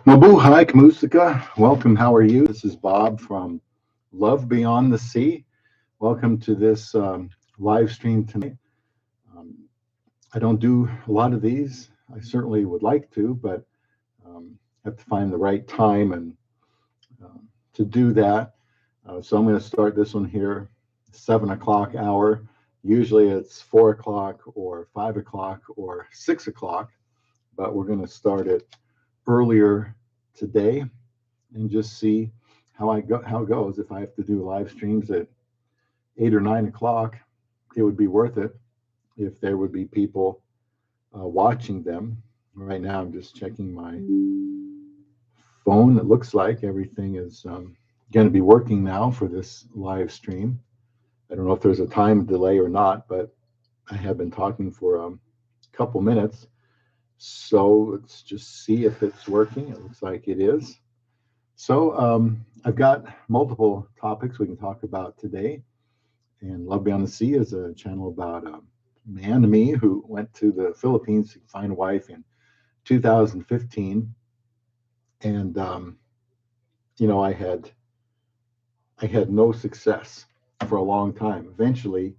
Mabuhay, Kamusta. Welcome. How are you? This is Bob from Love Beyond the Sea. Welcome to this live stream tonight. Um, I don't do a lot of these. I certainly would like to, but have to find the right time and to do that. So I'm going to start this one here, 7 o'clock hour. Usually it's 4 o'clock or 5 o'clock or 6 o'clock, but we're going to start it earlier today and just see how it goes. If I have to do live streams at 8 or 9 o'clock, it would be worth it if there would be people watching them. Right now, I'm just checking my phone. It looks like everything is going to be working now for this live stream. I don't know if there's a time delay or not, but I have been talking for a couple minutes. So let's just see if it's working. It looks like it is. So I've got multiple topics we can talk about today. And Love Beyond the Sea is a channel about a man, me, who went to the Philippines to find a wife in 2015. And I had no success for a long time. Eventually,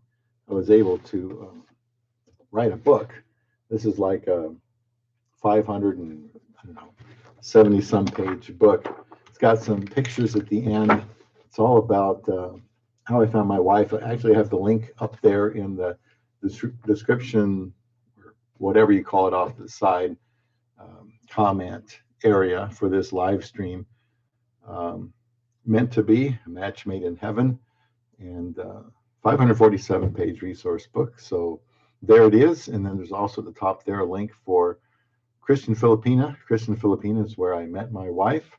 I was able to write a book. This is like a 500 and I don't know 70 some page book. It's got some pictures at the end. It's all about how I found my wife. I actually have the link up there in the description, or whatever you call it, off the side comment area for this live stream. Meant to be a match made in heaven, and 547 page resource book. So there it is. And then there's also at the top there a link for Christian Filipina. Christian Filipina is where I met my wife.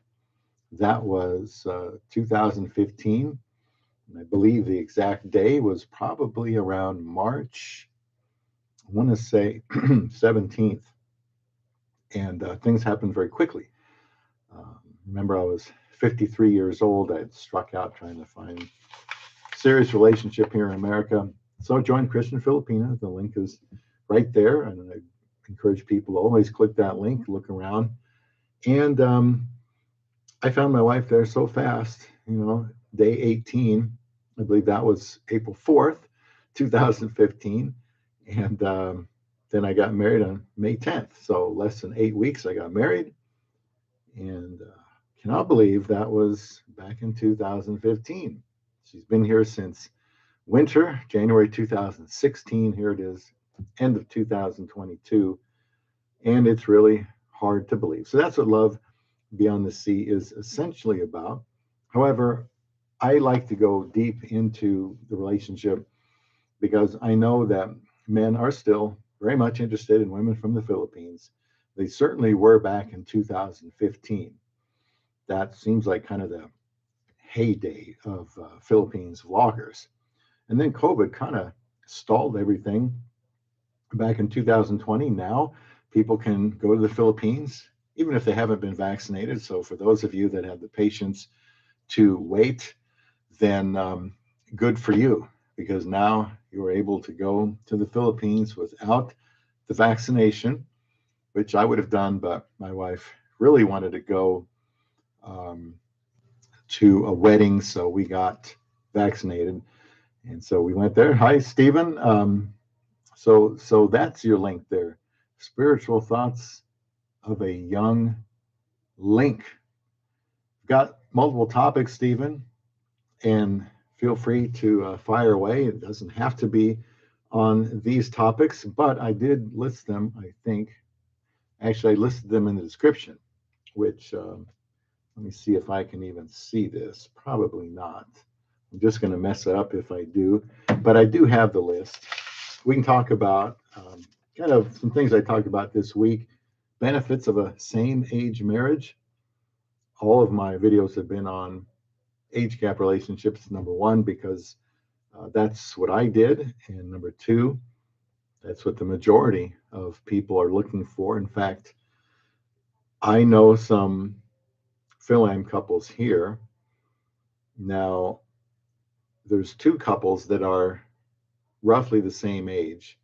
That was 2015. And I believe the exact day was probably around March, I want to say 17th. And things happened very quickly. Remember, I was 53 years old. I had struck out trying to find a serious relationship here in America. So I joined Christian Filipina. The link is right there. And I encourage people to always click that link, look around. And I found my wife there so fast, day 18. I believe that was April 4th, 2015. And then I got married on May 10th. So less than 8 weeks, I got married. And cannot believe that was back in 2015. She's been here since winter, January 2016. Here it is, end of 2022. And it's really hard to believe. So that's what Love Beyond the Sea is essentially about. However, I like to go deep into the relationship because I know that men are still very much interested in women from the Philippines. They certainly were back in 2015. That seems like kind of the heyday of Philippines vloggers. And then COVID kind of stalled everything back in 2020. Now people can go to the Philippines even if they haven't been vaccinated. So for those of you that have the patience to wait, then good for you, because now you're able to go to the Philippines without the vaccination, which I would have done, but my wife really wanted to go to a wedding, so we got vaccinated, and so we went there. Hi, Stephen. So that's your link there. Spiritual Thoughts of a Young Link. Got multiple topics, Stephen, and feel free to fire away. It doesn't have to be on these topics, but I did list them, I think. Actually, I listed them in the description, which let me see if I can even see this. Probably not. I'm just going to mess it up if I do, but I do have the list. We can talk about kind of some things I talked about this week. Benefits of a same-age marriage. All of my videos have been on age gap relationships, number one, because that's what I did. And number two, that's what the majority of people are looking for. In fact, I know some Philam couples here. Now, there's two couples that are roughly the same age.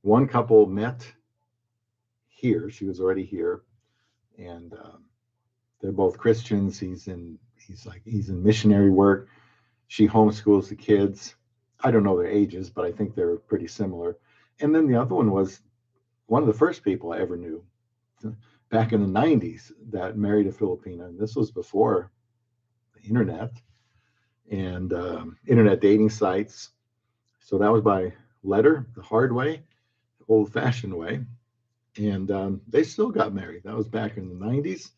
One couple met here. She was already here. And They're both Christians. He's in missionary work. She homeschools the kids. I don't know their ages, but I think they're pretty similar. And then the other one was one of the first people I ever knew back in the 90s that married a Filipina. And this was before the internet and internet dating sites. So that was by letter, the hard way, the old fashioned way. And they still got married. That was back in the 90s.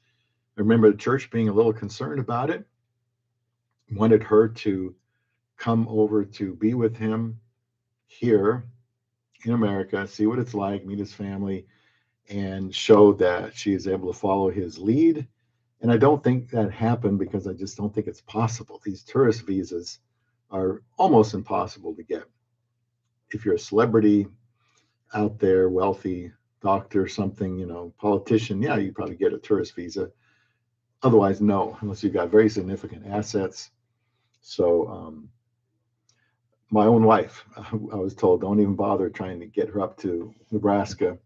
I remember the church being a little concerned about it, wanted her to come over to be with him here in America, see what it's like, meet his family, and show that she is able to follow his lead. And I don't think that happened because I just don't think it's possible. These tourist visas are almost impossible to get. If you're a celebrity out there, wealthy, doctor, something, politician, yeah, you probably get a tourist visa. Otherwise, no, unless you've got very significant assets. So, my own wife, I was told, don't even bother trying to get her up to Nebraska.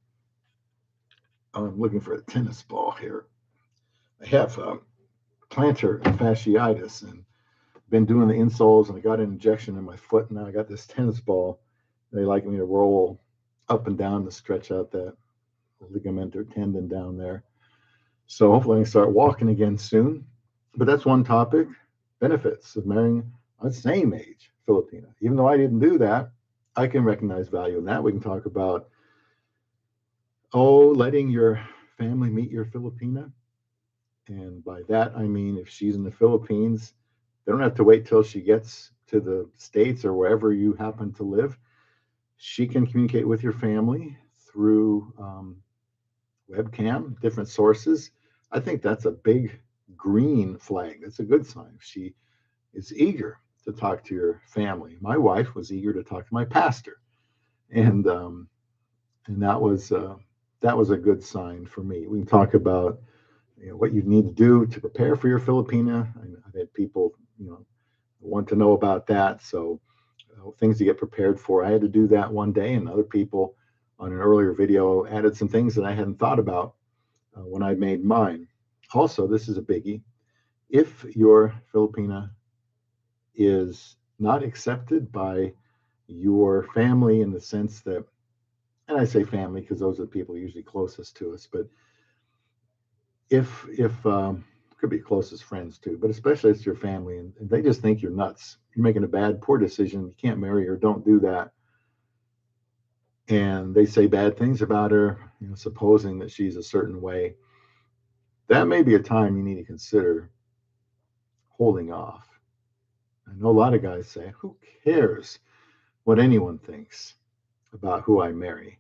I'm looking for a tennis ball here. I have plantar fasciitis and been doing the insoles, and I got an injection in my foot, and now I got this tennis ball. They like me to roll up and down to stretch out that ligament or tendon down there. So hopefully I can start walking again soon. But that's one topic, benefits of marrying a same age Filipina. Even though I didn't do that, I can recognize value in that. We can talk about, letting your family meet your Filipina. And by that, I mean, if she's in the Philippines, they don't have to wait till she gets to the States or wherever you happen to live. She can communicate with your family through webcam, different sources. I think that's a big green flag. That's a good sign. She is eager to talk to your family. My wife was eager to talk to my pastor, and that was a good sign for me. We can talk about what you need to do to prepare for your Filipina. I've had people want to know about that. So things to get prepared for. I had to do that one day, and other people on an earlier video added some things that I hadn't thought about when I made mine. Also, this is a biggie. If your Filipina is not accepted by your family in the sense that, and I say family because those are the people usually closest to us, but if could be closest friends too, but especially it's your family, and they just think you're nuts. You're making a bad, poor decision. You can't marry her. Don't do that. And they say bad things about her, supposing that she's a certain way. That may be a time you need to consider holding off. I know a lot of guys say, who cares what anyone thinks about who I marry?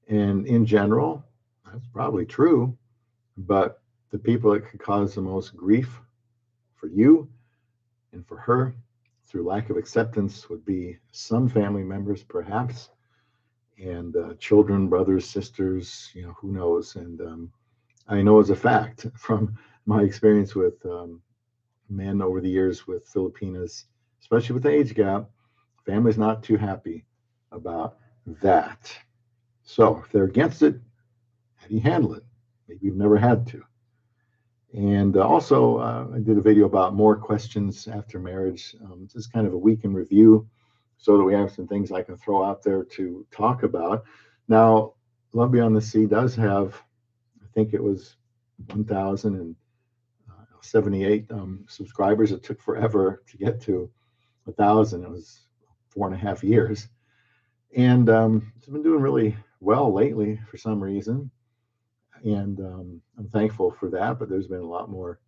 And in general, that's probably true, but the people that could cause the most grief for you and for her through lack of acceptance would be some family members, perhaps, and children, brothers, sisters, who knows? And I know as a fact from my experience with men over the years with Filipinas, especially with the age gap, family's not too happy about that. So if they're against it, how do you handle it? Maybe you've never had to. And also, I did a video about more questions after marriage. Just kind of a week in review so that we have some things I can throw out there to talk about. Now, Love Beyond the Sea does have, I think it was 1,078 subscribers. It took forever to get to 1,000. It was 4.5 years. And it's been doing really well lately for some reason. And I'm thankful for that, but there's been a lot more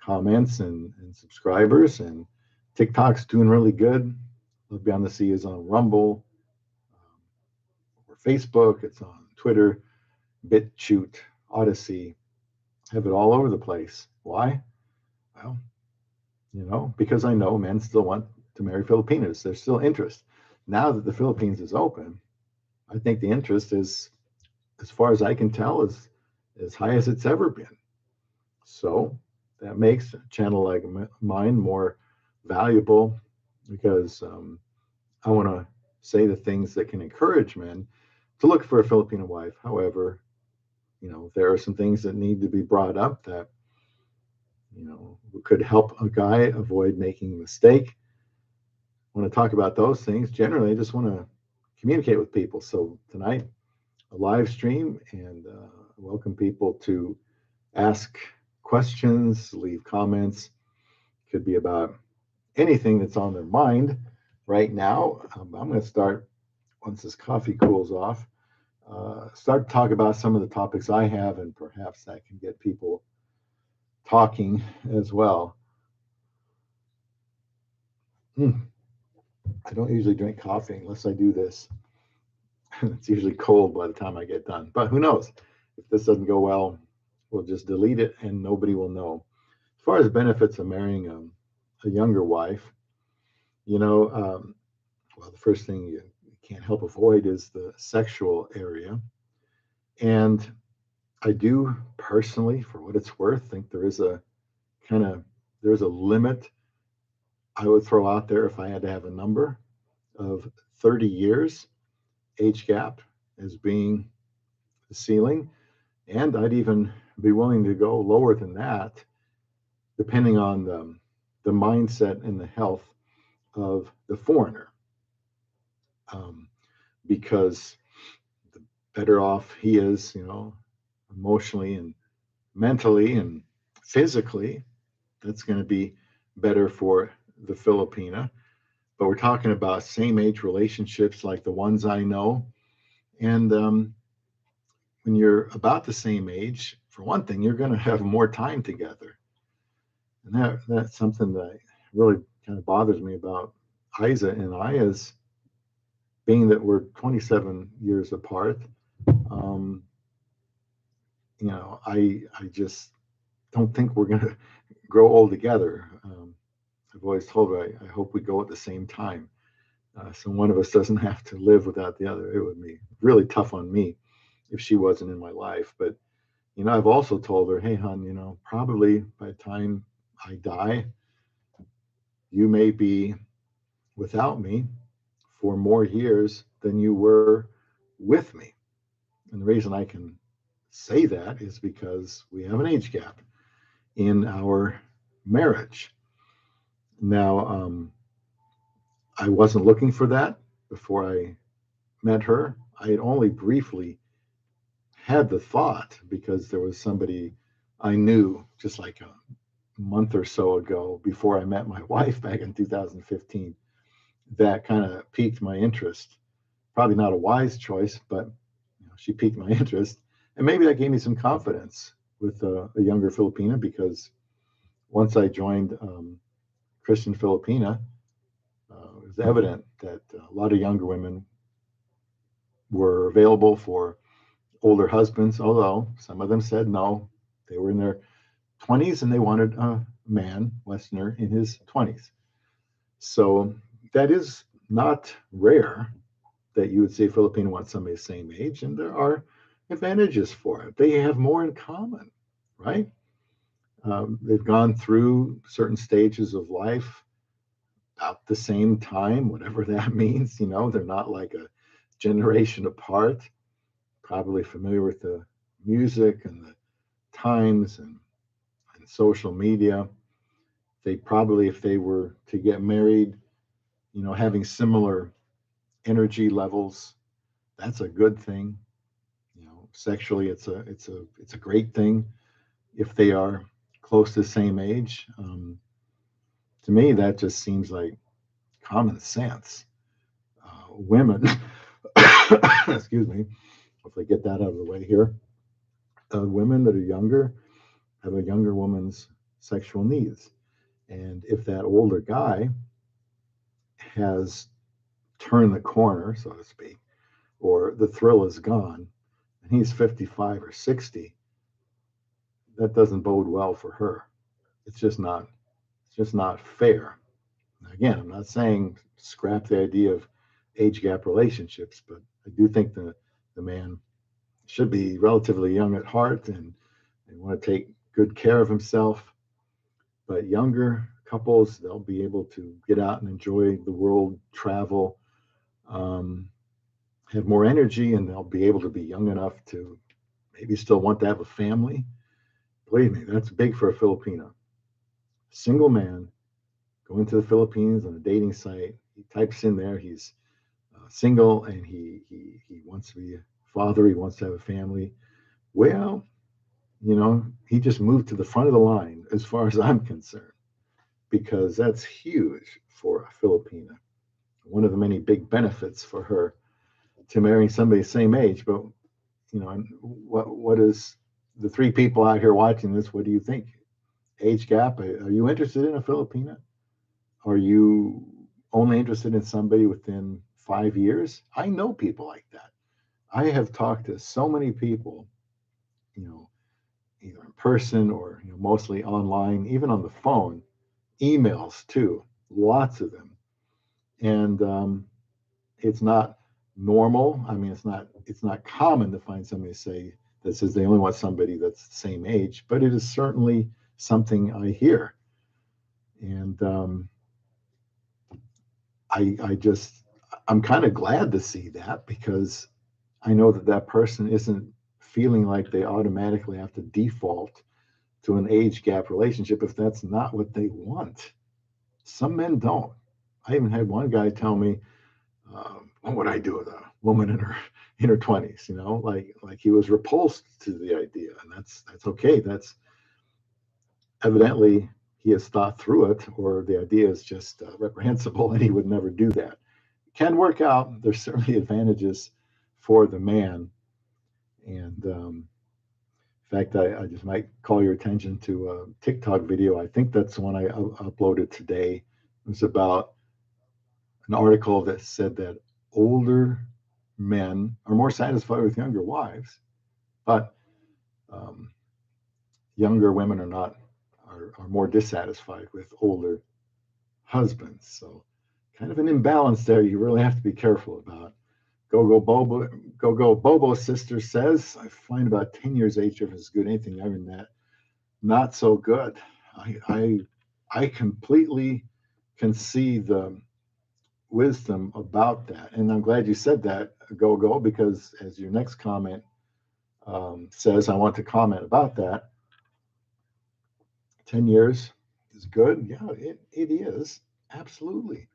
comments and subscribers, and TikTok's doing really good. Love Beyond the Sea is on Rumble, or Facebook, it's on Twitter, BitChute, Odyssey, have it all over the place. Why? Well, because I know men still want to marry Filipinas. There's still interest. Now that the Philippines is open, I think the interest is, as far as I can tell, is as high as it's ever been. So that makes a channel like mine more valuable because I want to say the things that can encourage men to look for a Filipino wife. However, there are some things that need to be brought up that could help a guy avoid making a mistake. I want to talk about those things. Generally, I just want to communicate with people. So tonight, a live stream, and welcome people to ask questions, leave comments. Could be about anything that's on their mind right now. I'm going to start once this coffee cools off. Start to talk about some of the topics I have, and perhaps that can get people talking as well. I don't usually drink coffee unless I do this. It's usually cold by the time I get done. But who knows? If this doesn't go well, we'll just delete it and nobody will know. As far as benefits of marrying a younger wife, well, the first thing you can't help avoid is the sexual area. And I do personally, for what it's worth, think there's a limit I would throw out there if I had to have a number of 30 years age gap as being the ceiling. And I'd even be willing to go lower than that, depending on the mindset and the health of the foreigner. Because the better off he is, emotionally and mentally and physically, that's going to be better for the Filipina. But we're talking about same age relationships like the ones I know. And when you're about the same age, for one thing, you're going to have more time together. And that's something that really kind of bothers me about Isa and I, is being that we're 27 years apart. Um, I just don't think we're going to grow old together. I've always told her I hope we go at the same time. So one of us doesn't have to live without the other. It would be really tough on me if she wasn't in my life. But, I've also told her, hey, hon, probably by the time I die, you may be without me for more years than you were with me. And the reason I can say that is because we have an age gap in our marriage. Now, I wasn't looking for that before I met her. I had only briefly had the thought because there was somebody I knew just like a month or so ago before I met my wife back in 2015 that kind of piqued my interest. Probably not a wise choice, but she piqued my interest. And maybe that gave me some confidence with a younger Filipina, because once I joined Christian Filipina, it was evident that a lot of younger women were available for older husbands, although some of them said no. They were in their 20s and they wanted a man, Westerner, in his 20s. So that is not rare that you would say Filipino wants somebody the same age, and there are advantages for it. They have more in common, right? They've gone through certain stages of life about the same time, whatever that means. They're not like a generation apart. Probably familiar with the music and the times and social media. They probably, if they were to get married, having similar energy levels, that's a good thing. Sexually, it's a great thing if they are close to the same age. To me, that just seems like common sense. Women, excuse me, hopefully get that out of the way here. Women that are younger have a younger woman's sexual needs. And if that older guy has turned the corner, so to speak, or the thrill is gone, and he's 55 or 60, that doesn't bode well for her. It's just not fair. Again, I'm not saying scrap the idea of age gap relationships, but I do think the man should be relatively young at heart and want to take good care of himself. But younger couples, they'll be able to get out and enjoy the world, travel, have more energy, and they'll be able to be young enough to maybe still want to have a family. Believe me, that's big for a Filipino. single man going to the Philippines on a dating site. He types in there he's single and he wants to be a father. He wants to have a family. Well, he just moved to the front of the line as far as I'm concerned, because that's huge for a Filipina. One of the many big benefits for her to marrying somebody the same age. But what is the three people out here watching this? What do you think? Age gap? Are you interested in a Filipina? Are you only interested in somebody within 5 years? I know people like that. I have talked to so many people, either in person or mostly online, even on the phone, emails too, lots of them. And it's not normal. I mean, it's not common to find somebody that says they only want somebody that's the same age, but it is certainly something I hear. And I'm kind of glad to see that, because I know that person isn't feeling like they automatically have to default to an age gap relationship if that's not what they want. Some men don't. I even had one guy tell me, what would I do with a woman in her 20s? Like he was repulsed to the idea, and that's okay. That's evidently he has thought through it, or the idea is just reprehensible, and he would never do that. It can work out. There's certainly advantages for the man, and in fact, I just might call your attention to a TikTok video. I think that's the one I uploaded today. It was about an article that said that older men are more satisfied with younger wives, but um, younger women are more dissatisfied with older husbands. So kind of an imbalance there. You really have to be careful about. Go Bobo sister says, I find about 10 years age difference is good. Anything other than that, not so good. I completely can see the wisdom about that, and I'm glad you said that, Go, because as your next comment says, I want to comment about that. 10 years is good. Yeah, it is. Absolutely.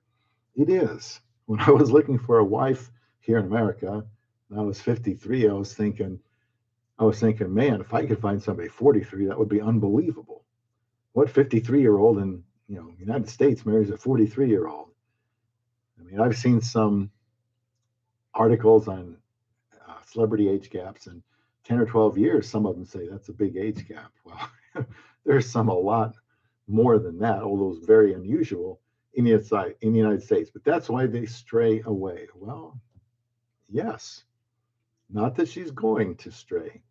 It is. When I was looking for a wife here in America, and I was 53, I was thinking, man, if I could find somebody 43, that would be unbelievable. What 53-year-old in United States marries a 43-year-old? I mean, I've seen some articles on celebrity age gaps, and 10 or 12 years, some of them say that's a big age gap. Well, there's some a lot more than that, although it's very unusual in the United States. But that's why they stray away. Well, yes, not that she's going to stray,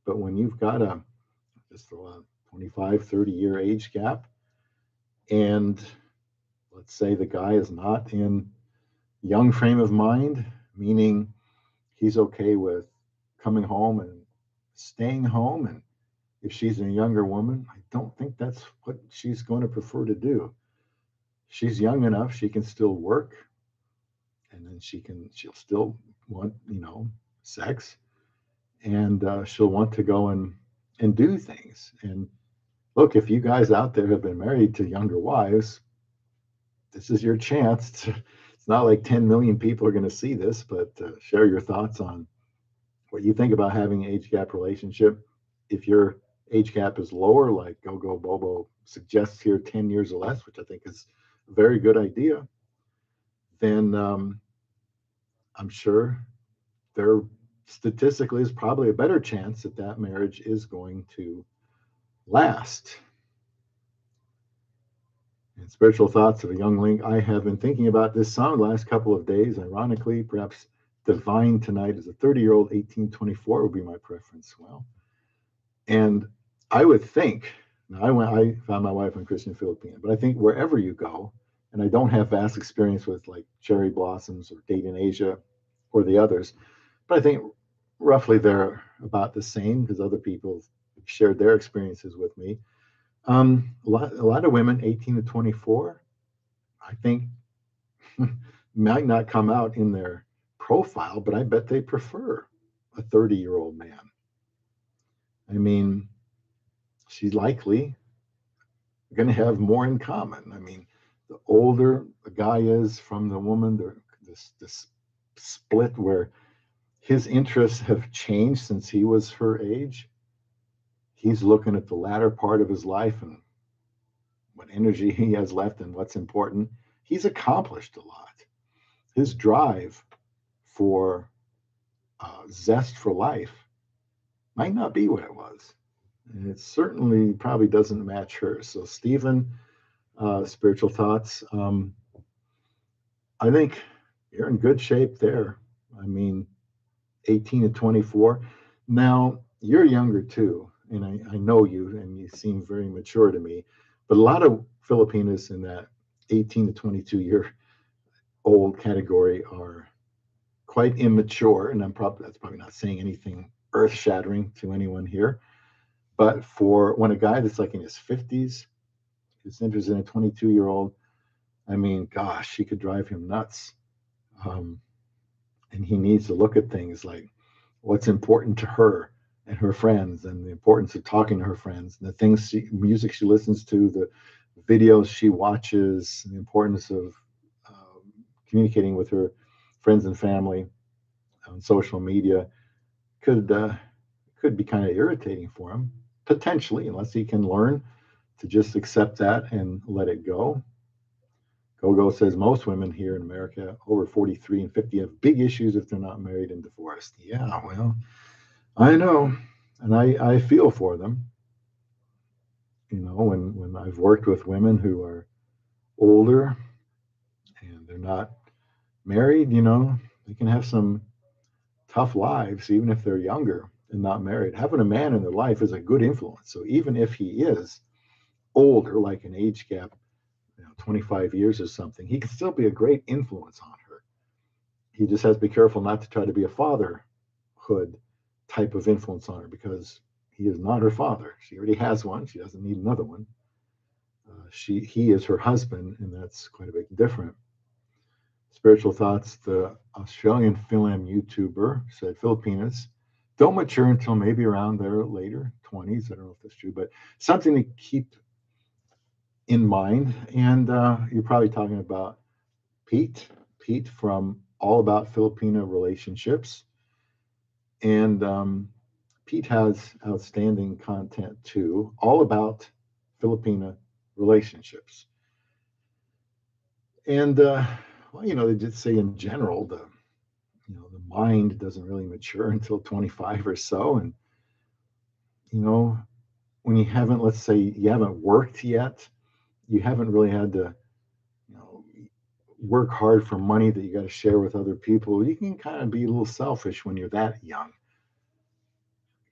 but when you've got just a 25, 30-year age gap, and let's say the guy is not in young frame of mind, meaning he's okay with coming home and staying home, and if she's a younger woman, I don't think that's what she's going to prefer to do. She's young enough, she can still work, and then she'll still want sex, and she'll want to go and do things. And look, if you guys out there have been married to younger wives, this is your chance to, it's not like 10 million people are going to see this, but share your thoughts on what you think about having an age gap relationship. If your age gap is lower, like Go Bobo suggests here, 10 years or less, which I think is a very good idea, then I'm sure there statistically is probably a better chance that marriage is going to last. And spiritual thoughts of a young link. I have been thinking about this song the last couple of days. Ironically, perhaps Divine Tonight as a 30-year-old, 1824 would be my preference. Well, and I would think, now I found my wife on Christian Filipina, but I think wherever you go, and I don't have vast experience with like Cherry Blossoms or Date in Asia or the others, but I think roughly they're about the same because other people shared their experiences with me. A lot of women, 18 to 24, I think might not come out in their profile, but I bet they prefer a 30-year-old man. I mean, she's likely going to have more in common. I mean, the older the guy is from the woman, this split where his interests have changed since he was her age. He's looking at the latter part of his life and what energy he has left and what's important. He's accomplished a lot. His drive for zest for life might not be what it was. And it certainly probably doesn't match hers. So, Stephen, spiritual thoughts. I think you're in good shape there. I mean, 18 to 24. Now, you're younger too, and I know you, and you seem very mature to me. But a lot of Filipinas in that 18 to 22-year old category are quite immature, and that's probably not saying anything earth-shattering to anyone here. But for when a guy that's like in his 50s is interested in a 22-year-old, I mean, gosh, she could drive him nuts. Um, and he needs to look at things like what's important to her and her friends, and the importance of talking to her friends, and the music she listens to, the videos she watches, and the importance of communicating with her friends and family on social media could be kind of irritating for him, potentially, unless he can learn to just accept that and let it go. Gogo says most women here in America over 43 and 50 have big issues if they're not married and divorced. Yeah, well, I know, and I feel for them. You know, when I've worked with women who are older and they're not married, you know, they can have some tough lives even if they're younger and not married. Having a man in their life is a good influence. So even if he is older, like an age gap, 25 years or something, he can still be a great influence on her. He just has to be careful not to try to be a fatherhood type of influence on her, because he is not her father. She already has one. She doesn't need another one. He is her husband, and that's quite a bit different. Spiritual thoughts. The Australian film YouTuber said Filipinas don't mature until maybe around their later 20s. I don't know if that's true, but something to keep in mind. And you're probably talking about Pete from All About Filipina Relationships. And Pete has outstanding content too, all about Filipina relationships. And well, you know, they just say in general the mind doesn't really mature until 25 or so, and you know, when you haven't, let's say, you haven't worked yet, you haven't really had to, you know, work hard for money that you got to share with other people. You can kind of be a little selfish when you're that young.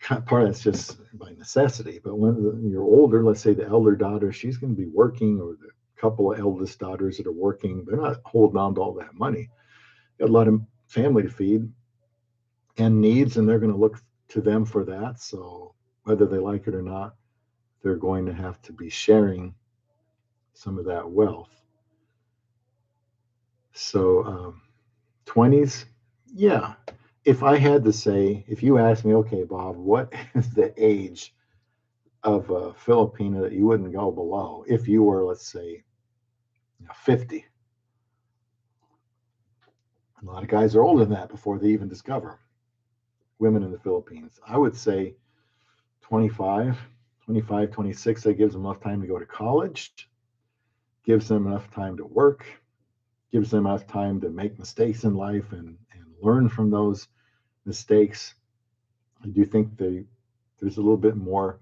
Part of that's just by necessity. But when you're older, let's say the elder daughter, she's going to be working, or the couple of eldest daughters that are working, they're not holding on to all that money. Got a lot of family to feed and needs, and they're going to look to them for that. So whether they like it or not, they're going to have to be sharing some of that wealth. So 20s, yeah. If I had to say, if you asked me, okay, Bob, what is the age of a Filipina that you wouldn't go below if you were, let's say, 50? A lot of guys are older than that before they even discover women in the Philippines. I would say 25, 25, 26. That gives them enough time to go to college, gives them enough time to work, gives them enough time to make mistakes in life and learn from those mistakes. I do think there's a little bit more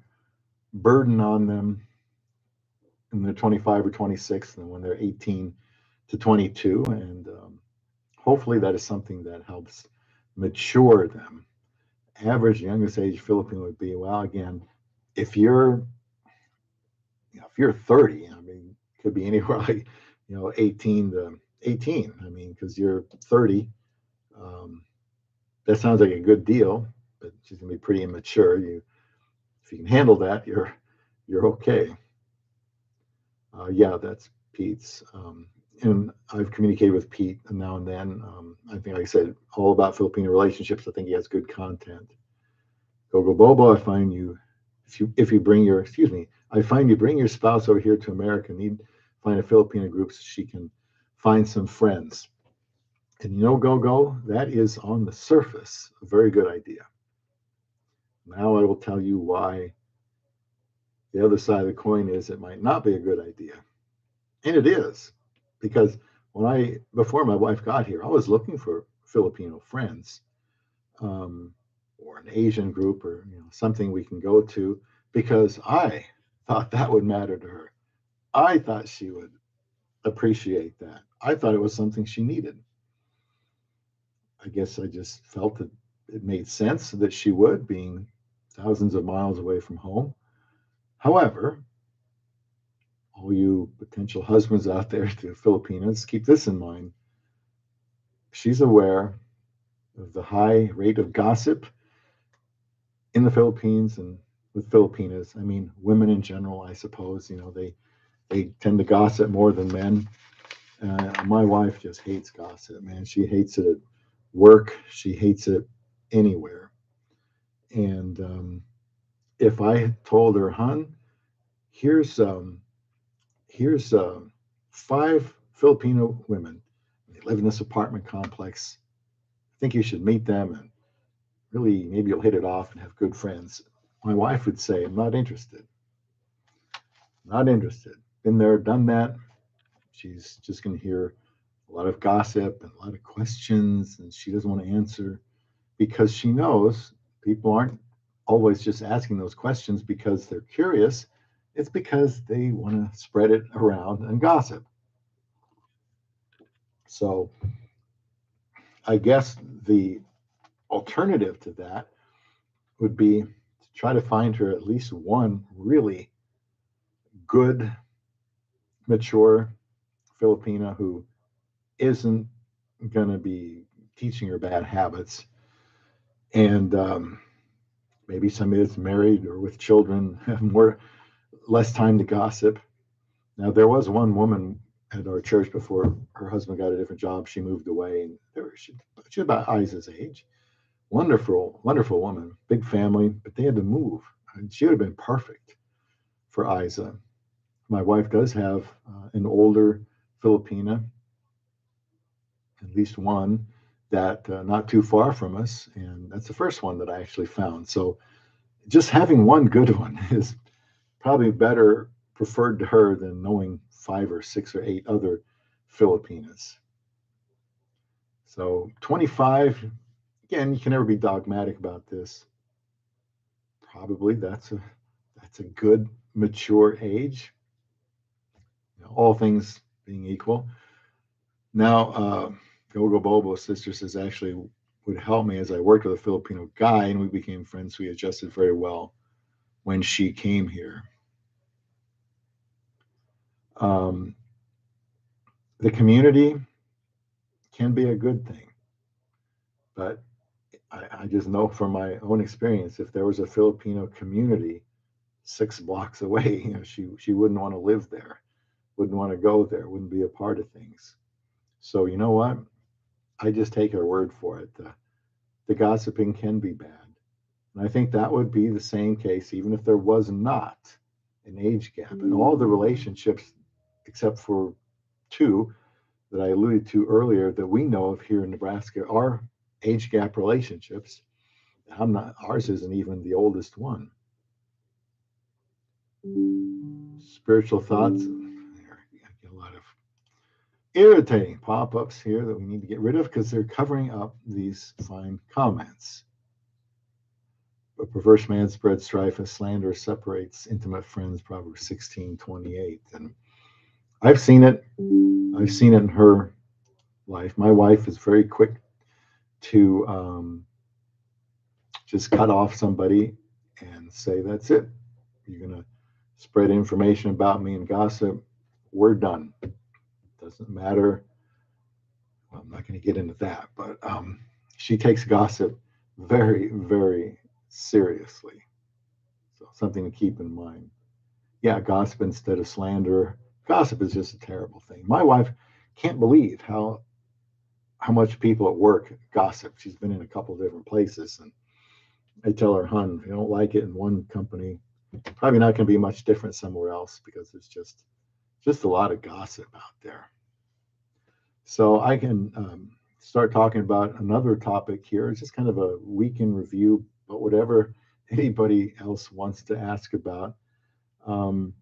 burden on them when they're 25 or 26 than when they're 18 to 22. And hopefully that is something that helps mature them. Average youngest age Philippine would be, well, again, if you're if you're 30, I mean, it could be anywhere like 18 to 18. I mean, because you're 30, um, that sounds like a good deal, but she's gonna be pretty immature. If you can handle that, you're okay. Yeah, that's Pete's. And I've communicated with Pete now and then. I think, like I said, all about Filipino relationships. I think he has good content. Gogo Bobo, I find you if you bring your, excuse me, I find you bring your spouse over here to America, need find a Filipino group so she can find some friends. And go, that is on the surface a very good idea. Now I will tell you why the other side of the coin is it might not be a good idea. And it is, because before my wife got here, I was looking for Filipino friends, or an Asian group, or something we can go to, because I thought that would matter to her. I thought she would appreciate that. I thought it was something she needed. I guess I just felt that it made sense that she would, being thousands of miles away from home. However, all you potential husbands out there to Filipinas, keep this in mind. She's aware of the high rate of gossip in the Philippines and with Filipinas. I mean, women in general, I suppose, they tend to gossip more than men. My wife just hates gossip, man. She hates it at work. She hates it anywhere. And if I told her, "Hun, here's here's 5 Filipino women. They live in this apartment complex. I think you should meet them, and really maybe you'll hit it off and have good friends." My wife would say, "I'm not interested. Not interested. Been there, done that." She's just going to hear a lot of gossip and a lot of questions, and she doesn't want to answer, because she knows people aren't always just asking those questions because they're curious. It's because they want to spread it around and gossip. So I guess the alternative to that would be to try to find her at least one really good, mature Filipina who isn't going to be teaching her bad habits, and maybe somebody that's married or with children, have less time to gossip. Now, there was one woman at our church before her husband got a different job. She moved away, and she was about Isa's age. Wonderful, wonderful woman, big family, but they had to move. And she would have been perfect for Isa. My wife does have an older Filipina, at least one, that not too far from us, and that's the first one that I actually found. So just having one good one is probably better preferred to her than knowing 5 or 6 or 8 other Filipinas. So 25, again, you can never be dogmatic about this. Probably that's a good mature age, all things being equal. Now, Gogo Bobo sister says actually would help me, as I worked with a Filipino guy and we became friends. We adjusted very well when she came here. Um, the community can be a good thing, but I just know from my own experience, if there was a Filipino community 6 blocks away, she wouldn't want to live there, wouldn't want to go there, wouldn't be a part of things. So you know what? I just take her word for it. The gossiping can be bad. And I think that would be the same case even if there was not an age gap. And all the relationships, except for 2 that I alluded to earlier that we know of here in Nebraska, are age gap relationships. Ours isn't even the oldest one. Spiritual thoughts. I get a lot of irritating pop-ups here that we need to get rid of because they're covering up these fine comments. A perverse man spreads strife, and slander separates intimate friends, Proverbs 16:28. And I've seen it. I've seen it in her life. My wife is very quick to just cut off somebody and say, "That's it. You're going to spread information about me and gossip. We're done. Doesn't matter." Well, I'm not going to get into that, but she takes gossip very, very seriously. So something to keep in mind. Yeah, gossip instead of slander. Gossip is just a terrible thing. My wife can't believe how much people at work gossip. She's been in a couple of different places, and I tell her, "Hun, if you don't like it in one company, Probably not going to be much different somewhere else because there's just a lot of gossip out there. So I can start talking about another topic here. It's just kind of a weekend review, but whatever anybody else wants to ask about. Um,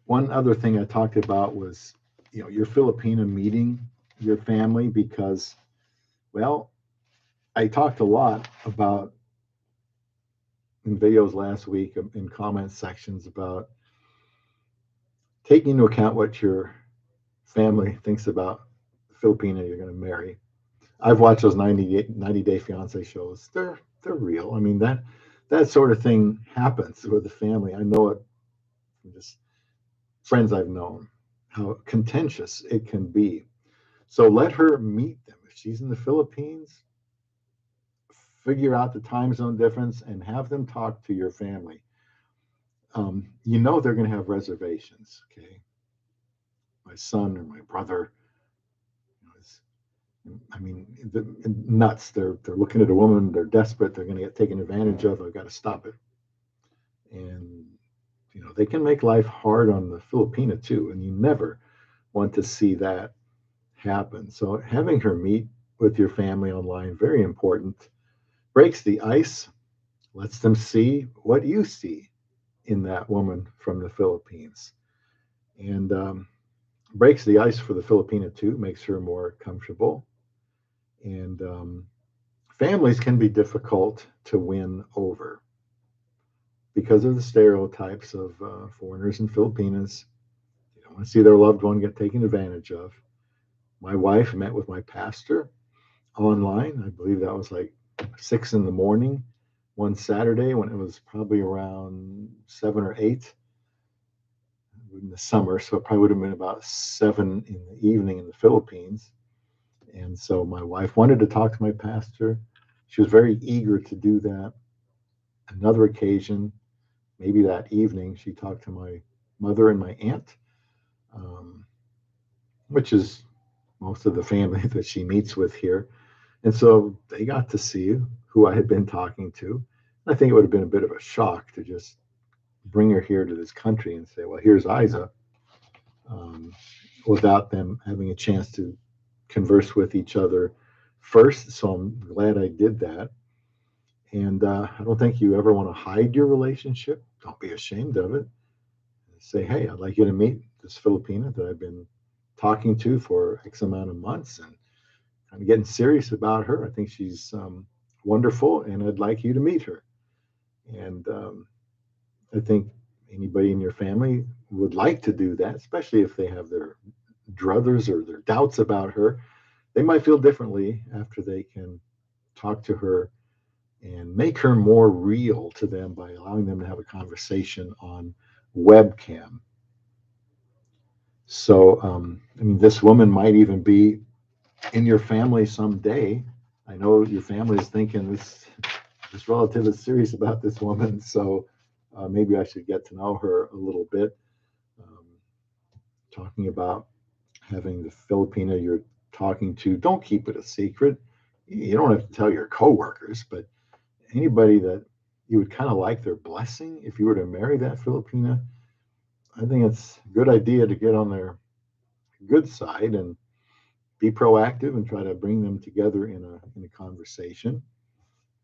One other thing I talked about was, your Filipina meeting your family because, well, I talked a lot about in videos last week in comment sections about taking into account what your family thinks about the Filipina you're going to marry. I've watched those 90 Day Fiance shows. They're real. I mean, that sort of thing happens with the family. I know it from just friends I've known, how contentious it can be. So let her meet them. If she's in the Philippines, figure out the time zone difference and have them talk to your family. They're going to have reservations. Okay, my son or my brother, is, I mean, nuts. They're looking at a woman. They're desperate. They're going to get taken advantage of. I've got to stop it. And they can make life hard on the Filipina too. And you never want to see that happen. So having her meet with your family online, very important, breaks the ice, lets them see what you see in that woman from the Philippines, and breaks the ice for the Filipina too, makes her more comfortable. And families can be difficult to win over because of the stereotypes of foreigners and Filipinas. They don't want to see their loved one get taken advantage of. My wife met with my pastor online. I believe that was like 6 in the morning one Saturday when it was probably around 7 or 8 in the summer. So it probably would have been about 7 in the evening in the Philippines. And so my wife wanted to talk to my pastor. She was very eager to do that. Another occasion, maybe that evening, she talked to my mother and my aunt, um, which is most of the family that she meets with here. And so they got to see who I had been talking to. I think it would have been a bit of a shock to just bring her here to this country and say, well, here's Isa, um, without them having a chance to converse with each other first. So I'm glad I did that. And I don't think you ever want to hide your relationship. Don't be ashamed of it. Say, hey, I'd like you to meet this Filipina that I've been talking to for X amount of months, and I'm getting serious about her. I think she's wonderful, and I'd like you to meet her. And I think anybody in your family would like to do that, especially if they have their druthers or their doubts about her. They might feel differently after they can talk to her and make her more real to them by allowing them to have a conversation on webcam. So, I mean, this woman might even be in your family someday. I know your family is thinking this relative is serious about this woman, so maybe I should get to know her a little bit. Um, Talking about having the Filipina you're talking to, don't keep it a secret. You don't have to tell your coworkers, but anybody that you would kind of like their blessing if you were to marry that Filipina, I think it's a good idea to get on their good side and be proactive and try to bring them together in a conversation.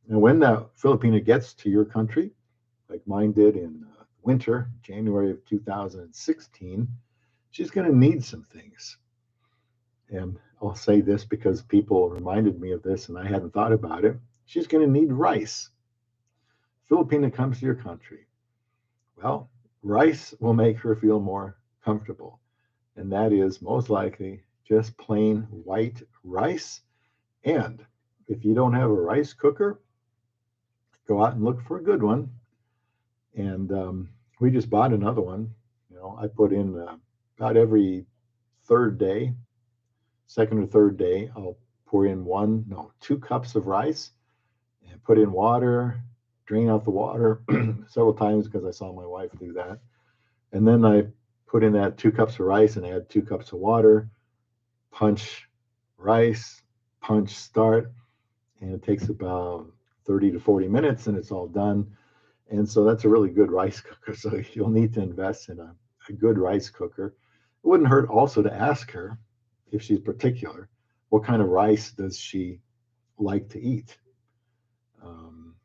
And when that Filipina gets to your country, like mine did in winter, January of 2016, she's going to need some things. And I'll say this because people reminded me of this and I hadn't thought about it. She's going to need rice. Filipina comes to your country. Well, rice will make her feel more comfortable. And that is most likely just plain white rice. And if you don't have a rice cooker, go out and look for a good one. And we just bought another one. I put in about every third day, second or third day, I'll pour in 2 cups of rice and put in water, drain out the water several times because I saw my wife do that. And then I put in that 2 cups of rice and add 2 cups of water, punch rice, punch start, and it takes about 30 to 40 minutes and it's all done. And so that's a really good rice cooker. So you'll need to invest in a good rice cooker. It wouldn't hurt also to ask her if she's particular, what kind of rice does she like to eat? Um,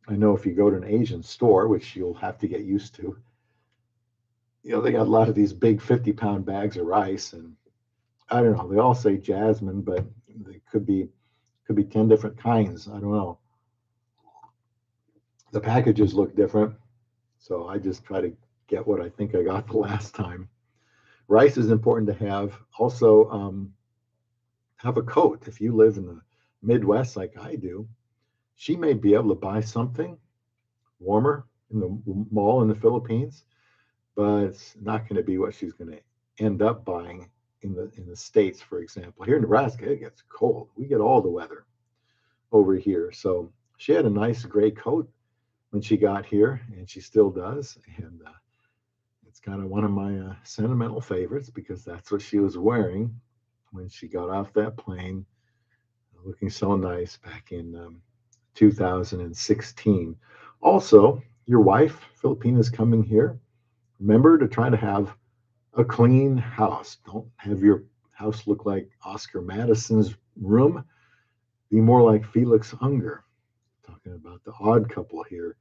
I know if you go to an Asian store, which you'll have to get used to, they got a lot of these big 50-pound bags of rice, and I don't know. They all say jasmine, but they could be 10 different kinds. I don't know. The packages look different, so I just try to get what I think I got the last time. Rice is important to have. Also, have a coat. If you live in the Midwest like I do, she may be able to buy something warmer in the mall in the Philippines, but it's not going to be what she's going to end up buying in the States, for example. Here in Nebraska, it gets cold. We get all the weather over here. So she had a nice gray coat when she got here, and she still does. And it's kind of one of my sentimental favorites because that's what she was wearing when she got off that plane, looking so nice back in 2016. Also, your wife, Filipina, is coming here. Remember to try to have a clean house. Don't have your house look like Oscar Madison's room. Be more like Felix Unger. Talking about the odd couple here.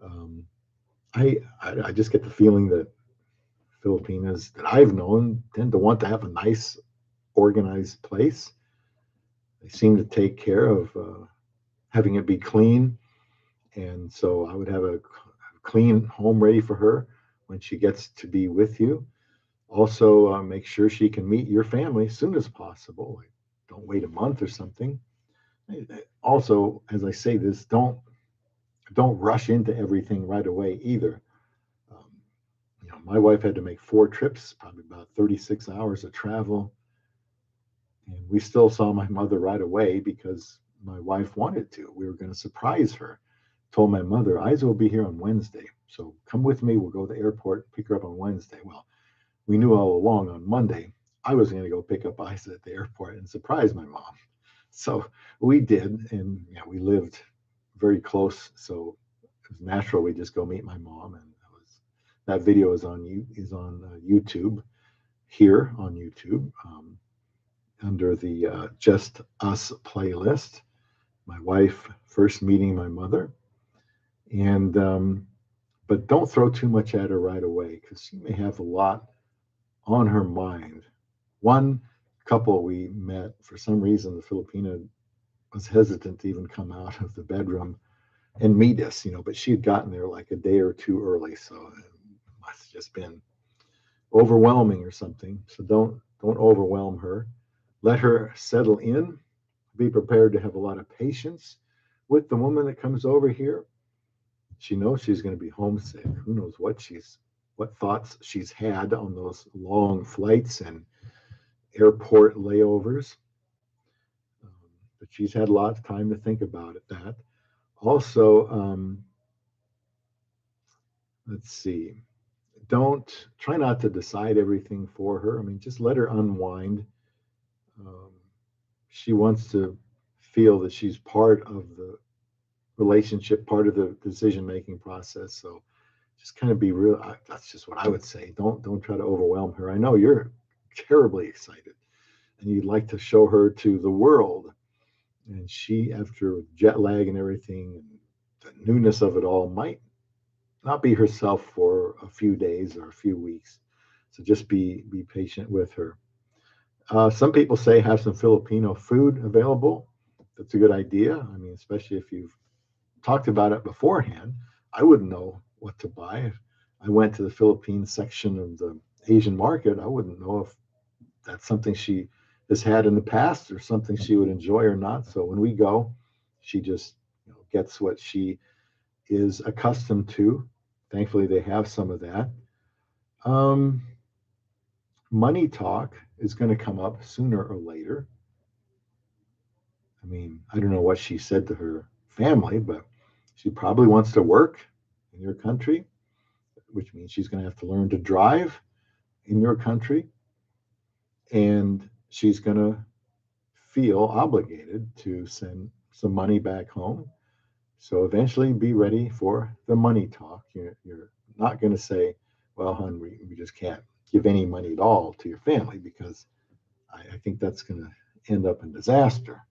Um, I just get the feeling that Filipinas that I've known tend to want to have a nice, organized place. They seem to take care of having it be clean, and so I would have a clean home ready for her when she gets to be with you. Also, make sure she can meet your family as soon as possible. Like, don't wait a month or something. Also, as I say this, don't rush into everything right away either. Um, my wife had to make 4 trips, probably about 36 hours of travel, and we still saw my mother right away because my wife wanted to. We were going to surprise her. Told my mother, Isa will be here on Wednesday, so come with me. We'll go to the airport, pick her up on Wednesday. Well, we knew all along on Monday I was going to go pick up Isa at the airport and surprise my mom. So we did, and we lived very close, so it was natural we just go meet my mom. And that video is on YouTube here on YouTube under the Just Us playlist. My wife first meeting my mother, and but don't throw too much at her right away because she may have a lot on her mind. One couple we met, for some reason, the Filipina was hesitant to even come out of the bedroom and meet us, but she had gotten there like a day or two early, so it must have just been overwhelming or something. So don't overwhelm her. Let her settle in. Be prepared to have a lot of patience with the woman that comes over here. She knows she's going to be homesick. Who knows what thoughts she's had on those long flights and airport layovers. Um, but she's had a lot of time to think about it. That also, let's see. Don't try not to decide everything for her. I mean, just let her unwind. Um, she wants to feel that she's part of the relationship, part of the decision making process. So just kind of be real. That's just what I would say. Don't try to overwhelm her. I know you're terribly excited and you'd like to show her to the world. And she, after jet lag and everything, and the newness of it all, might not be herself for a few days or a few weeks. So just be patient with her. Some people say have some Filipino food available. That's a good idea. I mean, especially if you've talked about it beforehand. I wouldn't know what to buy. If I went to the Philippine section of the Asian market, I wouldn't know if that's something she has had in the past or something she would enjoy or not. So when we go, she just gets what she is accustomed to. Thankfully, they have some of that. Um, Money talk is going to come up sooner or later. I mean, I don't know what she said to her family, but she probably wants to work in your country, which means she's going to have to learn to drive in your country. And she's going to feel obligated to send some money back home. So eventually be ready for the money talk. You're not going to say, well, hon, we just can't give any money at all to your family, because I think that's going to end up in disaster.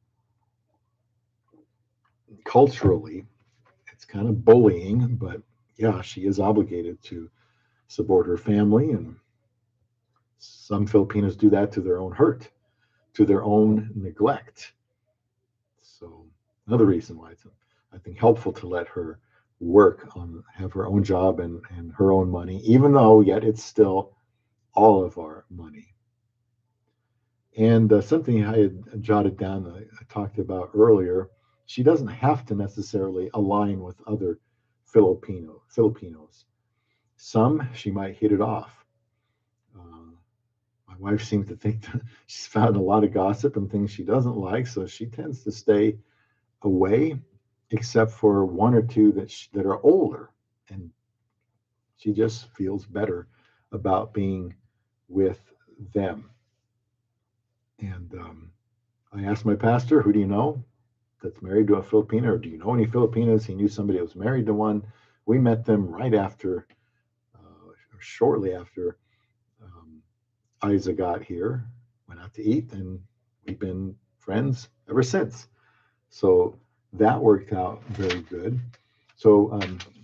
Culturally, it's kind of bullying, but yeah, she is obligated to support her family. And some Filipinos do that to their own hurt, to their own neglect. So another reason why it's, I think, helpful to let her work on, have her own job and her own money, even though yet it's still all of our money. And something I had jotted down that I talked about earlier, she doesn't have to necessarily align with other Filipinos. Some she might hit it off. Uh, my wife seems to think that she's found a lot of gossip and things she doesn't like, so she tends to stay away, except for one or two that are older, and she just feels better about being with them. And I asked my pastor, "Who do you know that's married to a Filipina, or do you know any Filipinas?" He knew somebody that was married to one. We met them right after, or shortly after, um, Isa got here. Went out to eat, and we've been friends ever since. So that worked out very good. So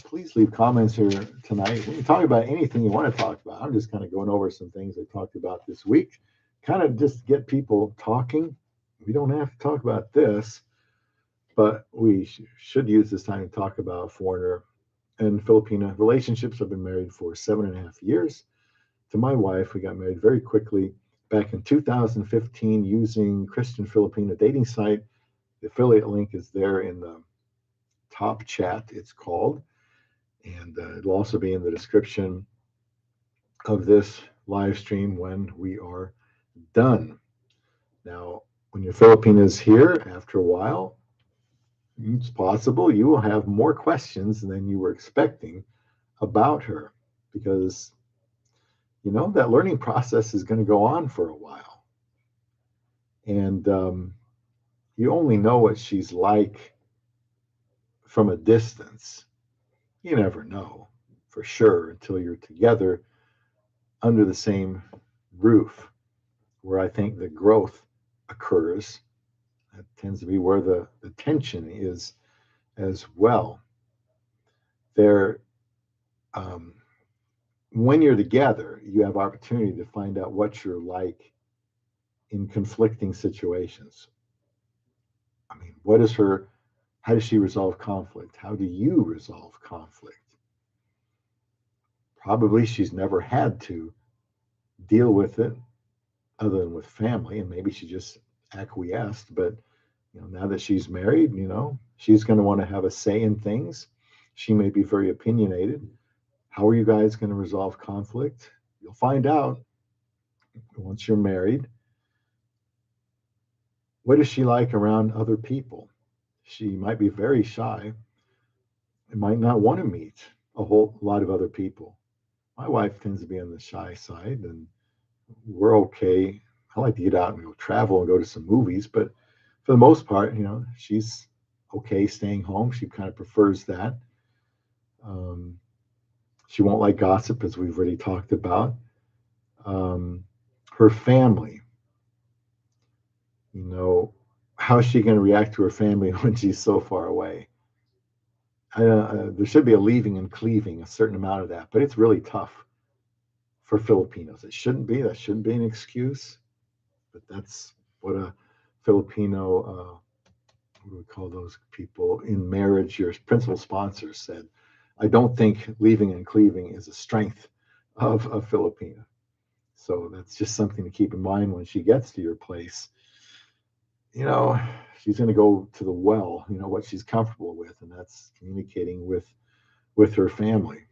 please leave comments here tonight. We can talk about anything you want to talk about. I'm just kind of going over some things I talked about this week, kind of just get people talking. We don't have to talk about this, but we should use this time to talk about foreigner and Filipina relationships. I've been married for 7.5 years to my wife. We got married very quickly back in 2015 using Christian Filipina dating site. The affiliate link is there in the top chat, it's called, and it'll also be in the description of this live stream when we are done. Now, when your Filipina is here after a while, it's possible you will have more questions than you were expecting about her, because that learning process is going to go on for a while, and you only know what she's like from a distance. You never know for sure until you're together under the same roof, where I think the growth occurs. That tends to be where the tension is as well. There, um, when you're together, you have opportunity to find out what you're like in conflicting situations. I mean, what is her, how does she resolve conflict? How do you resolve conflict? Probably she's never had to deal with it other than with family, and maybe she just acquiesced. But now that she's married, she's going to want to have a say in things. She may be very opinionated. How are you guys going to resolve conflict? You'll find out once you're married. What is she like around other people? She might be very shy and might not want to meet a whole lot of other people. My wife tends to be on the shy side, and we're okay. I like to get out and go travel and go to some movies, but for the most part, she's okay staying home. She kind of prefers that. Um, she won't like gossip, as we've already talked about. Um, Her family, you know, how is she going to react to her family when she's so far away? There should be a leaving and cleaving, a certain amount of that, but it's really tough for Filipinos. It shouldn't be. That shouldn't be an excuse, but that's what a Filipino, what do we call those people in marriage? Your principal sponsor said, "I don't think leaving and cleaving is a strength of a Filipina." So that's just something to keep in mind when she gets to your place. You know, she's going to go to the well, what she's comfortable with, and that's communicating with her family.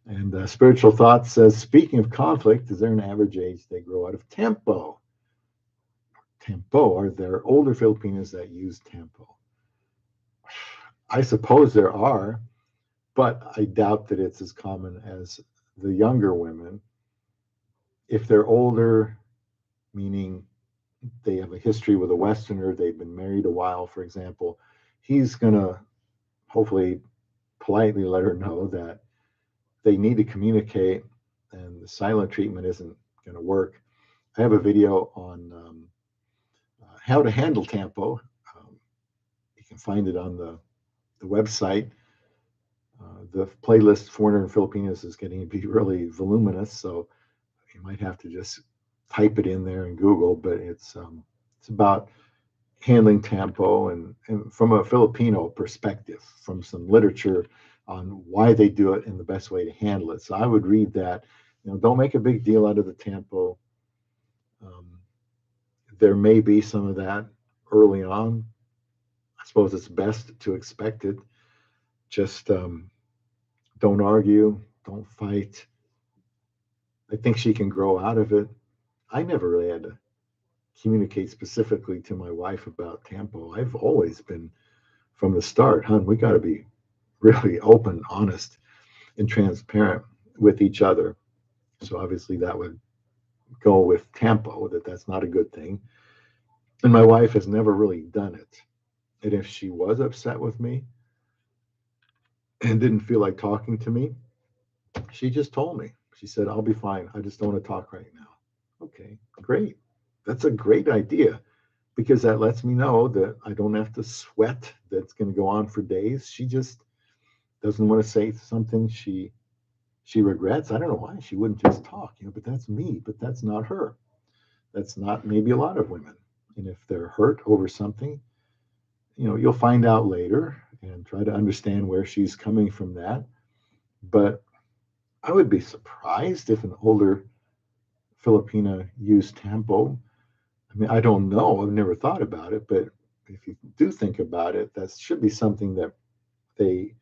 And Spiritual Thought says, speaking of conflict, is there an average age they grow out of tempo? Tempo, are there older Filipinos that use tempo? I suppose there are, but I doubt that it's as common as the younger women. If they're older, meaning they have a history with a Westerner, they've been married a while, for example, he's going to hopefully politely let her know that they need to communicate, and the silent treatment isn't going to work. I have a video on how to handle tampo. Um, you can find it on the website. The playlist 400 Filipinas is getting to be really voluminous, so you might have to just type it in there in Google. But it's about handling tampo and from a Filipino perspective, from some literature on why they do it and the best way to handle it. So I would read that. Don't make a big deal out of the tampo. Um, there may be some of that early on. I suppose it's best to expect it. Just don't argue, don't fight. I think she can grow out of it. I never really had to communicate specifically to my wife about tampo. I've always been from the start, hun, we got to be really open, honest, and transparent with each other. So obviously that would go with tampo, that's not a good thing. And my wife has never really done it. And if she was upset with me and didn't feel like talking to me, she just told me. She said, I'll be fine. I just don't want to talk right now. Okay, great. That's a great idea because that lets me know that I don't have to sweat that's going to go on for days. She just doesn't want to say something she regrets. I don't know why she wouldn't just talk, but that's me, but that's not her. That's not maybe a lot of women. And if they're hurt over something, you'll find out later and try to understand where she's coming from that. But I would be surprised if an older Filipina used tampo. I mean, I don't know. I've never thought about it, but if you do think about it, that should be something that they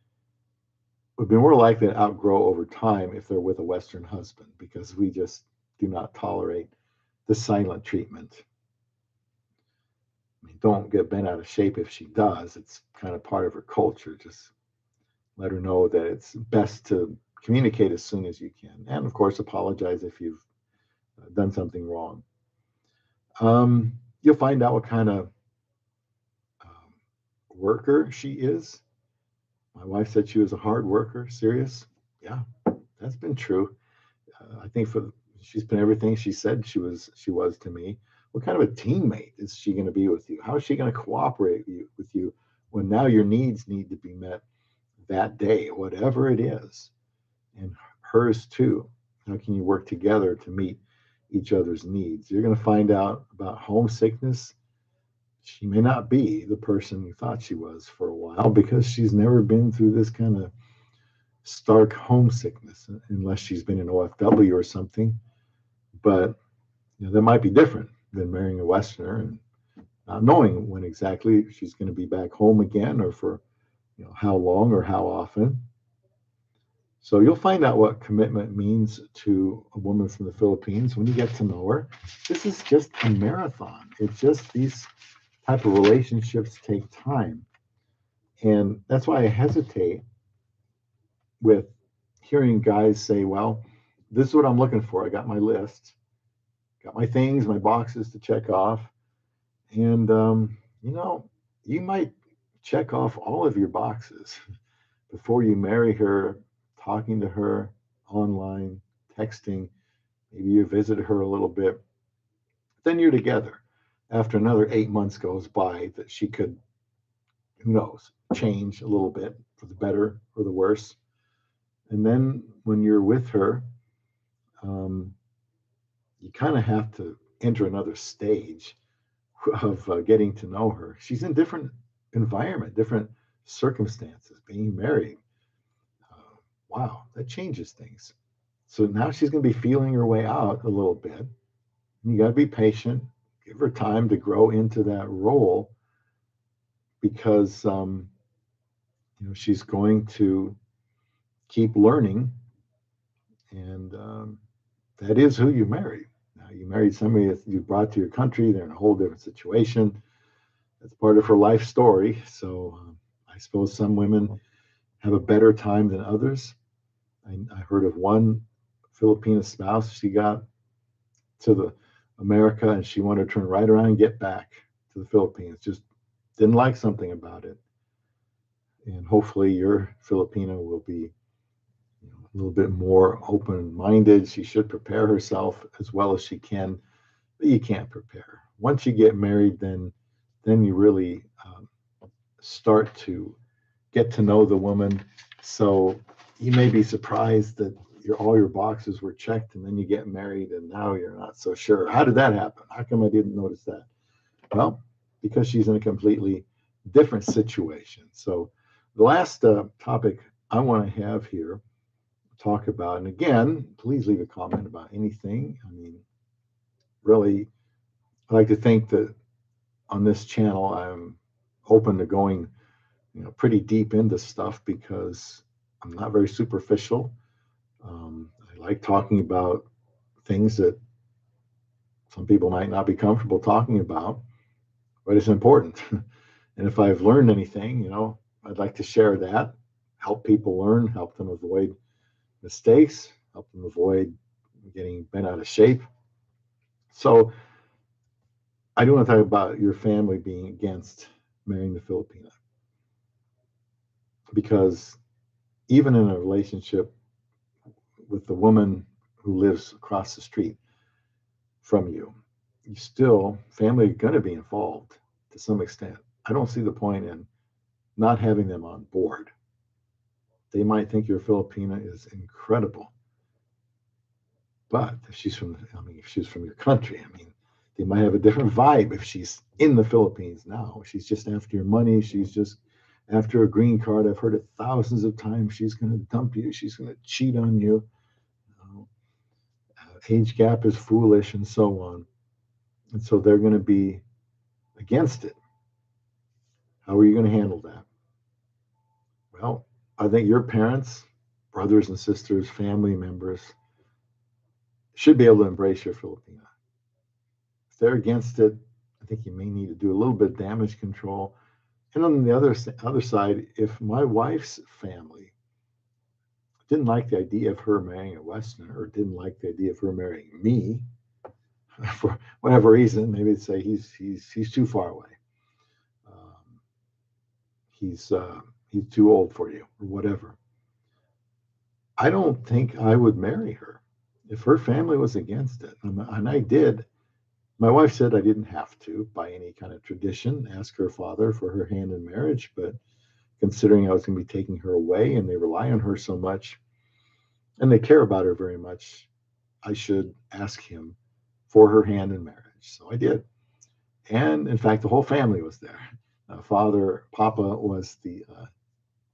would be more likely to outgrow over time if they're with a Western husband, because we just do not tolerate the silent treatment. I mean, don't get bent out of shape if she does. It's kind of part of her culture. Just let her know that it's best to communicate as soon as you can. And of course, apologize if you've done something wrong. You'll find out what kind of worker she is. My wife said she was a hard worker. Serious? Yeah, that's been true. I think she's been everything she said she was to me. What kind of a teammate is she going to be with you? How is she going to cooperate with you when now your needs need to be met that day, whatever it is, and hers too? How can you work together to meet each other's needs? You're going to find out about homesickness. She may not be the person you thought she was for a while because she's never been through this kind of stark homesickness, unless she's been in OFW or something. But that might be different than marrying a Westerner and not knowing when exactly she's going to be back home again, or for how long or how often. So you'll find out what commitment means to a woman from the Philippines when you get to know her. This is just a marathon. It's just these type of relationships take time. And that's why I hesitate with hearing guys say, well, this is what I'm looking for. I got my list, got my things, my boxes to check off. And, you might check off all of your boxes before you marry her, talking to her online, texting, maybe you visit her a little bit. Then you're together. After another 8 months goes by, that she could, who knows, change a little bit for the better or the worse. And then when you're with her, you kind of have to enter another stage of getting to know her. She's in different environment, different circumstances, being married. Wow, that changes things. So now she's going to be feeling her way out a little bit. You got to be patient, give her time to grow into that role, because she's going to keep learning, and that is who you marry. Now, you married somebody that you brought to your country; they're in a whole different situation. That's part of her life story. So I suppose some women have a better time than others. I heard of one Filipina spouse. She got to the America and she wanted to turn right around and get back to the Philippines. Just didn't like something about it. And hopefully your Filipina will be a little bit more open-minded. She should prepare herself as well as she can, but you can't prepare. Once you get married, then you really start to get to know the woman. So you may be surprised that all your boxes were checked, and then you get married, and now you're not so sure. How did that happen? How come I didn't notice that? Well, because she's in a completely different situation. So the last topic I want to have here talk about, and again, please leave a comment about anything. I mean, really, I like to think that on this channel, I'm open to going, pretty deep into stuff because I'm not very superficial. I like talking about things that some people might not be comfortable talking about, but it's important. And if I've learned anything, I'd like to share that, help people learn, help them avoid mistakes, help them avoid getting bent out of shape. So I do want to talk about your family being against marrying the Filipina, because even in a relationship with the woman who lives across the street from you, you still, family are going to be involved to some extent. I don't see the point in not having them on board. They might think your Filipina is incredible, but if she's from your country, they might have a different vibe if she's in the Philippines now. She's just after your money. She's just after a green card. I've heard it thousands of times. She's going to dump you. She's going to cheat on you. Age gap is foolish, and so on. And so they're going to be against it. How are you going to handle that? Well, I think your parents, brothers and sisters, family members should be able to embrace your Filipina. If they're against it, I think you may need to do a little bit of damage control. And on the other side, if my wife's family didn't like the idea of her marrying a Westerner, or didn't like the idea of her marrying me, for whatever reason, maybe they'd say he's too far away. He's too old for you, or whatever. I don't think I would marry her if her family was against it. And I did. My wife said I didn't have to, by any kind of tradition, ask her father for her hand in marriage. But considering I was going to be taking her away and they rely on her so much and they care about her very much, I should ask him for her hand in marriage. So I did. And in fact, the whole family was there. Papa was the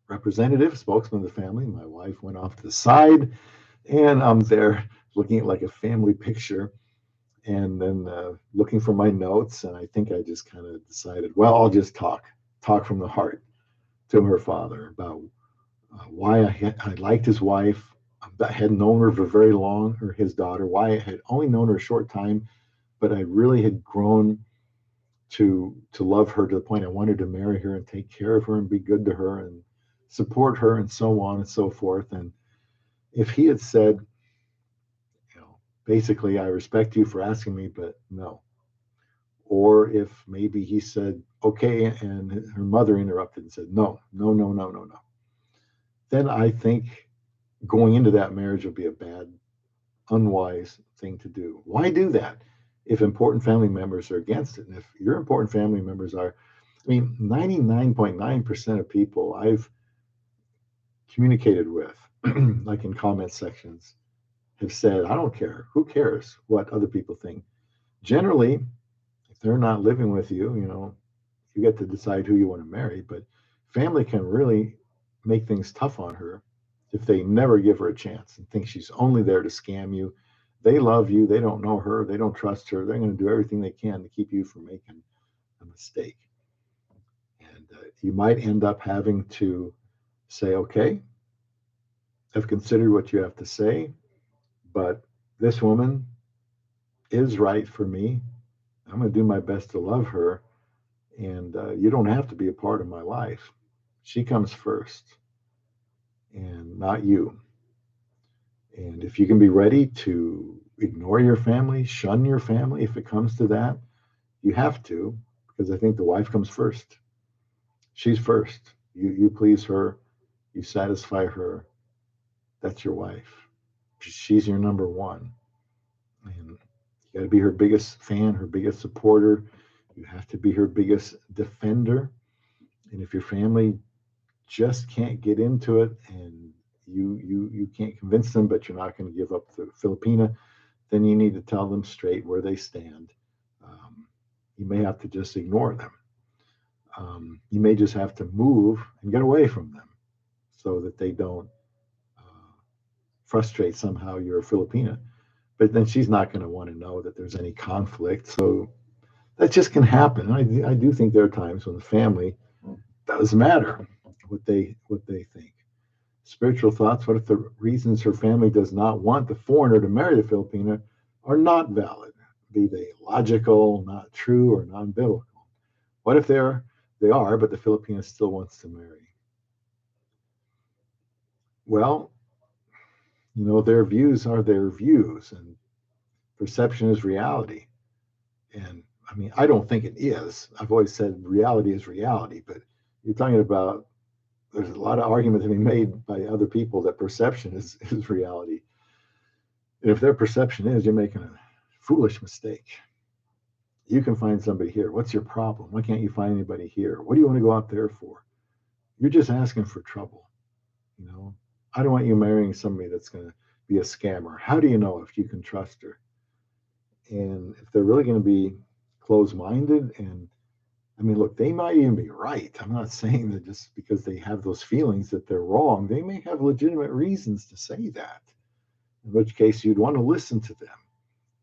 representative, spokesman of the family. My wife went off to the side, and I'm there looking at like a family picture, and then looking for my notes. And I think I just kind of decided, well, I'll just talk from the heart to her father about why I liked his wife. I hadn't known her for very long, or his daughter, why I had only known her a short time, but I really had grown to love her to the point I wanted to marry her and take care of her and be good to her and support her and so on and so forth. And if he had said, basically, I respect you for asking me, but no. Or if maybe he said, okay, and her mother interrupted and said, no. Then I think going into that marriage would be a bad, unwise thing to do. Why do that if important family members are against it? And if your important family members are, 99.9% of people I've communicated with, like in comment sections, have said, I don't care. Who cares what other people think? Generally, if they're not living with you, you get to decide who you want to marry. But family can really make things tough on her if they never give her a chance and think she's only there to scam you. They love you. They don't know her. They don't trust her. They're going to do everything they can to keep you from making a mistake. And you might end up having to say, okay, I've considered what you have to say, but this woman is right for me. I'm going to do my best to love her. And you don't have to be a part of my life. She comes first and not you. And if you can be ready to ignore your family, shun your family, if it comes to that, you have to, because I think the wife comes first. She's first. You please her, you satisfy her. That's your wife. She's your number one. And you got to be her biggest fan, her biggest supporter. You have to be her biggest defender. And if your family just can't get into it and you can't convince them, but you're not going to give up the Filipina, then you need to tell them straight where they stand. You may have to just ignore them. You may just have to move and get away from them so that they don't frustrate somehow your Filipina. But then she's not going to want to know that there's any conflict. So that just can happen. I do think there are times when the family does matter what they think. Spiritual thoughts. What if the reasons her family does not want the foreigner to marry the Filipina are not valid? Be they logical, not true, or non-biblical? What if they are, but the Filipina still wants to marry? Well, their views are their views, and perception is reality. And I mean, I don't think it is. I've always said reality is reality, but you're talking about there's a lot of argument to be made by other people that perception is reality. And if their perception is, you're making a foolish mistake. You can find somebody here. What's your problem? Why can't you find anybody here? What do you want to go out there for? You're just asking for trouble. I don't want you marrying somebody that's going to be a scammer. How do you know if you can trust her? And if they're really going to be closed-minded, and I mean, look, they might even be right. I'm not saying that just because they have those feelings that they're wrong. They may have legitimate reasons to say that, in which case you'd want to listen to them,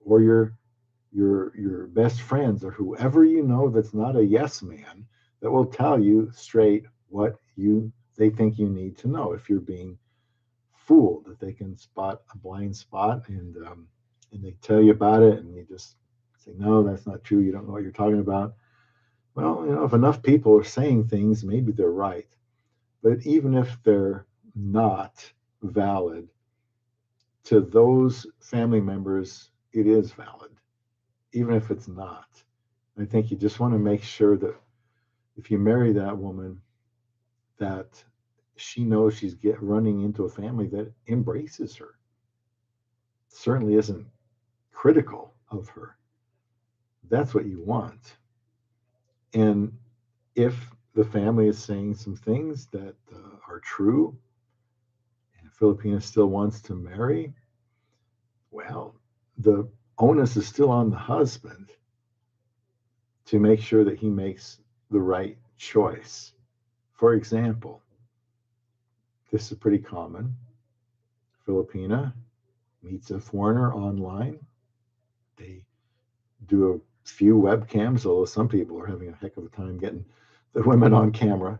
or your best friends, or whoever that's not a yes man, that will tell you straight what they think you need to know. If you're being fooled, that they can spot a blind spot, and they tell you about it, and you just say, no, that's not true. You don't know what you're talking about. Well, if enough people are saying things, maybe they're right. But even if they're not valid, to those family members, it is valid. Even if it's not. I think you just want to make sure that if you marry that woman, that she knows she's running into a family that embraces her. Certainly isn't critical of her. That's what you want. And if the family is saying some things that are true, and Filipina still wants to marry, well, the onus is still on the husband to make sure that he makes the right choice. For example, this is pretty common. Filipina meets a foreigner online. They do a few webcams, although some people are having a heck of a time getting the women on camera.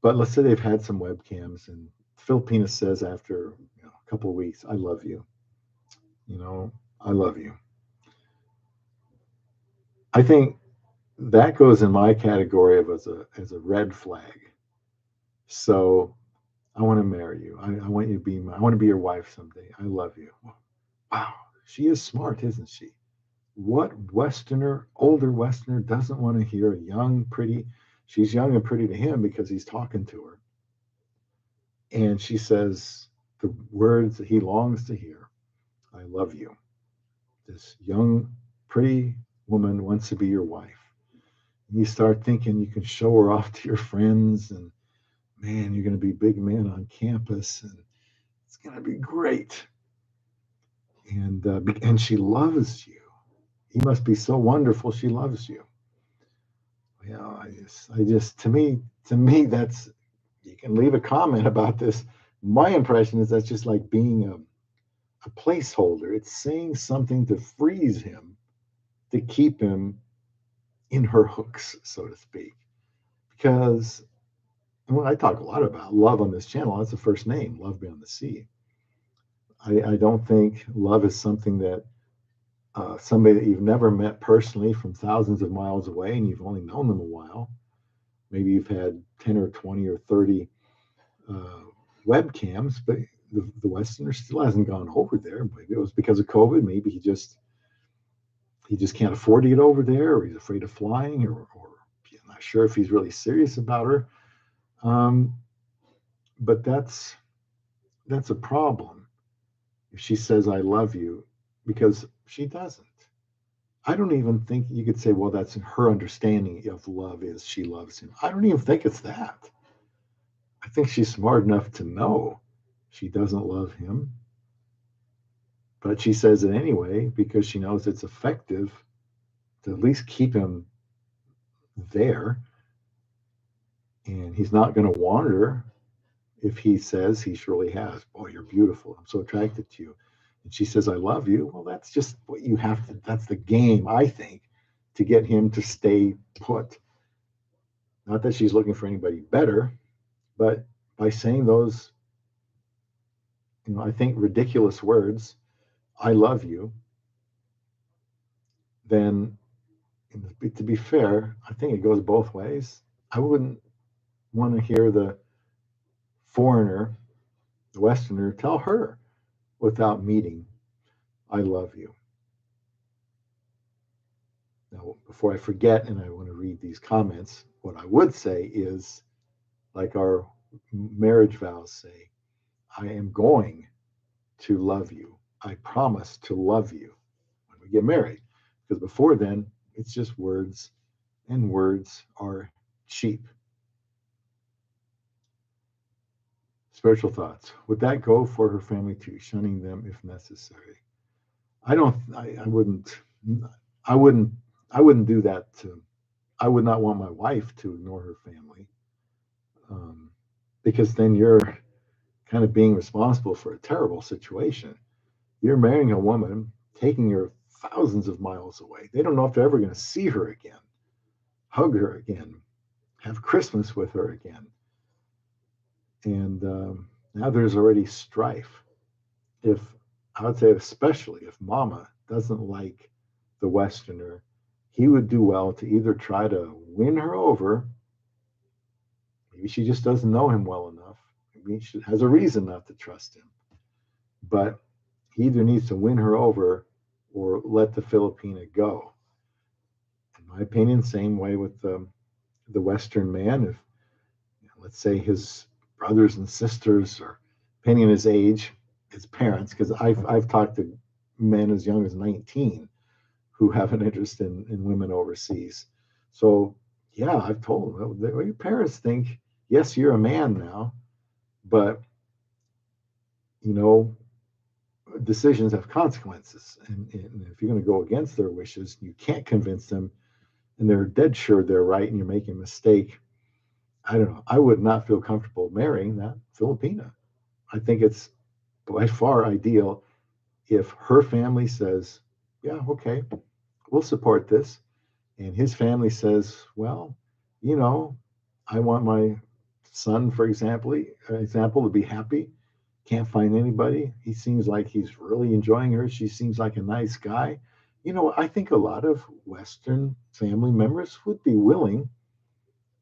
But let's say they've had some webcams, and Filipina says after a couple of weeks, I love you. I love you. I think that goes in my category of as a red flag. So I want to marry you. I want you to be I want to be your wife someday. I love you. Wow, she is smart, isn't she? What Westerner, older Westerner, doesn't want to hear a young, pretty? She's young and pretty to him because he's talking to her, and she says the words that he longs to hear. I love you. This young, pretty woman wants to be your wife. And you start thinking you can show her off to your friends, and man, you're going to be big man on campus, and it's going to be great. And she loves you. He must be so wonderful. She loves you. I just, to me, that's, you can leave a comment about this. My impression is that's just like being a placeholder. It's saying something to freeze him, to keep him in her hooks, so to speak. Because I talk a lot about love on this channel. That's the first name, Love Beyond the Sea. I don't think love is something that somebody that you've never met personally from thousands of miles away, and you've only known them a while. Maybe you've had 10 or 20 or 30 webcams, but the Westerner still hasn't gone over there. Maybe it was because of COVID. Maybe he just can't afford to get over there, or he's afraid of flying, or I'm not sure if he's really serious about her. Um, but that's a problem if she says I love you, because she doesn't. I don't even think you could say, well, that's her understanding of love is she loves him. I don't even think it's that. I think she's smart enough to know she doesn't love him, but she says it anyway because she knows it's effective to at least keep him there. And he's not going to wander if he says he surely has. Boy, you're beautiful. I'm so attracted to you. And she says, I love you. Well, that's just what you have to, that's the game, I think, to get him to stay put. Not that she's looking for anybody better, but by saying those, I think ridiculous words, I love you, then to be fair, I think it goes both ways. I wouldn't want to hear the foreigner, the Westerner, tell her without meeting, I love you. Now, before I forget, and I want to read these comments, what I would say is, like our marriage vows say, I am going to love you. I promise to love you when we get married. Because before then, it's just words, and words are cheap. Spiritual thoughts. Would that go for her family too, shunning them if necessary? I don't. I wouldn't. I wouldn't. I wouldn't do that to. I would not want my wife to ignore her family, um, because then you're kind of being responsible for a terrible situation. You're marrying a woman, taking her thousands of miles away. They don't know if they're ever going to see her again, hug her again, have Christmas with her again. And now there's already strife. If I would say, especially if Mama doesn't like the Westerner, he would do well to either try to win her over. Maybe she just doesn't know him well enough. Maybe she has a reason not to trust him. But he either needs to win her over or let the Filipina go. In my opinion, same way with the Western man. If, let's say, his brothers and sisters, or depending on his age, his parents, because I've talked to men as young as 19 who have an interest in women overseas. So yeah, I've told them, well, your parents think, yes, you're a man now, but you know, decisions have consequences. And if you're going to go against their wishes, you can't convince them, and they're dead sure they're right and you're making a mistake. I don't know. I would not feel comfortable marrying that Filipina. I think it's by far ideal if her family says, yeah, okay, we'll support this. And his family says, well, you know, I want my son, for example, to be happy. Can't find anybody. He seems like he's really enjoying her. She seems like a nice guy. I think a lot of Western family members would be willing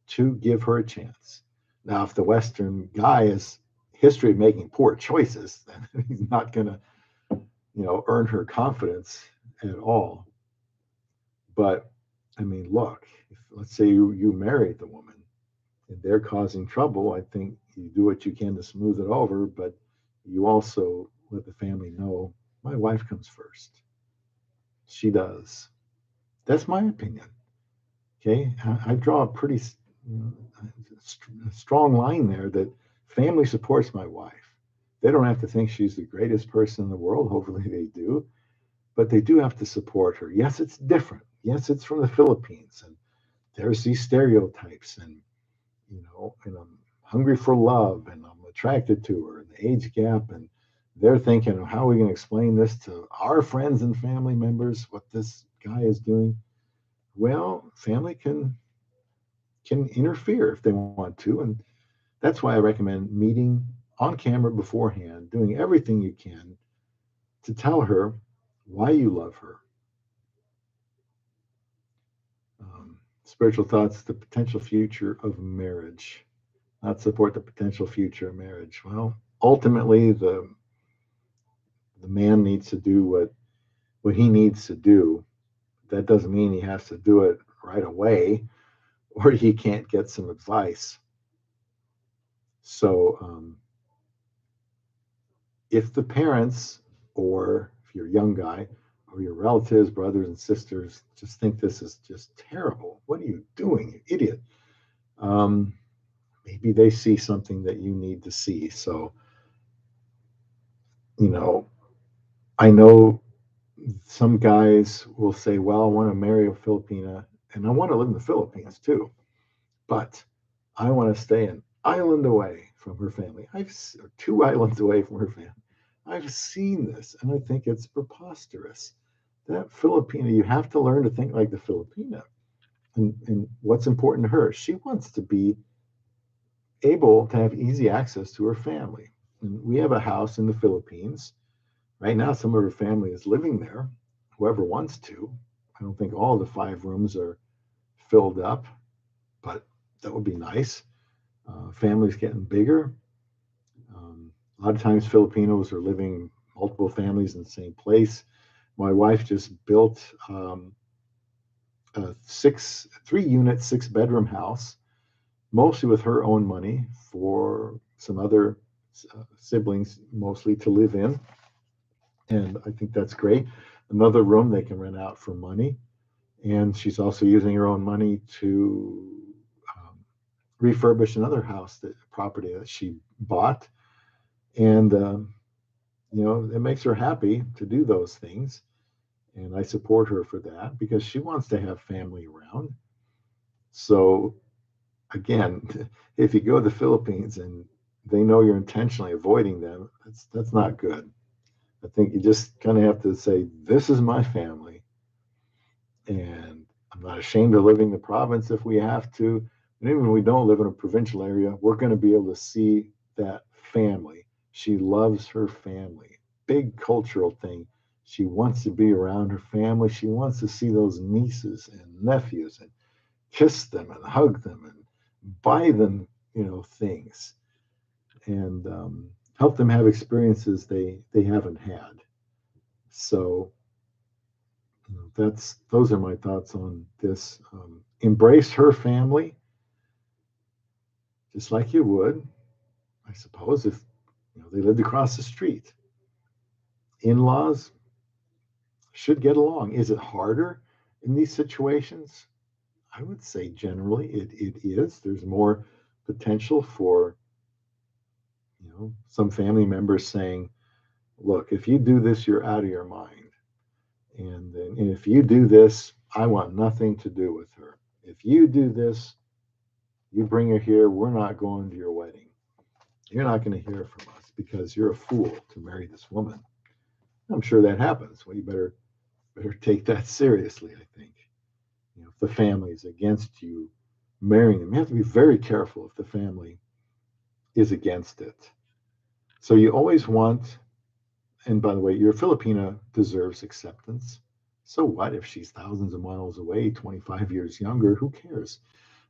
to give her a chance. Now, if the Western guy has history of making poor choices, then he's not going to, earn her confidence at all. But I mean, look, if, let's say you married the woman and they're causing trouble, I think you do what you can to smooth it over, but you also let the family know my wife comes first. She does. That's my opinion. Okay. I draw a pretty strong line there that family supports my wife. They don't have to think she's the greatest person in the world. Hopefully they do, but they do have to support her. Yes, it's different. Yes, it's from the Philippines, and there's these stereotypes, and I'm hungry for love, and I'm attracted to her, and the age gap, and they're thinking, how are we going to explain this to our friends and family members, what this guy is doing? Well, family can interfere if they want to, and that's why I recommend meeting on camera beforehand, doing everything you can to tell her why you love her. Spiritual thoughts, the potential future of marriage. Not support the potential future of marriage. Well, ultimately, the man needs to do what he needs to do. That doesn't mean he has to do it right away, or he can't get some advice. So if the parents, or if you're a young guy, or your relatives, brothers and sisters, just think this is just terrible, what are you doing, you idiot? Um, Maybe they see something that you need to see. So, you know, I know some guys will say, well, I want to marry a Filipina and I want to live in the Philippines too, but I want to stay an island away from her family. Or 2 islands away from her family. I've seen this and I think it's preposterous. That Filipina, you have to learn to think like the Filipina. And what's important to her? She wants to be able to have easy access to her family. And we have a house in the Philippines. Right now, some of her family is living there, whoever wants to. I don't think all the 5 rooms are filled up, but that would be nice. Families getting bigger. A lot of times, Filipinos are living multiple families in the same place. My wife just built a 3-unit, 6-bedroom house, mostly with her own money, for some other siblings, mostly to live in. And I think that's great. Another room they can rent out for money. And she's also using her own money to refurbish another house, that property that she bought. And, it makes her happy to do those things. And I support her for that because she wants to have family around. So, again, if you go to the Philippines and they know you're intentionally avoiding them, that's not good. I think you just kind of have to say, this is my family. And I'm not ashamed of living in the province if we have to. And even when we don't live in a provincial area, we're going to be able to see that family. She loves her family. Big cultural thing. She wants to be around her family. She wants to see those nieces and nephews and kiss them and hug them and buy them, things, and help them have experiences they haven't had. So those are my thoughts on this. Embrace her family, just like you would, I suppose, if they lived across the street. In-laws should get along. Is it harder in these situations? I would say generally it is. There's more potential for some family members saying, "Look, if you do this, you're out of your mind." And if you do this, I want nothing to do with her. If you do this, you bring her here, we're not going to your wedding. You're not going to hear from us because you're a fool to marry this woman. I'm sure that happens. Well, you better take that seriously, I think. If the family is against you marrying them, you have to be very careful if the family is against it. So you always want, and by the way, your Filipina deserves acceptance. So what if she's thousands of miles away, 25 years younger? Who cares?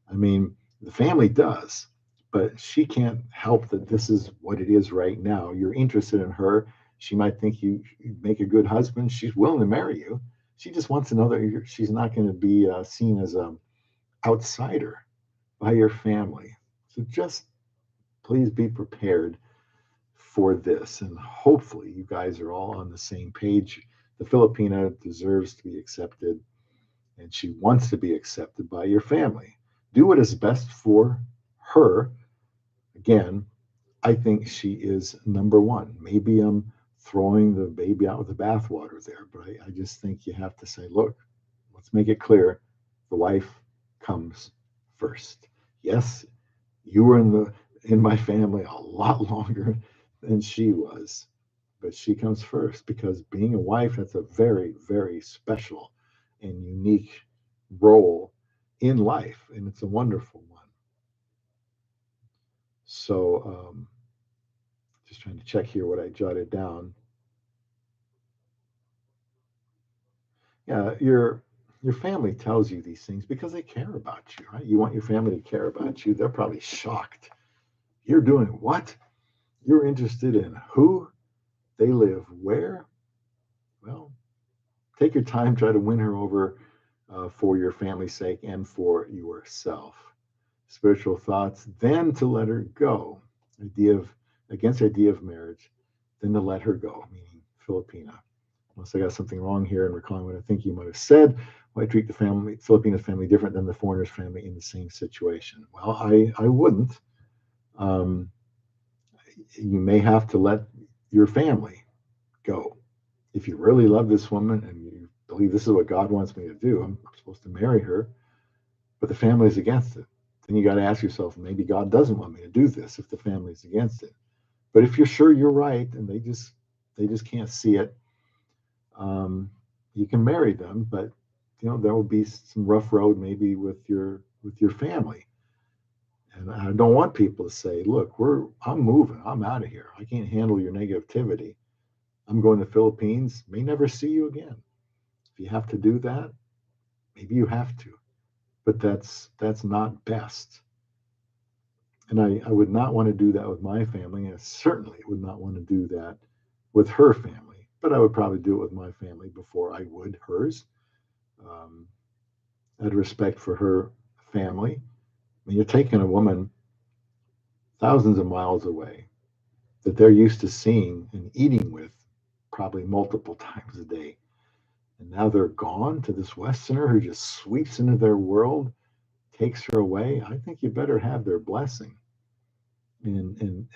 I mean, the family does, but she can't help that this is what it is right now. You're interested in her. She might think you make a good husband. She's willing to marry you. She just wants another. She's not going to be seen as an outsider by your family. So just please be prepared for this. And hopefully, you guys are all on the same page. The Filipina deserves to be accepted, and she wants to be accepted by your family. Do what is best for her. Again, I think she is number one. Maybe I'm throwing the baby out with the bathwater there, but I just think you have to say, look, let's make it clear the wife comes first. Yes, you were in my family a lot longer than she was, but she comes first because being a wife, that's a very, very special and unique role in life, and it's a wonderful one. So, just trying to check here what I jotted down. Yeah, your family tells you these things because they care about you, right? You want your family to care about you. They're probably shocked. You're doing what? You're interested in who? They live where? Well, take your time, try to win her over for your family's sake and for yourself. Spiritual thoughts, then to let her go. against the idea of marriage than to let her go, meaning Filipina. Unless I got something wrong here and recalling what I think you might have said, why treat the family, Filipina's family different than the foreigner's family in the same situation? Well, I wouldn't. Um, you may have to let your family go. If you really love this woman and you believe this is what God wants me to do, I'm supposed to marry her, but the family is against it. Then you got to ask yourself, maybe God doesn't want me to do this if the family is against it. But if you're sure you're right and they just can't see it, um, you can marry them. But there will be some rough road maybe with your family. And I don't want people to say, look, I'm moving, I'm out of here. I can't handle your negativity. I'm going to the Philippines, may never see you again. If you have to do that, maybe you have to. But that's not best. And I would not want to do that with my family. And I certainly would not want to do that with her family. But I would probably do it with my family before I would hers. Um, out of respect for her family. I mean, you're taking a woman thousands of miles away that they're used to seeing and eating with probably multiple times a day. And now they're gone to this Westerner who just sweeps into their world, takes her away. I think you better have their blessing. And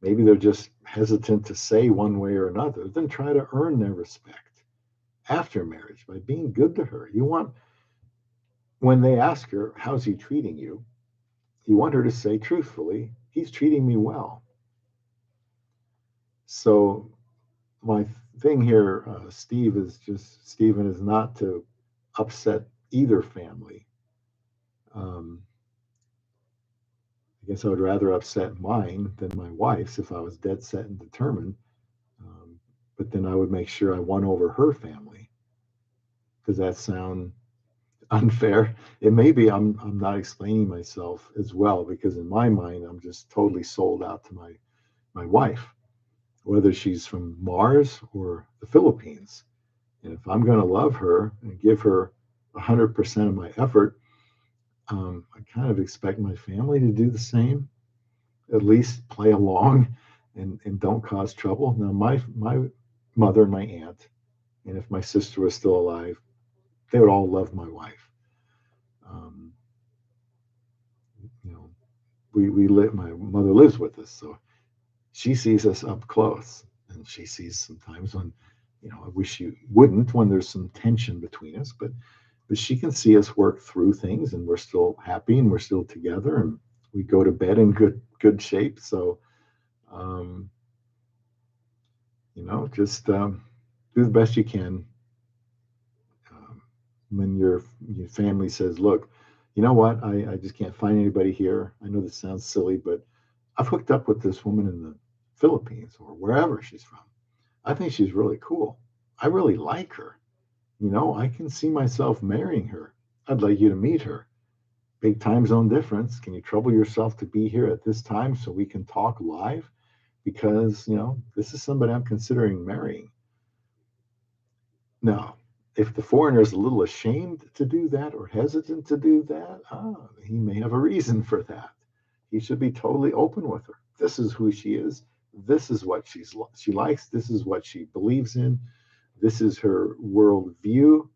maybe they're just hesitant to say one way or another, then try to earn their respect after marriage by being good to her. When they ask her, how's he treating you? You want her to say truthfully, he's treating me well. So my thing here, Stephen, is not to upset either family. I guess I would rather upset mine than my wife's if I was dead set and determined. But then I would make sure I won over her family. Does that sound unfair? It may be I'm not explaining myself as well because in my mind I'm just totally sold out to my wife, whether she's from Mars or the Philippines. And if I'm going to love her and give her 100% of my effort, I kind of expect my family to do the same, at least play along and don't cause trouble. Now, my mother and my aunt, and if my sister was still alive, they would all love my wife. Um, you know, we live. My mother lives with us, so she sees us up close, and she sees sometimes when, I wish you wouldn't when there's some tension between us, but she can see us work through things, and we're still happy, and we're still together, and we go to bed in good shape. So, um, just do the best you can. When your family says, look, you know what, I just can't find anybody here. I know this sounds silly, but I've hooked up with this woman in the Philippines or wherever she's from. I think she's really cool. I really like her. I can see myself marrying her. I'd like you to meet her. Big time zone difference. Can you trouble yourself to be here at this time so we can talk live? Because, this is somebody I'm considering marrying. Now, if the foreigner is a little ashamed to do that or hesitant to do that, he may have a reason for that. He should be totally open with her. This is who she is. This is what she likes. This is what she believes in. This is her worldview.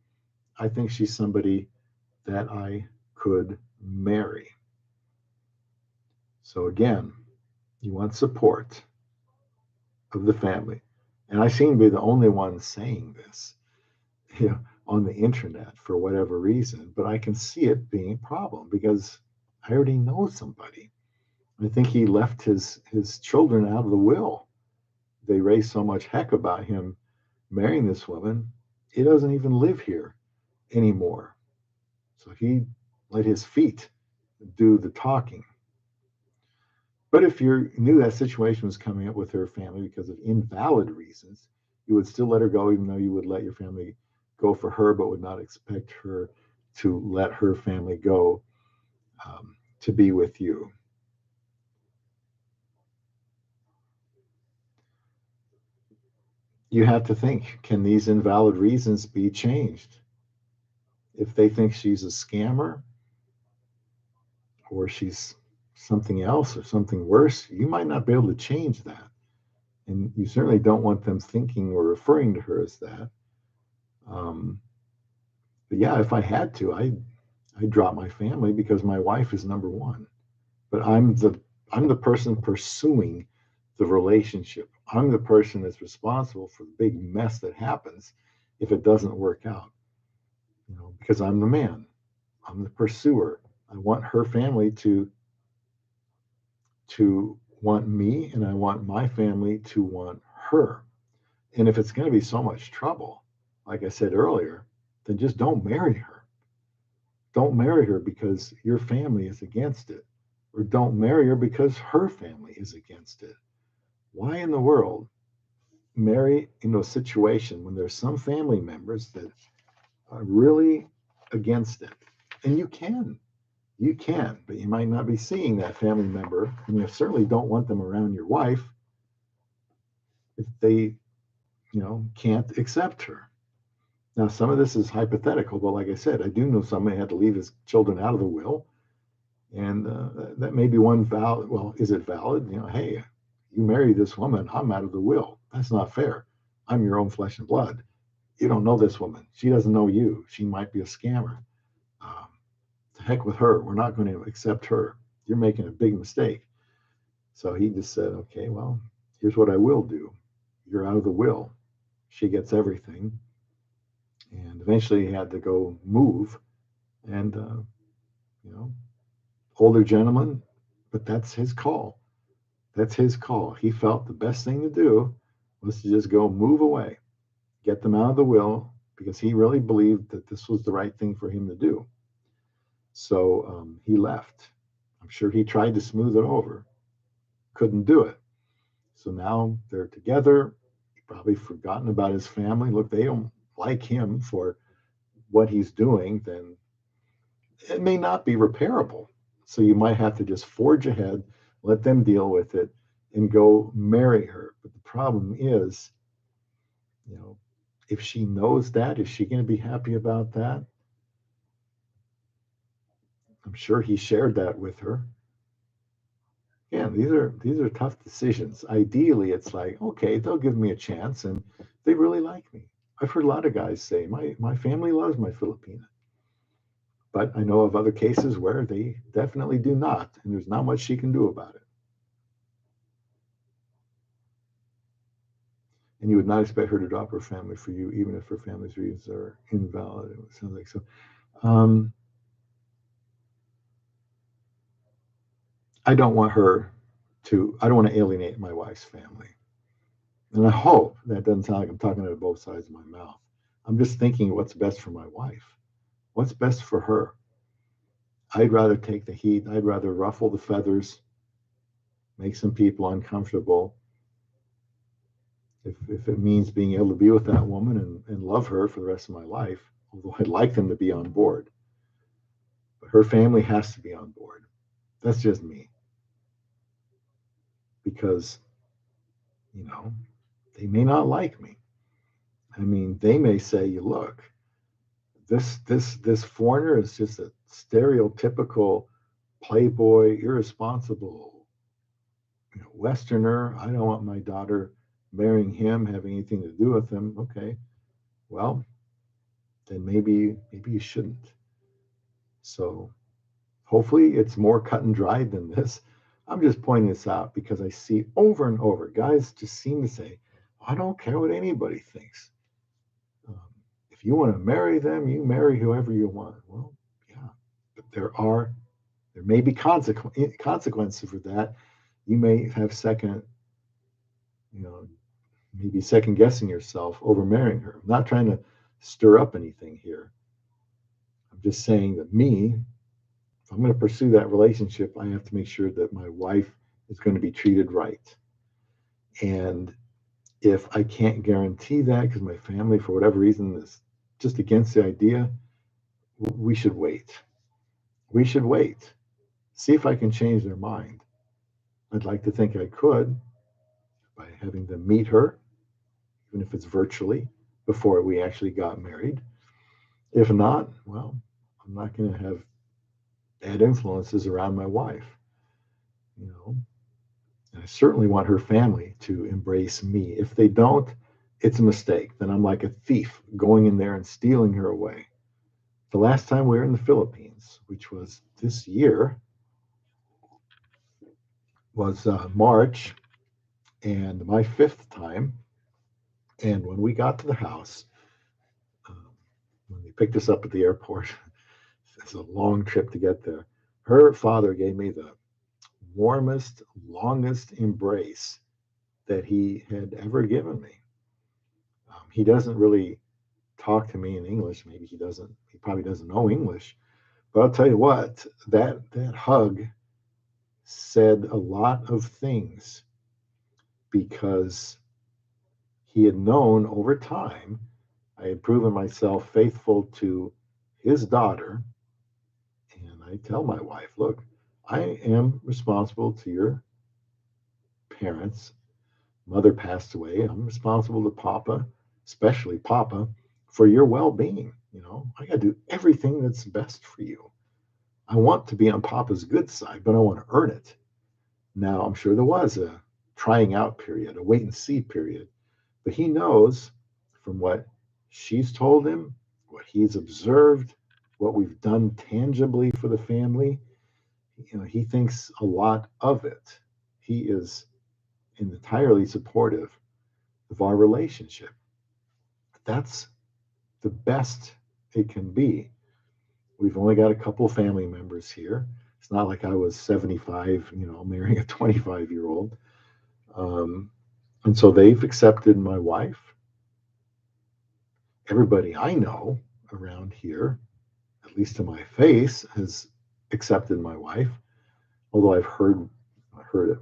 I think she's somebody that I could marry. So again, you want support of the family. And I seem to be the only one saying this on the internet for whatever reason, but I can see it being a problem because I already know somebody. I think he left his children out of the will. They raised so much heck about him marrying this woman. He doesn't even live here anymore. So he let his feet do the talking. But if you knew that situation was coming up with her family because of invalid reasons, you would still let her go, even though you would let your family go for her, but would not expect her to let her family go to be with you. You have to think, can these invalid reasons be changed? If they think she's a scammer or she's something else or something worse, you might not be able to change that. And you certainly don't want them thinking or referring to her as that. Um, but yeah, if I had to, I'd drop my family because my wife is number one. But I'm the person pursuing the relationship. I'm the person that's responsible for the big mess that happens if it doesn't work out. Because I'm the man. I'm the pursuer. I want her family to want me, and I want my family to want her. And if it's going to be so much trouble, like I said earlier, then just don't marry her. Don't marry her because your family is against it, or don't marry her because her family is against it. Why in the world marry into a situation when there's some family members that are really against it? And you can, but you might not be seeing that family member, and you certainly don't want them around your wife if they, can't accept her. Now, some of this is hypothetical, but like I said, I do know somebody had to leave his children out of the will, and that may be one valid. Well, is it valid? Hey, you marry this woman, I'm out of the will. That's not fair. I'm your own flesh and blood. You don't know this woman. She doesn't know you. She might be a scammer. Um, to heck with her. We're not going to accept her. You're making a big mistake. So he just said, okay, well, here's what I will do. You're out of the will. She gets everything. And eventually he had to go move. And, older gentleman, but that's his call. That's his call. He felt the best thing to do was to just go move away, get them out of the will, because he really believed that this was the right thing for him to do. So he left. I'm sure he tried to smooth it over, couldn't do it. So now they're together. He probably forgotten about his family. Look, they don't like him for what he's doing, then it may not be repairable. So you might have to just forge ahead, let them deal with it, and go marry her. But the problem is, if she knows that, is she going to be happy about that? I'm sure he shared that with her. Yeah, these are tough decisions. Ideally, it's like, okay, they'll give me a chance and they really like me. I've heard a lot of guys say, my family loves my Filipina. But I know of other cases where they definitely do not, and there's not much she can do about it. And you would not expect her to drop her family for you, even if her family's reasons are invalid. It sounds like so. I don't want I don't want to alienate my wife's family. And I hope that doesn't sound like I'm talking out of both sides of my mouth. I'm just thinking what's best for my wife. What's best for her? I'd rather take the heat. I'd rather ruffle the feathers, make some people uncomfortable. If it means being able to be with that woman and love her for the rest of my life, although I'd like them to be on board. But her family has to be on board. That's just me. Because, they may not like me. I mean, they may say, you look, this foreigner is just a stereotypical playboy, irresponsible, Westerner. I don't want my daughter marrying him, having anything to do with him. Okay, well, then maybe you shouldn't. So hopefully it's more cut and dried than this. I'm just pointing this out because I see over and over guys just seem to say, I don't care what anybody thinks. Um, if you want to marry them, you marry whoever you want. Well, yeah, but there may be consequences for that. You may have you know, maybe second guessing yourself over marrying her. I'm not trying to stir up anything here. I'm just saying that if I'm going to pursue that relationship, I have to make sure that my wife is going to be treated right. And if I can't guarantee that because my family, for whatever reason, is just against the idea, we should wait. We should wait. See if I can change their mind. I'd like to think I could by having them meet her, even if it's virtually, before we actually got married. If not, well, I'm not going to have bad influences around my wife. you know. And I certainly want her family to embrace me. If they don't, it's a mistake. Then I'm like a thief going in there and stealing her away. The last time we were in the Philippines, which was this year, was March, and my fifth time. And when we got to the house, um, when they picked us up at the airport, it's a long trip to get there. Her father gave me the warmest, longest embrace that he had ever given me. He doesn't really talk to me in English. Maybe he doesn't. He probably doesn't know English. But I'll tell you what, that hug said a lot of things because he had known over time I had proven myself faithful to his daughter. And I tell my wife, look, I am responsible to your parents. Mother passed away. I'm responsible to Papa, especially Papa, for your well being. You know, I got to do everything that's best for you. I want to be on Papa's good side, but I want to earn it. Now, I'm sure there was a trying out period, a wait and see period, but he knows from what she's told him, what he's observed, what we've done tangibly for the family. You know, he thinks a lot of it. He is entirely supportive of our relationship. That's the best it can be. We've only got a couple family members here. It's not like I was 75, you know, marrying a 25-year-old. Um, and so they've accepted my wife. Everybody I know around here, at least to my face, has accepted my wife. Although I've heard it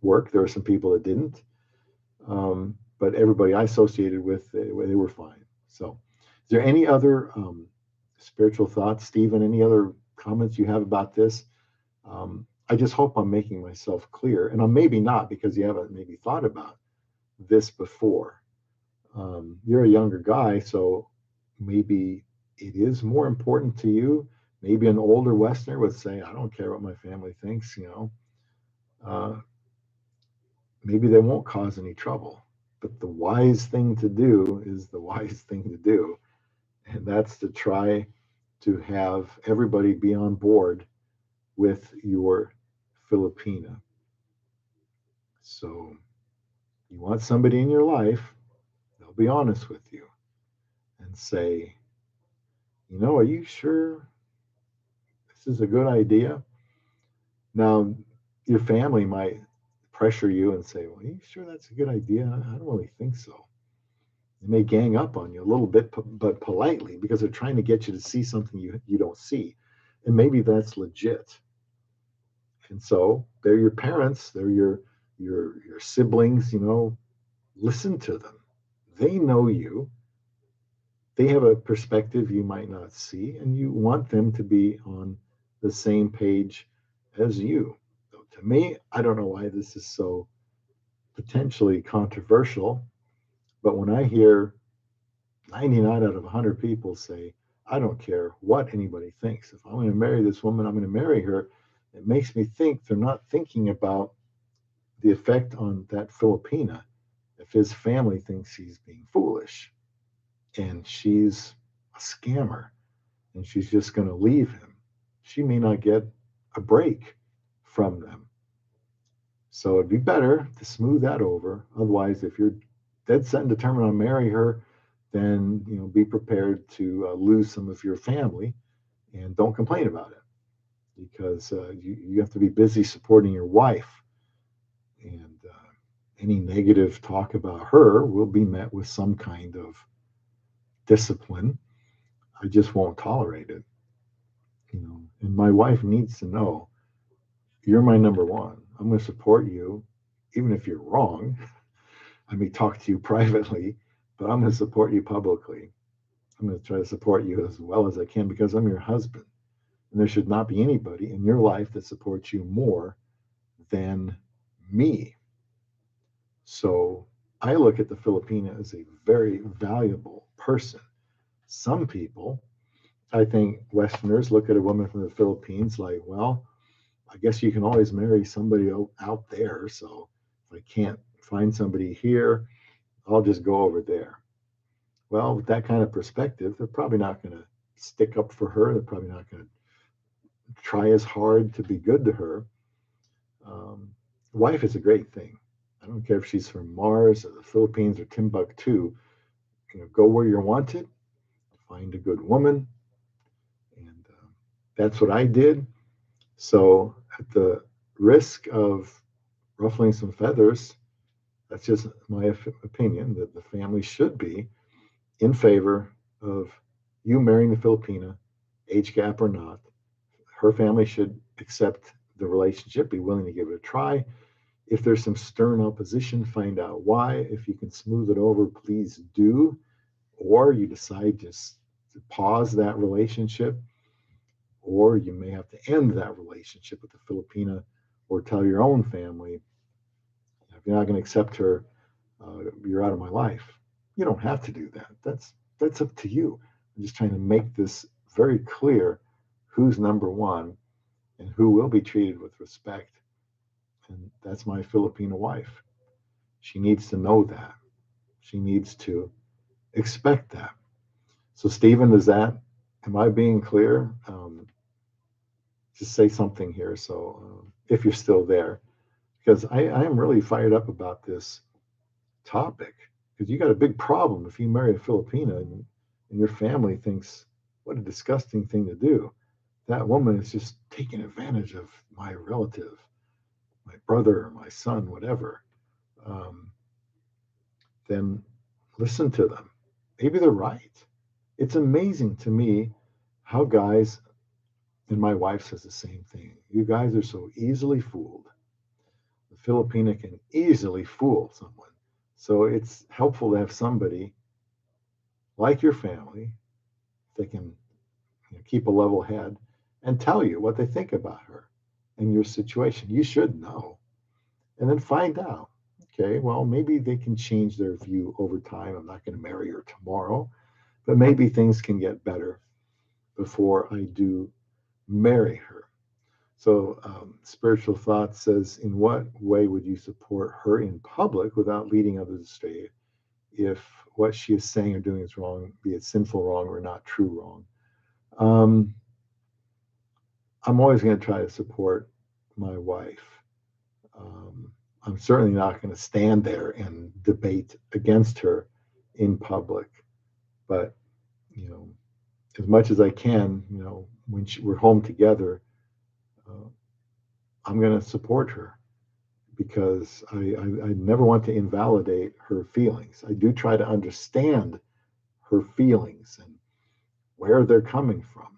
work. There are some people that didn't. But everybody I associated with, they were fine. So, is there any other spiritual thoughts, Stephen? Any other comments you have about this? I just hope I'm making myself clear, and I'm maybe not because you haven't maybe thought about this before. You're a younger guy, so maybe it is more important to you. Maybe an older Westerner would say, "I don't care what my family thinks," you know. Uh, Maybe they won't cause any trouble. But the wise thing to do is the wise thing to do. And that's to try to have everybody be on board with your Filipina. So you want somebody in your life, they'll be honest with you and say, you know, are you sure this is a good idea? Now, your family might pressure you and say, well, are you sure that's a good idea? I don't really think so. They may gang up on you a little bit, but politely, because they're trying to get you to see something you don't see. And maybe that's legit. And so they're your parents, they're your siblings, you know, listen to them. They know you. They have a perspective you might not see, and you want them to be on the same page as you. So to me, I don't know why this is so potentially controversial, but when I hear 99 out of 100 people say, I don't care what anybody thinks. If I'm going to marry this woman, I'm going to marry her. It makes me think they're not thinking about the effect on that Filipina if his family thinks he's being foolish and she's a scammer and she's just going to leave him. She may not get a break from them. So it'd be better to smooth that over. Otherwise, if you're dead set and determined on marry her, then you know be prepared to lose some of your family, and don't complain about it because you have to be busy supporting your wife, and any negative talk about her will be met with some kind of discipline. I just won't tolerate it, you know. And my wife needs to know you're my number one. I'm going to support you, even if you're wrong. I may talk to you privately, but I'm going to support you publicly. I'm going to try to support you as well as I can because I'm your husband. And there should not be anybody in your life that supports you more than me. So I look at the Filipina as a very valuable person. Some people, I think Westerners, look at a woman from the Philippines like, well, I guess you can always marry somebody out there. So if I can't find somebody here, I'll just go over there. Well, with that kind of perspective, they're probably not going to stick up for her. They're probably not going to try as hard to be good to her. Um, Wife is a great thing. I don't care if she's from Mars or the Philippines or Timbuktu. Go where you're wanted, find a good woman, and that's what I did. So, at the risk of ruffling some feathers, that's just my opinion that the family should be in favor of you marrying the Filipina, age gap or not. Her family should accept the relationship, be willing to give it a try. If there's some stern opposition, find out why. If you can smooth it over, please do. Or you decide just to pause that relationship, or you may have to end that relationship with the Filipina, or tell your own family, if you're not going to accept her, you're out of my life. You don't have to do that. That's up to you. I'm just trying to make this very clear who's number one and who will be treated with respect. And that's my Filipino wife. She needs to know that. She needs to expect that. So, Stephen, am I being clear? Just say something here. So, if you're still there, because I am really fired up about this topic, because you got a big problem if you marry a Filipina and your family thinks, what a disgusting thing to do. That woman is just taking advantage of my relative, my brother, or my son, whatever. Um, then listen to them. Maybe they're right. It's amazing to me how guys, and my wife says the same thing. You guys are so easily fooled. The Filipina can easily fool someone. So it's helpful to have somebody like your family that can keep a level head and tell you what they think about her and your situation. You should know. And then find out. Okay, well, maybe they can change their view over time. I'm not going to marry her tomorrow, but maybe things can get better before I do marry her. So, Spiritual Thought says, in what way would you support her in public without leading others astray if what she is saying or doing is wrong, be it sinful wrong or not true wrong? Um, I'm always going to try to support my wife. Um, I'm certainly not going to stand there and debate against her in public, but you know, as much as I can, when we're home together, uh, I'm going to support her because I never want to invalidate her feelings. I do try to understand her feelings and where they're coming from.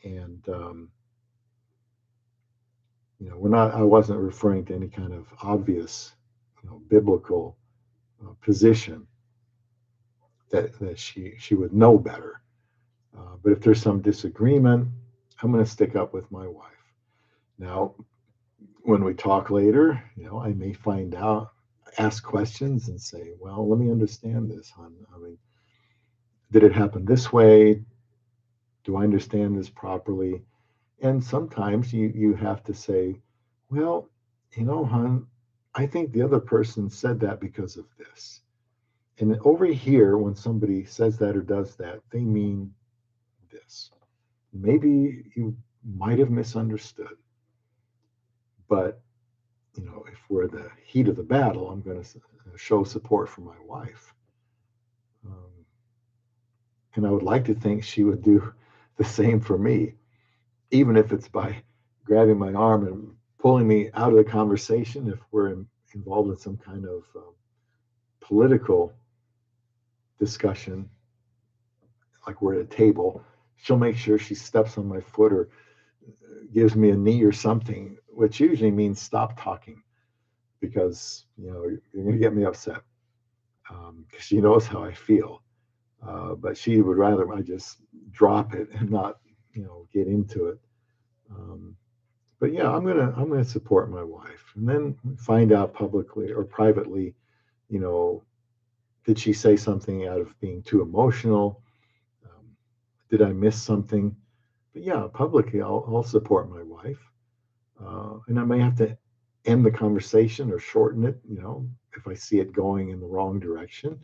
And, I wasn't referring to any kind of obvious, biblical position that she would know better. But if there's some disagreement, I'm going to stick up with my wife. Now, when we talk later, I may find out, ask questions and say, well, let me understand this, hon. I mean, did it happen this way? Do I understand this properly? And sometimes you have to say, well, hon, I think the other person said that because of this. And over here, when somebody says that or does that, they mean this. Maybe you might have misunderstood, but if we're the heat of the battle, I'm going to show support for my wife. And I would like to think she would do the same for me, even if it's by grabbing my arm and pulling me out of the conversation if we're involved in some kind of political discussion, like we're at a table. She'll make sure she steps on my foot or gives me a knee or something, which usually means stop talking because you're going to get me upset because she knows how I feel. But she would rather I just drop it and not get into it. But yeah, I'm gonna support my wife, and then find out publicly or privately, you know, did she say something out of being too emotional? Um, did I miss something? But yeah, publicly, I'll support my wife. And I may have to end the conversation or shorten it, if I see it going in the wrong direction.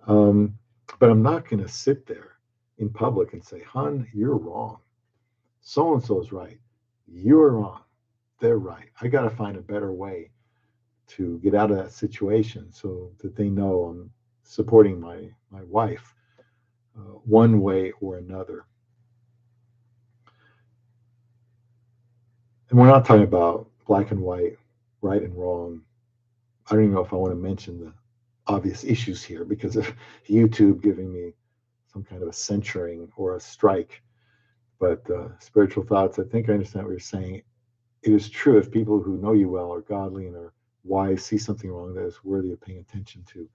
Um, but I'm not going to sit there in public and say, "Hun, you're wrong. So and so is right. You're wrong. They're right." I got to find a better way to get out of that situation so that they know I'm supporting my wife one way or another. And we're not talking about black and white, right and wrong. I don't even know if I want to mention the obvious issues here because of YouTube giving me some kind of a censoring or a strike. But spiritual thoughts, I think I understand what you're saying. It is true if people who know you well are godly and are wise see something wrong that is worthy of paying attention to.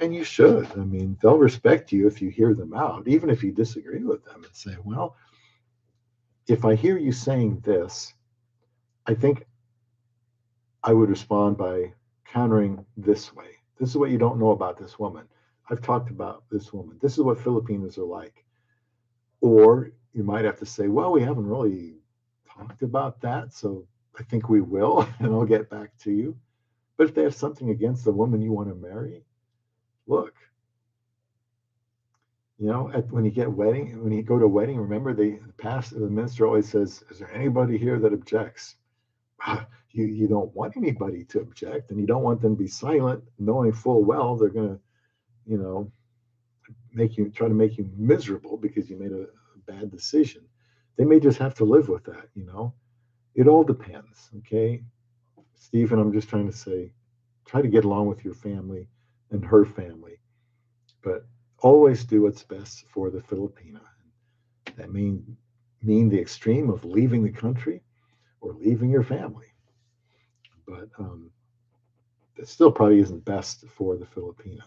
And you should. I mean, they'll respect you if you hear them out, even if you disagree with them and say, "Well, if I hear you saying this, I think I would respond by countering this way. This is what you don't know about this woman. I've talked about this woman. This is what Filipinos are like." Or you might have to say, "Well, we haven't really talked about that, so I think we will, and I'll get back to you." But if they have something against the woman you want to marry, look, when you go to a wedding, remember the minister always says, "Is there anybody here that objects?" You don't want anybody to object, and you don't want them to be silent, knowing full well they're going to, you know, try to make you miserable because you made a bad decision. They may just have to live with that. It all depends. Okay, Stephen, I'm just trying to say, try to get along with your family and her family, but always do what's best for the Filipina. That mean the extreme of leaving the country or leaving your family, but it still probably isn't best for the Filipina.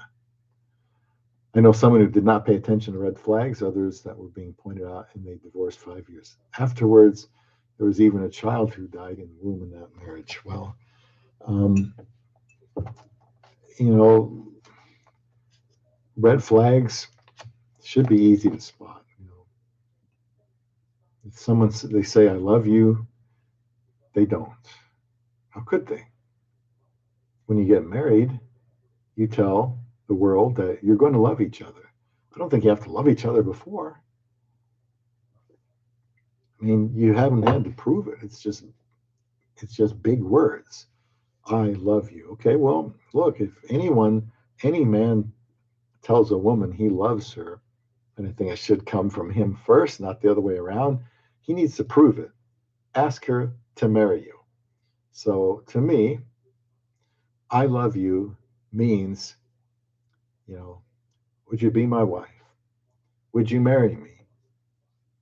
I know someone who did not pay attention to red flags, others that were being pointed out, and they divorced 5 years afterwards. There was even a child who died in the womb in that marriage. Well, um, you know, red flags should be easy to spot. If they say, "I love you," they don't. How could they? When you get married, you tell the world that you're going to love each other. I don't think you have to love each other before. I mean, you haven't had to prove it. It's just big words. "I love you." Okay, well, look, if any man tells a woman he loves her, and I think it should come from him first, not the other way around, he needs to prove it. Ask her to marry you. So to me, "I love you" means, you know, would you be my wife? Would you marry me?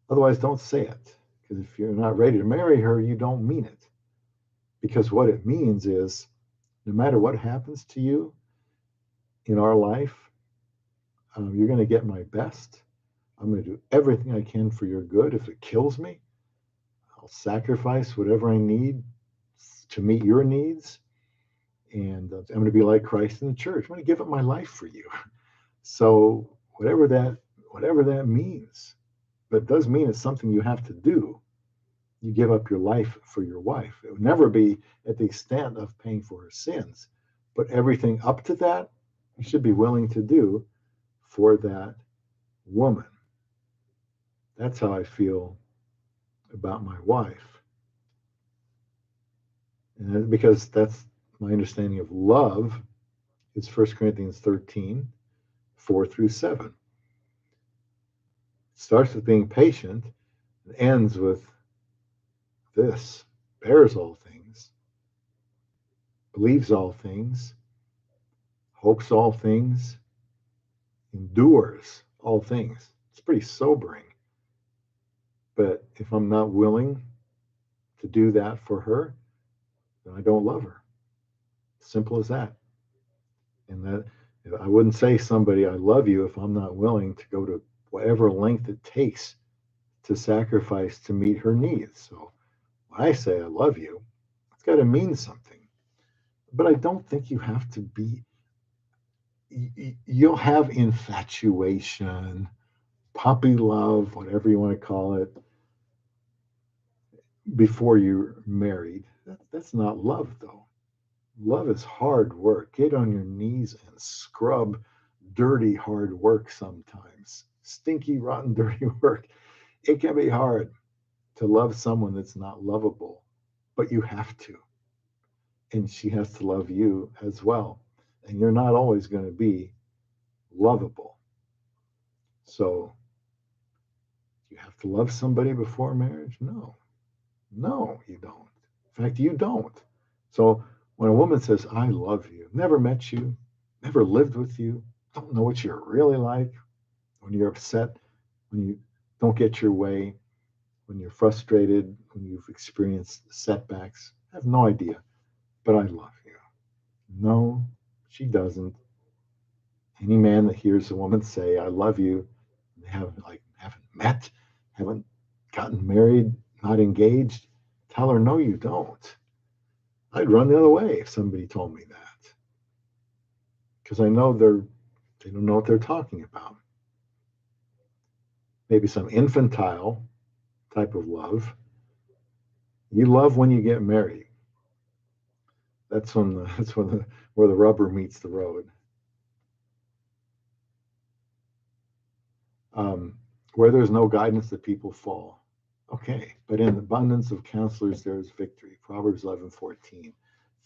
Otherwise, don't say it. Because if you're not ready to marry her, you don't mean it. Because what it means is no matter what happens to you in our life, you're going to get my best. I'm going to do everything I can for your good. If it kills me, I'll sacrifice whatever I need to meet your needs. And I'm going to be like Christ in the church. I'm going to give up my life for you. So whatever that means, but it does mean it's something you have to do. You give up your life for your wife. It would never be at the extent of paying for her sins, but everything up to that, you should be willing to do for that woman. That's how I feel about my wife. And because that's my understanding of love is 1 Corinthians 13, 4 through 7. It starts with being patient and ends with this: bears all things, believes all things, hopes all things, endures all things. It's pretty sobering. But if I'm not willing to do that for her, then I don't love her. Simple as that. And that I wouldn't say somebody "I love you" if I'm not willing to go to whatever length it takes to sacrifice to meet her needs. So when I say "I love you," it's got to mean something. But I don't think you have to be. You'll have infatuation, puppy love, whatever you want to call it. before you're married. That's not love, though. Love is hard work. Get on your knees and scrub dirty, hard work sometimes. Stinky, rotten, dirty work. It can be hard to love someone that's not lovable, but you have to. And she has to love you as well. And you're not always going to be lovable. So you have to love somebody before marriage? No, no, you don't. In fact, you don't. So when a woman says, I love you, never met you, never lived with you, don't know what you're really like, when you're upset, when you don't get your way, when you're frustrated, when you've experienced setbacks, I have no idea, but I love you. No, she doesn't. Any man that hears a woman say, I love you, they haven't met, haven't gotten married, not engaged, tell her, no, you don't. I'd run the other way if somebody told me that. Because I know they don't know what they're talking about. Maybe some infantile type of love. You love when you get married. That's where the rubber meets the road. Where there's no guidance, the people fall. Okay, but in abundance of counselors, there is victory. Proverbs 11:14.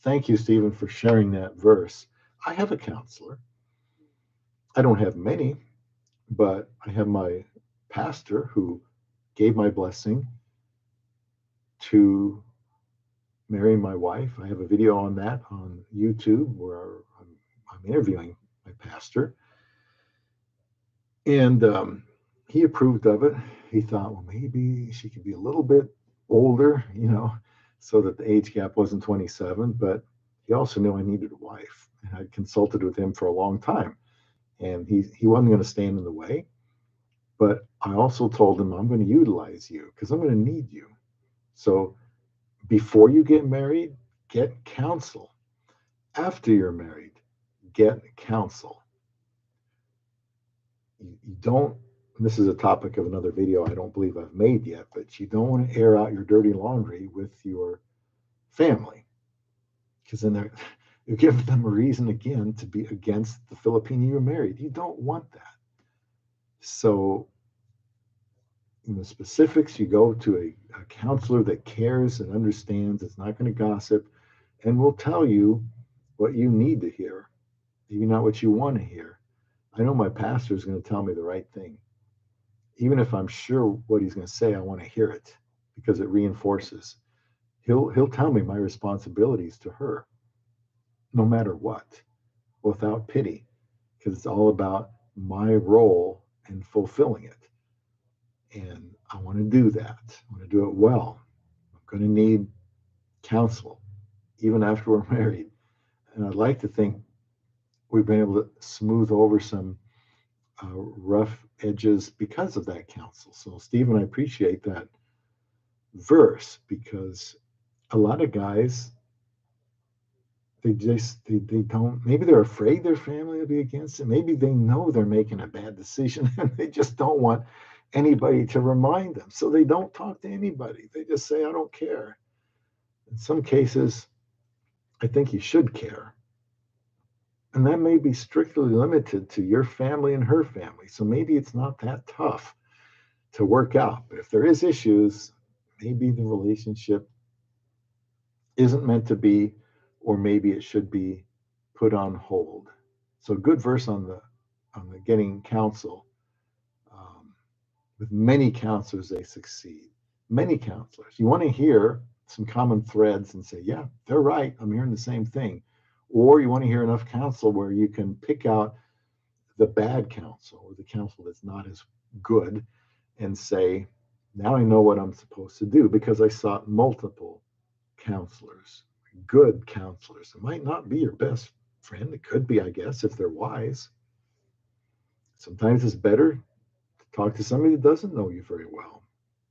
Thank you, Stephen, for sharing that verse. I have a counselor. I don't have many, but I have my pastor who gave my blessing to marry my wife. I have a video on that on YouTube where I'm interviewing my pastor. And he approved of it. He thought, well, maybe she could be a little bit older, so that the age gap wasn't 27. But he also knew I needed a wife. And I'd consulted with him for a long time. And he wasn't going to stand in the way. But I also told him, I'm going to utilize you because I'm going to need you. So before you get married, get counsel. After you're married, get counsel. You don't, this is a topic of another video I don't believe I've made yet, but you don't want to air out your dirty laundry with your family because then you give them a reason again to be against the Filipina you married. You don't want that. So in the specifics, you go to a counselor that cares and understands, it's not going to gossip, and will tell you what you need to hear, maybe not what you want to hear. I know my pastor is going to tell me the right thing. Even if I'm sure what he's going to say, I want to hear it because it reinforces. He'll tell me my responsibilities to her, no matter what, without pity, because it's all about my role in fulfilling it. And I want to do that. I want to do it well. I'm going to need counsel, even after we're married. And I'd like to think we've been able to smooth over some rough edges because of that counsel. So, Stephen, I appreciate that verse because a lot of guys, they don't, maybe they're afraid their family will be against it. Maybe they know they're making a bad decision and they just don't want anybody to remind them. So they don't talk to anybody. They just say, I don't care. In some cases, I think you should care. And that may be strictly limited to your family and her family. So maybe it's not that tough to work out. But if there is issues, maybe the relationship isn't meant to be, or maybe it should be put on hold. So good verse on the getting counsel. With many counselors, they succeed. Many counselors. You want to hear some common threads and say, yeah, they're right. I'm hearing the same thing. Or you want to hear enough counsel where you can pick out the bad counsel or the counsel that's not as good and say, now I know what I'm supposed to do because I sought multiple counselors, good counselors. It might not be your best friend. It could be, I guess, if they're wise. Sometimes it's better to talk to somebody that doesn't know you very well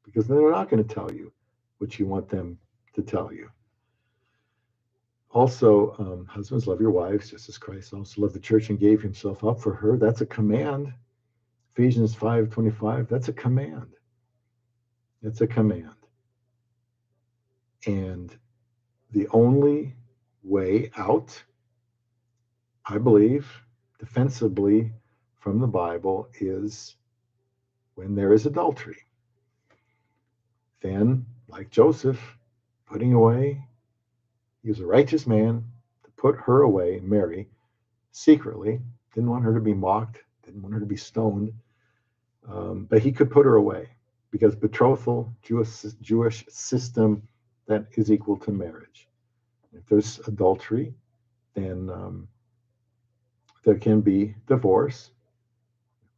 because then they're not going to tell you what you want them to tell you. Also, husbands, love your wives just as Christ also loved the church and gave himself up for her. That's a command. Ephesians 5:25, that's a command. It's a command. And the only way out, I believe, defensively from the Bible is when there is adultery. Then, like Joseph, putting away, he was a righteous man to put her away, Mary, secretly. Didn't want her to be mocked, didn't want her to be stoned, but he could put her away because betrothal, Jewish system, that is equal to marriage. If there's adultery, then there can be divorce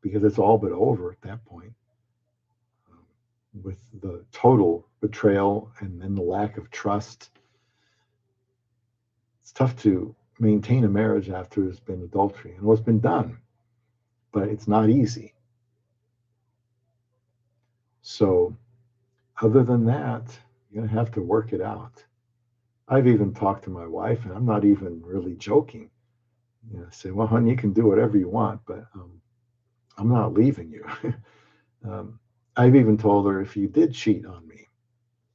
because it's all but over at that point. With the total betrayal and then the lack of trust, it's tough to maintain a marriage after there's been adultery. And what's been done, but it's not easy. So other than that, you're going to have to work it out. I've even talked to my wife, and I'm not even really joking. Say, well, honey, you can do whatever you want, but I'm not leaving you. I've even told her, if you did cheat on me,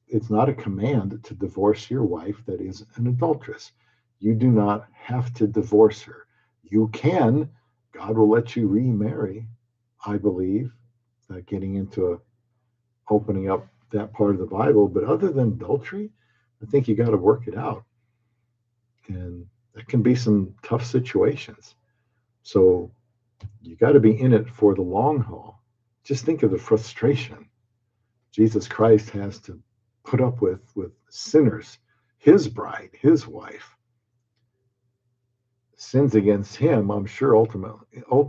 it's not a command to divorce your wife that is an adulteress. You do not have to divorce her. You can. God will let you remarry, I believe, getting into opening up that part of the Bible. But other than adultery, I think you got to work it out. And that can be some tough situations. So you got to be in it for the long haul. Just think of the frustration Jesus Christ has to put up with sinners, his bride, his wife. Sins against him, I'm sure, ultimately,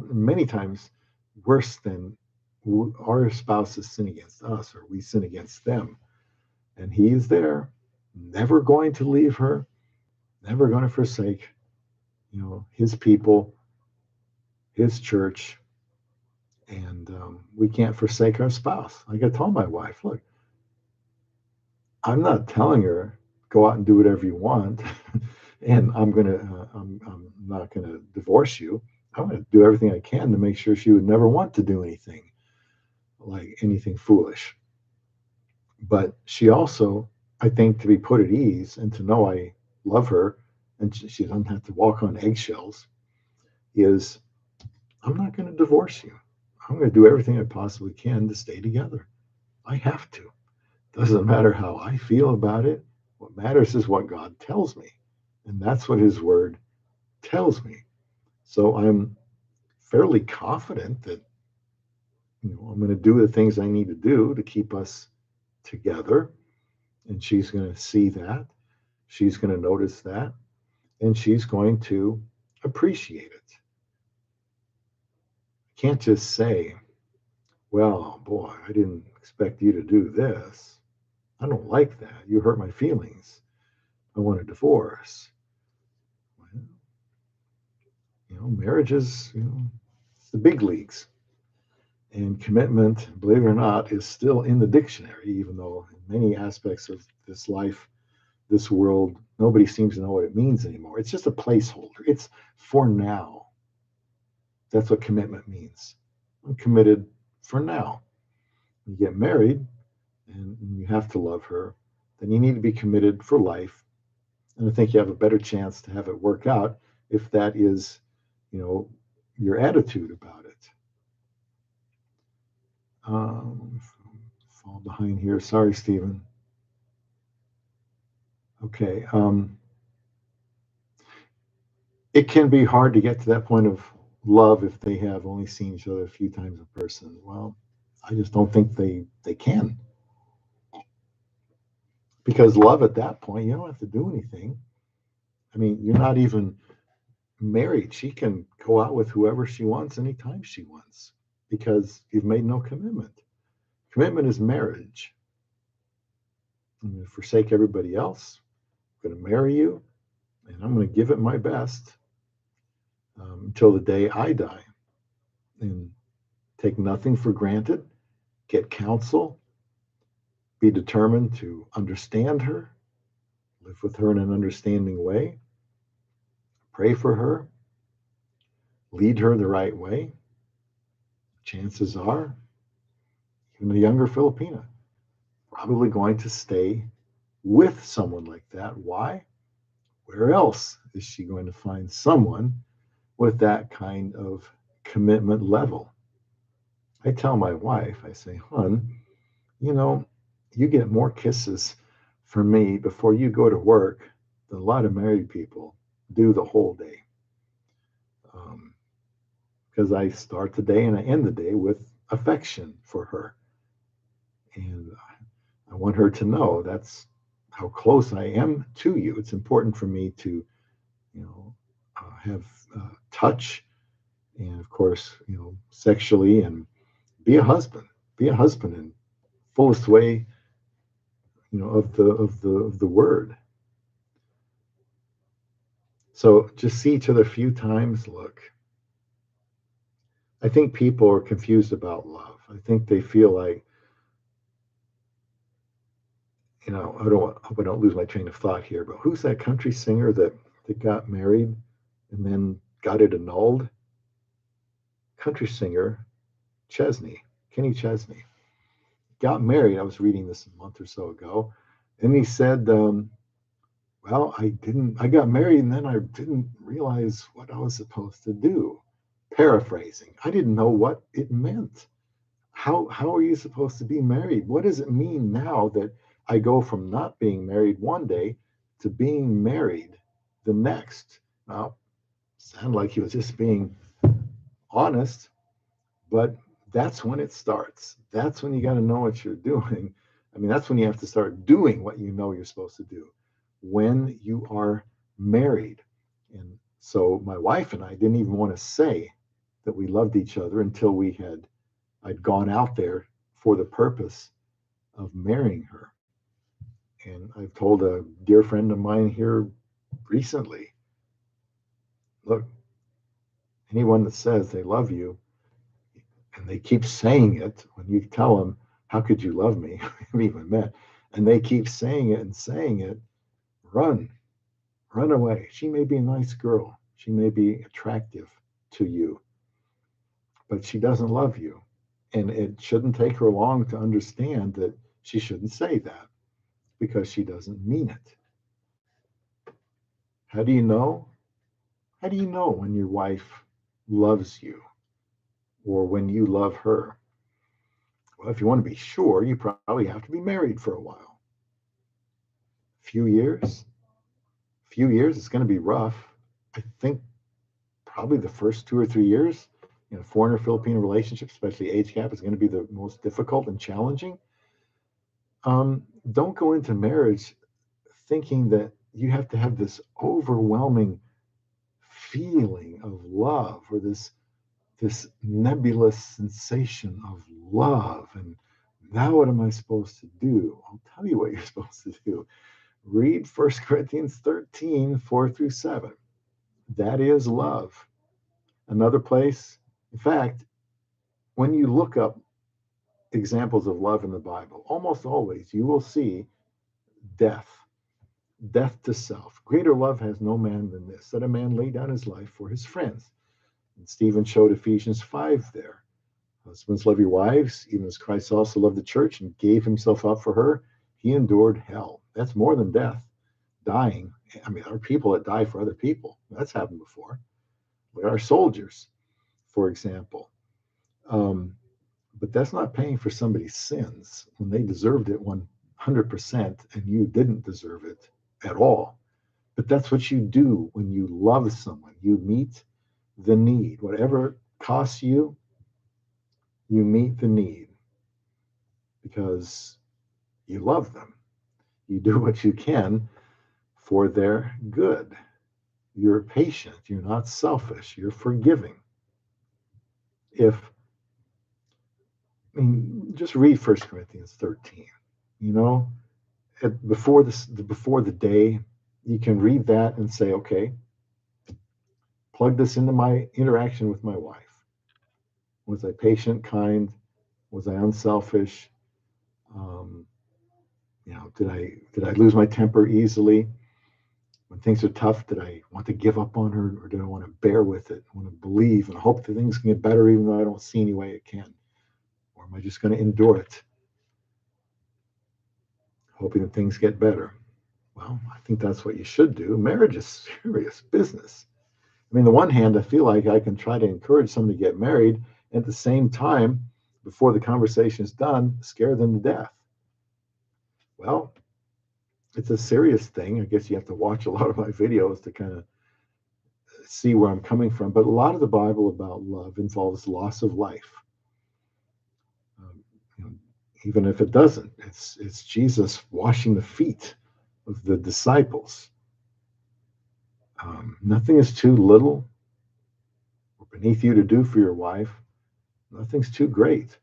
many times worse than our spouses sin against us or we sin against them. And he is there, never going to leave her, never going to forsake, his people, his church. And we can't forsake our spouse. Like I told my wife, look, I'm not telling her go out and do whatever you want, and I'm not gonna divorce you. I'm gonna do everything I can to make sure she would never want to do anything foolish. But she also, I think, to be put at ease and to know I love her and she doesn't have to walk on eggshells, is I'm not going to divorce you. I'm going to do everything I possibly can to stay together. I have to. Doesn't matter how I feel about it. What matters is what God tells me. And that's what his word tells me. So I'm fairly confident that I'm going to do the things I need to do to keep us together. And she's going to see that. She's going to notice that. And she's going to appreciate it. I can't just say, well, boy, I didn't expect you to do this. I don't like that. You hurt my feelings. I want a divorce. Well, marriage is, it's the big leagues. And commitment, believe it or not, is still in the dictionary, even though in many aspects of this life, this world, nobody seems to know what it means anymore. It's just a placeholder. It's for now. That's what commitment means. I'm committed for now. You get married and you have to love her, then you need to be committed for life. And I think you have a better chance to have it work out if that is, your attitude about it. Fall behind here. Sorry, Stephen. Okay. It can be hard to get to that point of love if they have only seen each other a few times in person. Well, I just don't think they can. Because love at that point, you don't have to do anything. I mean, you're not even married. She can go out with whoever she wants anytime she wants because you've made no commitment. Commitment is marriage. I'm going to forsake everybody else. I'm going to marry you, and I'm going to give it my best until the day I die. And take nothing for granted. Get counsel. Be determined to understand her. Live with her in an understanding way. Pray for her. Lead her the right way. Chances are, even the younger Filipina, probably going to stay with someone like that. Why? Where else is she going to find someone with that kind of commitment level? I tell my wife, I say, hon, you know, you get more kisses from me before you go to work than a lot of married people do the whole day. Because I start the day and I end the day with affection for her. And I want her to know that's how close I am to you. It's important for me to, have touch and, of course, sexually, and be a husband. Be a husband in fullest way, of the word. So just see each other a few times. Look, I think people are confused about love. I think they feel like, hope I don't lose my train of thought here, but who's that country singer that got married and then got it annulled? Country singer Chesney, Kenny Chesney, got married. I was reading this a month or so ago, and he said, "Well, I got married, and then I didn't realize what I was supposed to do." Paraphrasing, I didn't know what it meant. How are you supposed to be married? What does it mean now that I go from not being married one day to being married the next? Now, sound like he was just being honest, but that's when it starts. That's when you got to know what you're doing. I mean, that's when you have to start doing what you know you're supposed to do when you are married. And so my wife and I didn't even want to say that we loved each other until I'd gone out there for the purpose of marrying her. And I've told a dear friend of mine here recently, look, anyone that says they love you and they keep saying it, when you tell them, how could you love me? We even met. And they keep saying it, run, run away. She may be a nice girl. She may be attractive to you, but she doesn't love you. And it shouldn't take her long to understand that she shouldn't say that because she doesn't mean it. How do you know? How do you know when your wife loves you or when you love her? Well, if you want to be sure, you probably have to be married for a while. Few years, it's going to be rough. I think probably the first 2 or 3 years in a foreign or Filipino relationship, especially age gap, is going to be the most difficult and challenging. Don't go into marriage thinking that you have to have this overwhelming feeling of love or this nebulous sensation of love. And now what am I supposed to do? I'll tell you what you're supposed to do. Read 1 Corinthians 13, 4 through 7. That is love. Another place, in fact, when you look up examples of love in the Bible, almost always you will see death, death to self. Greater love has no man than this, that a man lay down his life for his friends. And Stephen showed Ephesians 5 there. Husbands, love your wives, even as Christ also loved the church and gave himself up for her. He endured hell. That's more than death, dying. I mean, there are people that die for other people. That's happened before. We are soldiers, for example. But that's not paying for somebody's sins when they deserved it 100% and you didn't deserve it at all. But that's what you do when you love someone. You meet the need. Whatever it costs you, you meet the need because you love them. You do what you can for their good. You're patient. You're not selfish. You're forgiving. Just read 1 Corinthians 13. You know, before the day, you can read that and say, okay, plug this into my interaction with my wife. Was I patient, kind? Was I unselfish? Did I lose my temper easily? When things are tough, did I want to give up on her, or did I want to bear with it? I want to believe and hope that things can get better, even though I don't see any way it can? Or am I just going to endure it? hoping that things get better. Well, I think that's what you should do. Marriage is serious business. I mean, on the one hand, I feel like I can try to encourage someone to get married. At the same time, before the conversation is done, scare them to death. Well, it's a serious thing. I guess you have to watch a lot of my videos to kind of see where I'm coming from. But a lot of the Bible about love involves loss of life. Um, you know, even if it doesn't, it's Jesus washing the feet of the disciples. Nothing is too little or beneath you to do for your wife. Nothing's too great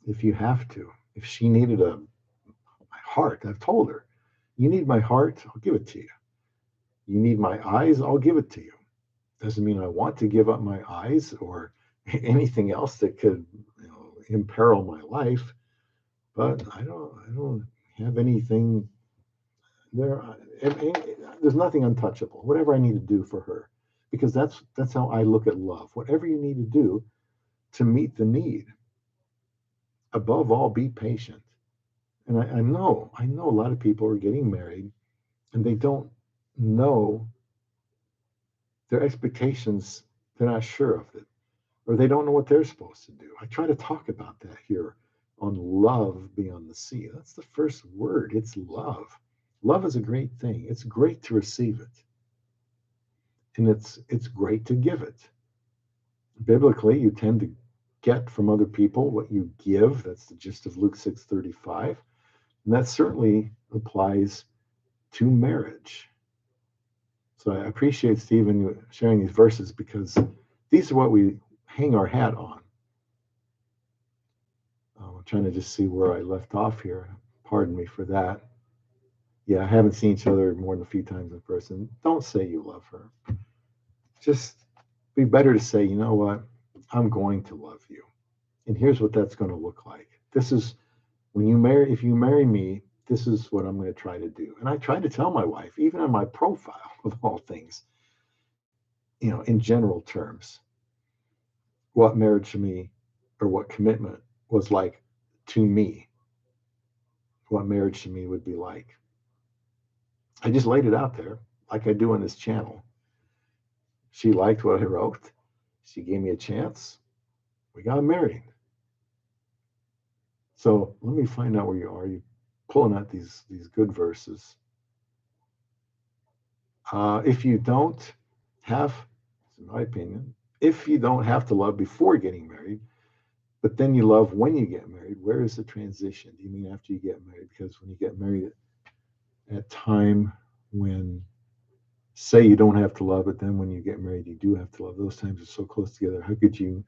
if you have to. If she needed my heart, I've told her, you need my heart, I'll give it to you. You need my eyes, I'll give it to you. Doesn't mean I want to give up my eyes or anything else that could, imperil my life. But I don't have anything there. There's nothing untouchable. Whatever I need to do for her, because that's how I look at love. Whatever you need to do to meet the need. Above all, be patient. And I know a lot of people are getting married and they don't know their expectations. They're not sure of it, or they don't know what they're supposed to do. I try to talk about that here on love beyond the sea. That's the first word. It's love. Love is a great thing. It's great to receive it, and it's great to give it. Biblically, you tend to get from other people what you give. That's the gist of Luke 6:35, and that certainly applies to marriage. So I appreciate Stephen sharing these verses because these are what we hang our hat on. I'm trying to just see where I left off here. Pardon me for that. Yeah, I haven't seen each other more than a few times in person. Don't say you love her. Just be better to say, you know what? I'm going to love you. And here's what that's going to look like. This is if you marry me, this is what I'm going to try to do. And I try to tell my wife, even on my profile of all things, in general terms, what marriage to me or what commitment was like to me, what marriage to me would be like. I just laid it out there like I do on this channel. She liked what I wrote. She gave me a chance. We got married. So let me find out where you are. You pulling out these good verses. If you don't have, in my opinion, if you don't have to love before getting married, but then you love when you get married, where is the transition? Do you mean after you get married? Because when you get married at time when, say you don't have to love, but then when you get married, you do have to love. Those times are so close together. How could you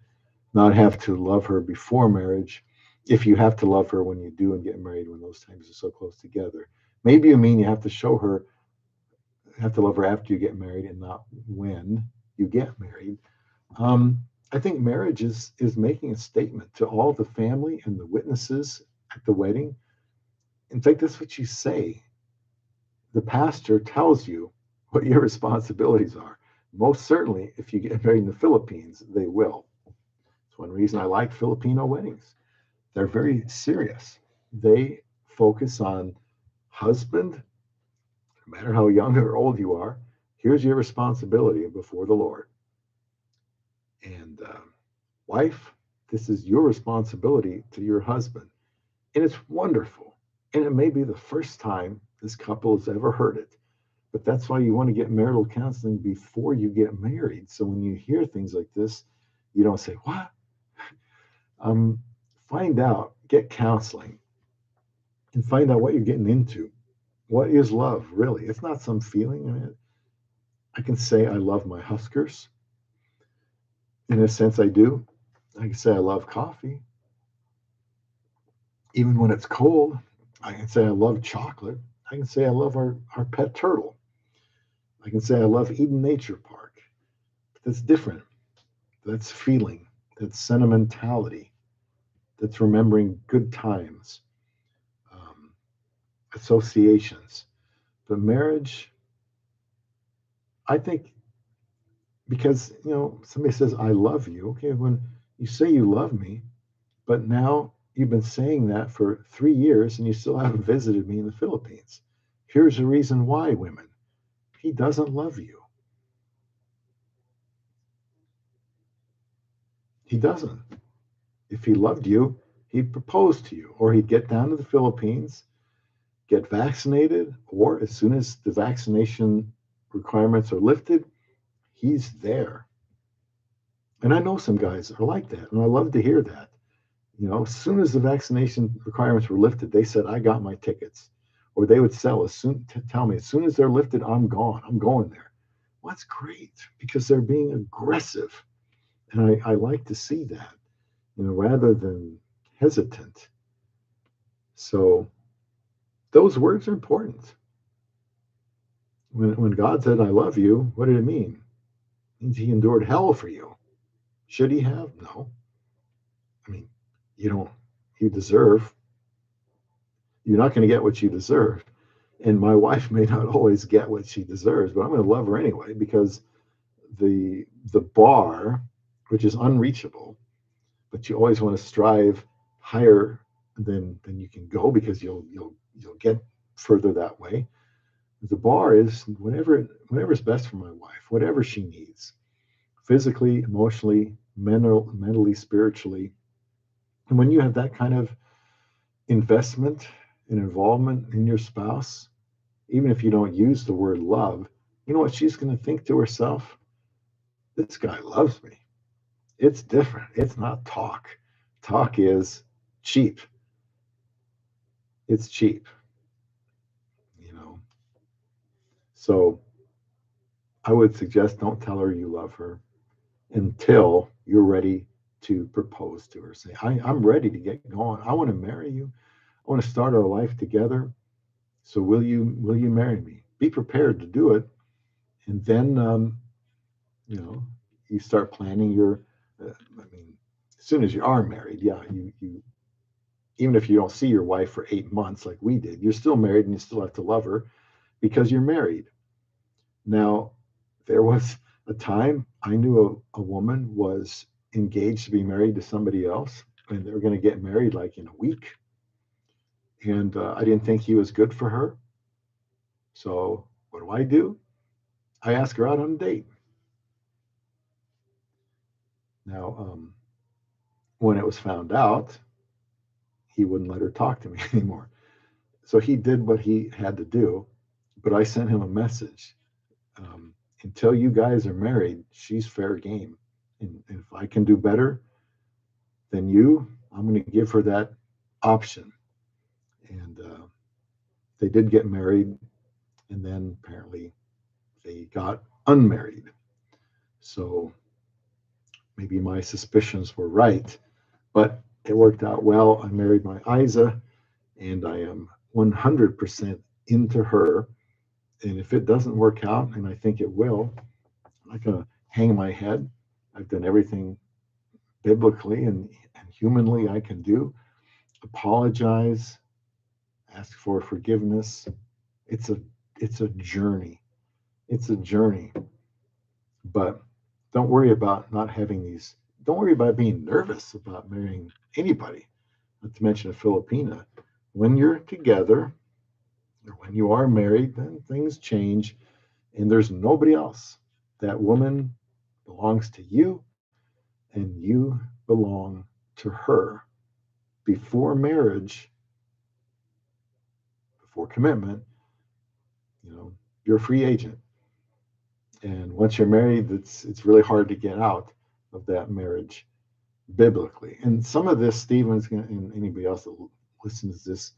not have to love her before marriage if you have to love her when you do and get married when those times are so close together? Maybe you mean you have to love her after you get married and not when you get married. I think marriage is making a statement to all the family and the witnesses at the wedding. In fact, that's what you say. The pastor tells you what your responsibilities are. Most certainly, if you get married in the Philippines, they will. It's one reason I like Filipino weddings. They're very serious. They focus on husband, no matter how young or old you are, here's your responsibility before the Lord. And wife, this is your responsibility to your husband. And it's wonderful. And it may be the first time this couple has ever heard it. But that's why you want to get marital counseling before you get married. So when you hear things like this, you don't say, what? Find out, get counseling, and find out what you're getting into. What is love, really? It's not some feeling. I can say I love my Huskers. In a sense, I do. I can say I love coffee. Even when it's cold, I can say I love chocolate. I can say I love our pet turtle. I can say I love Eden Nature Park. That's different. That's feeling. That's sentimentality. That's remembering good times, associations. But marriage, I think, because, somebody says, I love you. Okay, when you say you love me, but now you've been saying that for 3 years and you still haven't visited me in the Philippines. Here's the reason why, women. He doesn't love you. He doesn't. If he loved you, he'd propose to you, or he'd get down to the Philippines, get vaccinated, or as soon as the vaccination requirements are lifted, he's there. And I know some guys are like that, and I love to hear that. As soon as the vaccination requirements were lifted, they said, I got my tickets. Or they would tell me, as soon as they're lifted, I'm gone. I'm going there. Well, that's great because they're being aggressive. And I like to see that, rather than hesitant. So those words are important. When God said, I love you, what did it mean? It means he endured hell for you. Should he have? No. I mean, you deserve, you're not going to get what you deserve. And my wife may not always get what she deserves, but I'm going to love her anyway because the bar, which is unreachable, but you always want to strive higher than you can go because you'll get further that way. The bar is whatever's best for my wife, whatever she needs, physically, emotionally, mentally, spiritually. And when you have that kind of investment and involvement in your spouse, even if you don't use the word love, you know what she's going to think to herself? This guy loves me. It's different. It's not talk. Talk is cheap. It's cheap, So I would suggest don't tell her you love her until you're ready to propose to her. Say, I'm ready to get going. I want to marry you. I want to start our life together. So will you marry me? Be prepared to do it. And then, you start planning your, as soon as you are married, yeah, you even if you don't see your wife for 8 months like we did, you're still married and you still have to love her because you're married. Now, there was a time I knew a woman was engaged to be married to somebody else, and they were going to get married like in a week. And I didn't think he was good for her. So what do? I asked her out on a date. Now, when it was found out, he wouldn't let her talk to me anymore. So he did what he had to do, but I sent him a message. Until you guys are married, she's fair game. And if I can do better than you, I'm going to give her that option. And they did get married, and then apparently they got unmarried. So maybe my suspicions were right, but it worked out well. I married my Isa, and I am 100% into her. And if it doesn't work out, and I think it will, I'm not going to hang my head. I've done everything biblically and humanly I can do. Apologize, ask for forgiveness. It's a journey. It's a journey. But don't worry about not having these. Don't worry about being nervous about marrying anybody. Not to mention a Filipina. When you're together, or when you are married, then things change, and there's nobody else. That woman belongs to you, and you belong to her. Before marriage, before commitment, you're a free agent. And once you're married, it's really hard to get out of that marriage biblically. And some of this, Stephen's gonna, and anybody else that listens to this,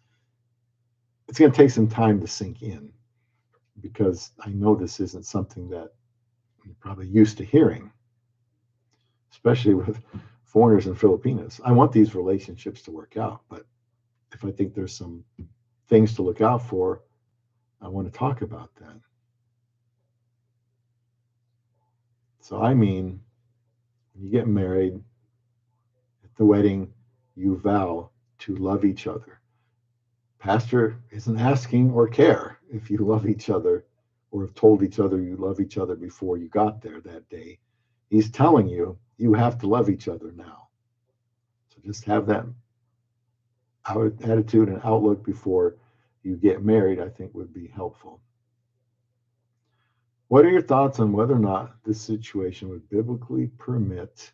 it's going to take some time to sink in because I know this isn't something that you're probably used to hearing, especially with foreigners and Filipinos. I want these relationships to work out, but if I think there's some things to look out for, I want to talk about that. So, when you get married, at the wedding, you vow to love each other. Pastor isn't asking or care if you love each other or have told each other you love each other before you got there that day. He's telling you you have to love each other now. So just have that attitude and outlook before you get married, I think would be helpful. What are your thoughts on whether or not this situation would biblically permit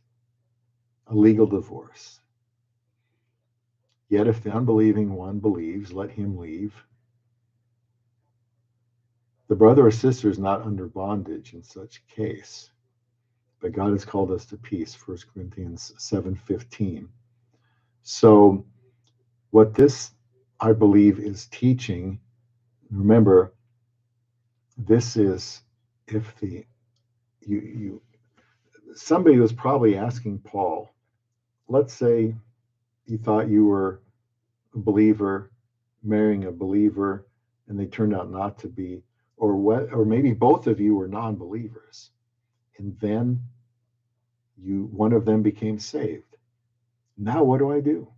a legal divorce? Yet if the unbelieving one believes, let him leave. The brother or sister is not under bondage in such case, but God has called us to peace, 1 Corinthians 7:15. So what this, I believe, is teaching, remember, this is if the you somebody was probably asking Paul, let's say you thought you were a believer marrying a believer and they turned out not to be, or maybe both of you were non-believers, and then one of them became saved. Now what do I do?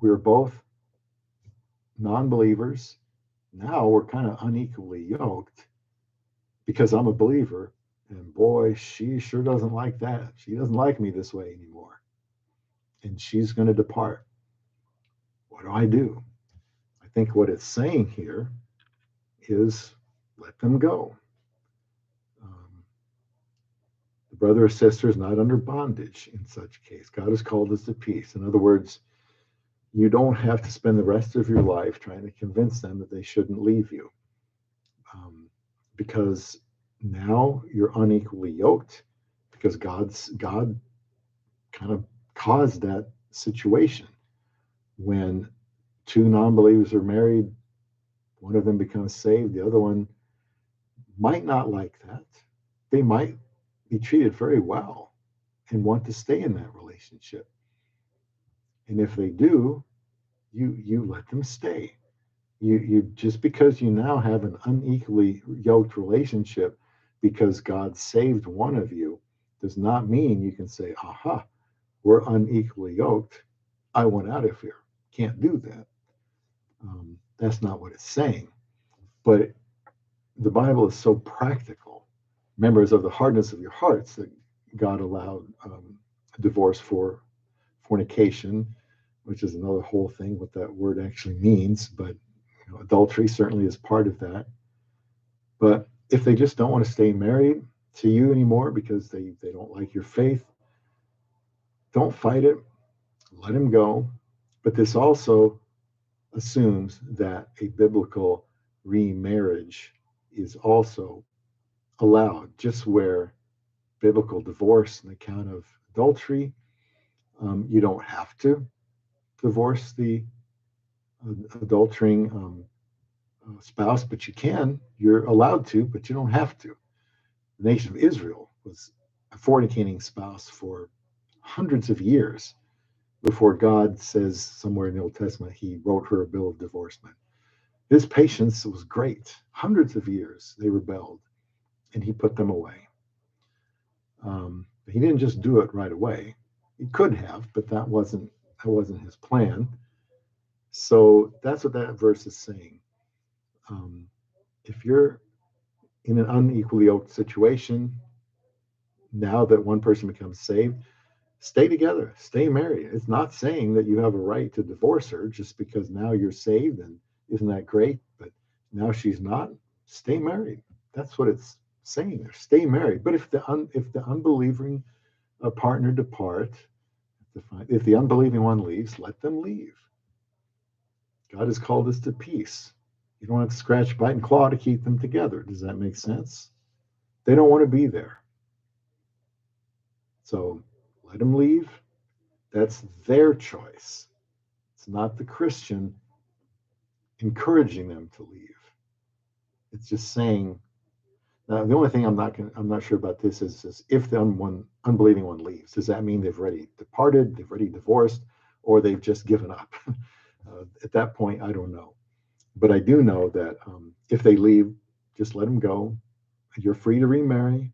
We were both non-believers. Now we're kind of unequally yoked because I'm a believer, and boy, she sure doesn't like that. She doesn't like me this way anymore, and she's going to depart. What do I do? I think what it's saying here is let them go. The brother or sister is not under bondage in such case. God has called us to peace. In other words, you don't have to spend the rest of your life trying to convince them that they shouldn't leave you, because now you're unequally yoked, because God kind of caused that situation. When two non-believers are married, one of them becomes saved, the other one might not like that. They might be treated very well and want to stay in that relationship. And if they do, you let them stay. You just because you now have an unequally yoked relationship because God saved one of you does not mean you can say, aha, we're unequally yoked. I want out of here. Can't do that. That's not what it's saying. But the Bible is so practical. Members of the hardness of your hearts that God allowed divorce for fornication, which is another whole thing, what that word actually means. But adultery certainly is part of that. But if they just don't want to stay married to you anymore because they don't like your faith, don't fight it. Let them go. But this also assumes that a biblical remarriage is also allowed, just where biblical divorce on account of adultery, you don't have to divorce the adultering spouse, but you can. You're allowed to, but you don't have to. The nation of Israel was a fornicating spouse for hundreds of years before God says somewhere in the Old Testament he wrote her a bill of divorcement. His patience was great. Hundreds of years they rebelled, and he put them away. He didn't just do it right away. He could have, but that wasn't his plan. So that's what that verse is saying. If you're in an unequally yoked situation, now that one person becomes saved, stay together, stay married. It's not saying that you have a right to divorce her just because now you're saved, and isn't that great? But now she's not. Stay married. That's what it's saying there. Stay married. But if the unbelieving partner depart, if the unbelieving one leaves, let them leave. God has called us to peace. You don't have to scratch, bite, and claw to keep them together. Does that make sense? They don't want to be there. So let them leave. That's their choice. It's not the Christian encouraging them to leave. It's just saying. Now, the only thing I'm not sure about this is if the unbelieving one leaves, does that mean they've already departed, they've already divorced, or they've just given up? At that point, I don't know. But I do know that if they leave, just let them go. You're free to remarry,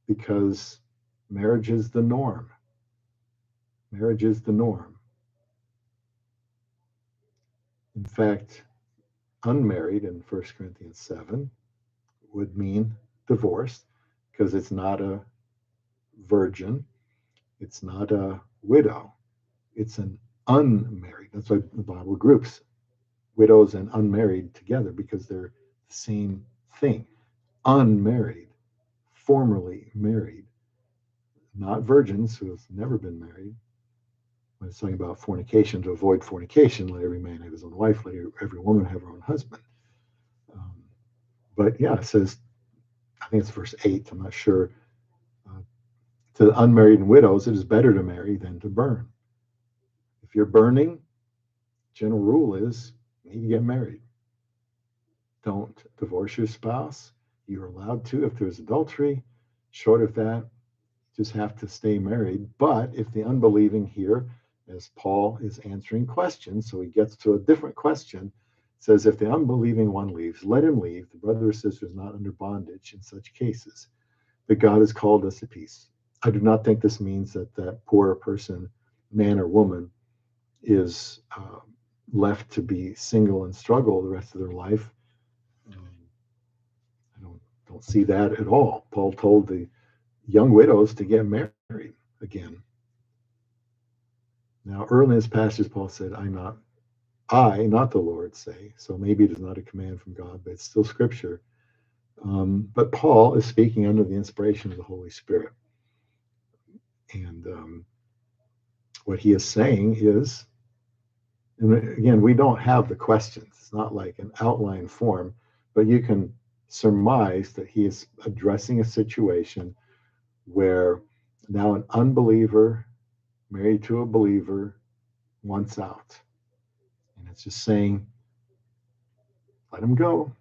because marriage is the norm. Marriage is the norm. In fact, unmarried in 1 Corinthians 7 would mean divorced, because it's not a virgin, it's not a widow, it's an unmarried. That's why the Bible groups widows and unmarried together, because they're the same thing. Unmarried, formerly married, not virgins who have never been married. When it's talking about fornication, to avoid fornication, let every man have his own wife, let every woman have her own husband. Um, but yeah, it says, I think it's verse 8, I'm not sure. Uh, to the unmarried and widows, it is better to marry than to burn. If you're burning, general rule is you need to get married. Don't divorce your spouse. You're allowed to if there's adultery. Short of that, just have to stay married. But if the unbelieving here, as Paul is answering questions, so he gets to a different question, says, if the unbelieving one leaves, let him leave. The brother or sister is not under bondage in such cases. But God has called us to peace. I do not think this means that that poor person, man or woman, is left to be single and struggle the rest of their life. I don't see that at all. Paul told the young widows to get married again. Now, early in his passage, Paul said, not the Lord, say. So maybe it is not a command from God, but it's still scripture. But Paul is speaking under the inspiration of the Holy Spirit. And what he is saying is, and again, we don't have the questions. It's not like an outline form, but you can surmise that he is addressing a situation where now an unbeliever married to a believer wants out. And it's just saying, let him go.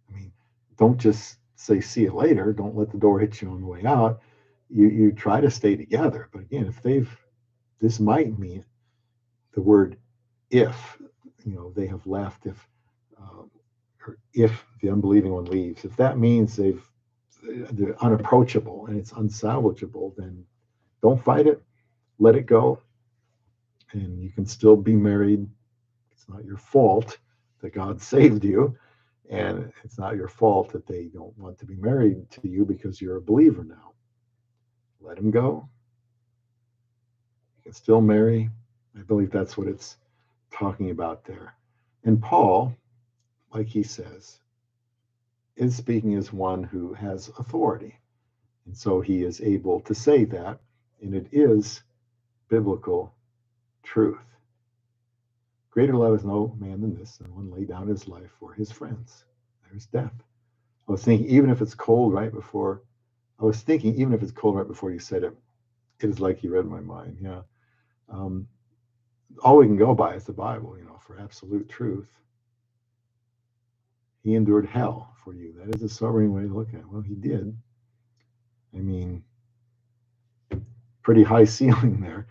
I mean, don't just say, see you later. Don't let the door hit you on the way out. You try to stay together. But again, this might mean the word if, they have left, or if the unbelieving one leaves, if that means they're unapproachable and it's unsalvageable, then don't fight it, let it go, and you can still be married. It's not your fault that God saved you, and it's not your fault that they don't want to be married to you because you're a believer now. Let them go. You can still marry. I believe that's what it's talking about there. And Paul, like he says, is speaking as one who has authority. And so he is able to say that, and it is biblical truth. Greater love is no man than this, and one lay down his life for his friends. There's death. I was thinking, even if it's cold right before you said it, it is like you read my mind. Yeah. All we can go by is the Bible, for absolute truth. He endured hell for you. That is a sobering way to look at it. Well, he did. I mean, pretty high ceiling there.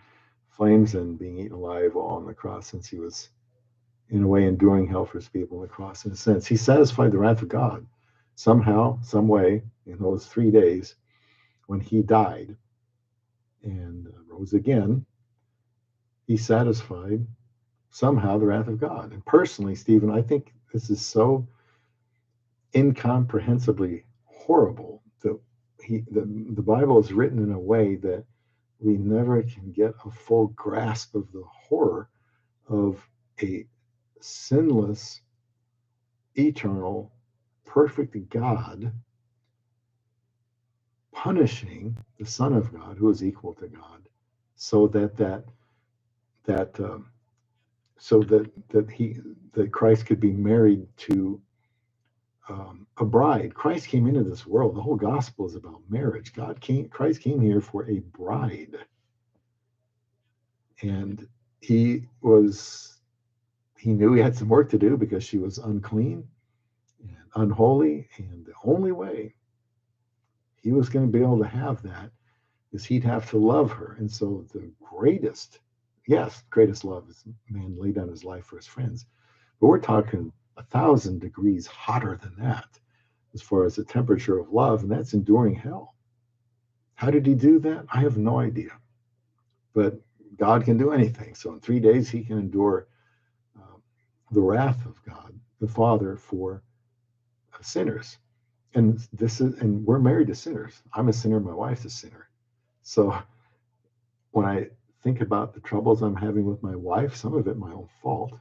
Flames and being eaten alive all on the cross, since he was, in a way, enduring hell for his people on the cross. In a sense, he satisfied the wrath of God somehow, some way, in those 3 days when he died and rose again. He satisfied somehow the wrath of God. And personally, Stephen, I think this is so incomprehensibly horrible that the Bible is written in a way that we never can get a full grasp of the horror of a sinless, eternal, perfect God punishing the Son of God, who is equal to God, so that Christ could be married to a bride. Christ came into this world. The whole gospel is about marriage. Christ came here for a bride, and he knew he had some work to do because she was unclean and unholy, and the only way he was going to be able to have that is he'd have to love her. And so the greatest love is man laid down his life for his friends. But we're talking 1,000 degrees hotter than that as far as the temperature of love, and that's enduring hell. How did he do that? I have no idea. But God can do anything. So in 3 days, he can endure the wrath of God, the Father, for sinners. And we're married to sinners. I'm a sinner, my wife's a sinner. So when I think about the troubles I'm having with my wife, some of it my own fault,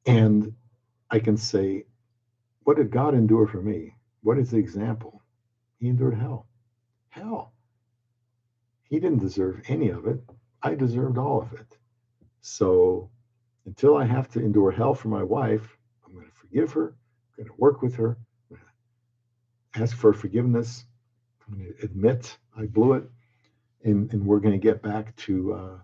and I can say, what did God endure for me? What is the example? He endured hell. Hell. He didn't deserve any of it. I deserved all of it. So until I have to endure hell for my wife, I'm going to forgive her. I'm going to work with her. I'm going to ask for forgiveness. I'm going to admit I blew it. And we're going to get back to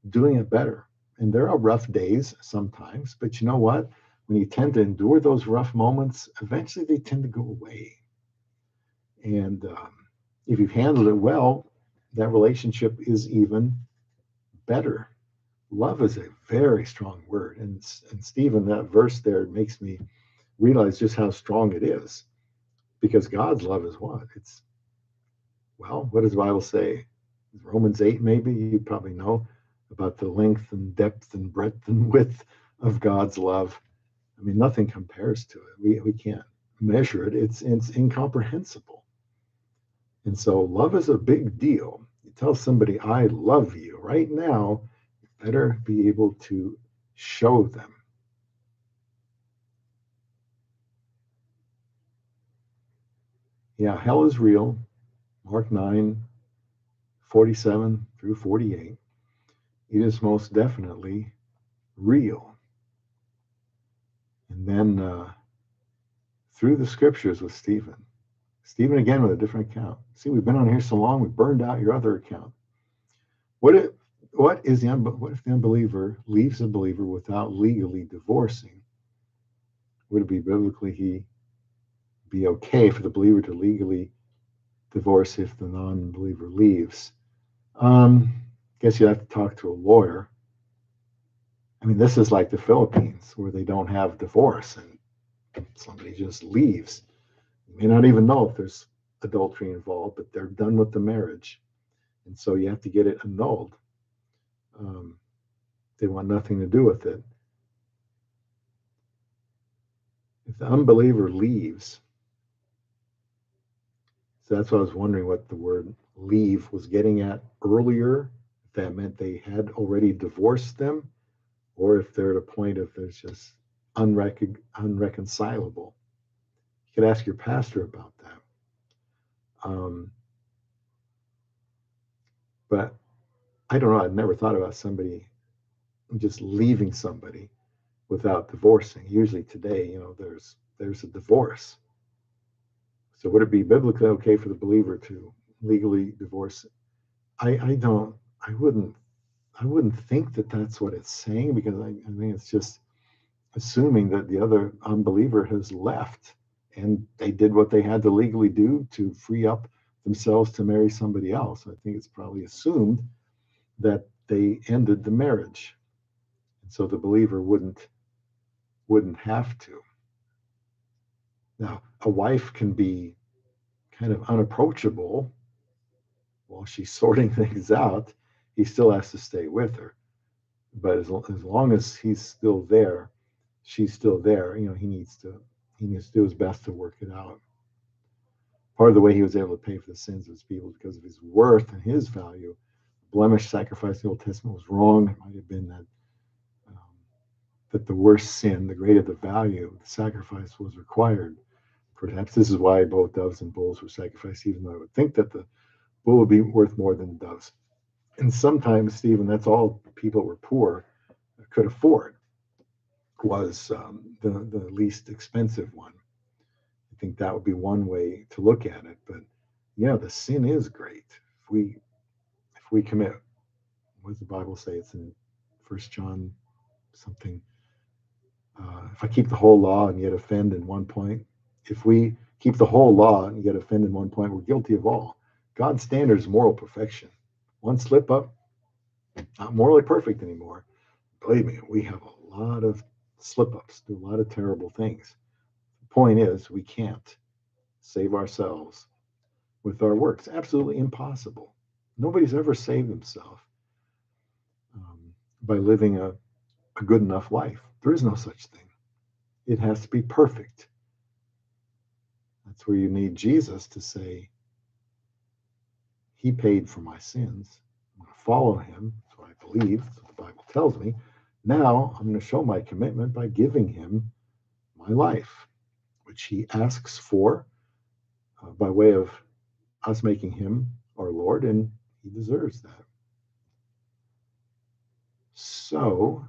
doing it better. And there are rough days sometimes, but you know what? When you tend to endure those rough moments, eventually they tend to go away. And if you've handled it well, that relationship is even better. Love is a very strong word. And Stephen, that verse there makes me realize just how strong it is. Because God's love is what? It's, well, what does the Bible say? Romans 8, maybe? You probably know about the length and depth and breadth and width of God's love. I mean, nothing compares to it. We can't measure it. It's incomprehensible. And so love is a big deal. You tell somebody, I love you right now, you better be able to show them. Yeah, hell is real. Mark 9:47-48. It is most definitely real. And then through the scriptures with Stephen. Stephen again with a different account. See, we've been on here so long, we burned out your other account. What if the unbeliever leaves a believer without legally divorcing? Would it be biblically be okay for the believer to legally divorce if the non-believer leaves? Guess you have to talk to a lawyer. I mean, this is like the Philippines where they don't have divorce and somebody just leaves. You may not even know if there's adultery involved, but they're done with the marriage. And so you have to get it annulled. They want nothing to do with it. If the unbeliever leaves, so that's what I was wondering what the word leave was getting at earlier. If that meant they had already divorced them, or if they're at a point of there's just unreconcilable. You could ask your pastor about that. But I don't know. I've never thought about somebody just leaving somebody without divorcing. Usually today, there's a divorce. So would it be biblically okay for the believer to legally divorce? I wouldn't think that that's what it's saying, because I think it's just assuming that the other unbeliever has left and they did what they had to legally do to free up themselves to marry somebody else. I think it's probably assumed that they ended the marriage, and so the believer wouldn't have to. Now, a wife can be kind of unapproachable while she's sorting things out. He still has to stay with her, but as long as he's still there, she's still there. He needs to do his best to work it out. Part of the way he was able to pay for the sins of his people because of his worth and his value. Blemish sacrifice in the Old Testament was wrong. It might have been that the worse sin, the greater the value of the sacrifice was required. Perhaps this is why both doves and bulls were sacrificed, even though I would think that the bull would be worth more than the doves. And sometimes, Stephen, that's all people who were poor could afford, was the least expensive one. I think that would be one way to look at it. But yeah, the sin is great. If we commit, what does the Bible say? It's in 1 John something. If I keep the whole law and yet offend in one point, if we keep the whole law and yet offend in one point, we're guilty of all. God's standard is moral perfection. One slip up, not morally perfect anymore. Believe me, we have a lot of slip ups, do a lot of terrible things. The point is, we can't save ourselves with our works. Absolutely impossible. Nobody's ever saved himself by living a good enough life. There is no such thing. It has to be perfect. That's where you need Jesus to say, he paid for my sins. I'm going to follow him. That's what I believe. That's what the Bible tells me. Now I'm going to show my commitment by giving him my life, which he asks for by way of us making him our Lord, and he deserves that. So,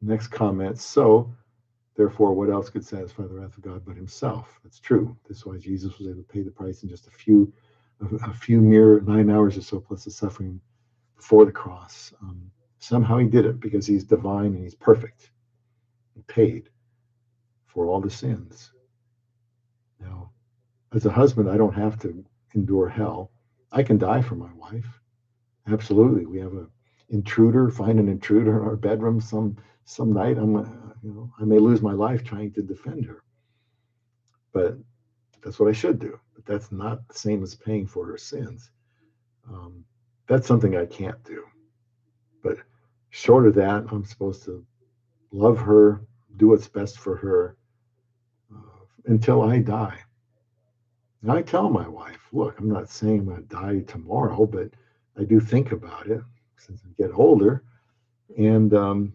next comment. So, therefore, what else could satisfy the wrath of God but himself? That's true. That's why Jesus was able to pay the price in just a few mere 9 hours or so, plus the suffering before the cross. Somehow he did it because he's divine and he's perfect. He paid for all the sins. Now, as a husband, I don't have to endure hell. I can die for my wife. Absolutely. We have find an intruder in our bedroom some night. I may lose my life trying to defend her. But that's what I should do. But that's not the same as paying for her sins. That's something I can't do. But short of that, I'm supposed to love her, do what's best for her until I die. And I tell my wife, look, I'm not saying I'm going to die tomorrow, but I do think about it since I get older. And, at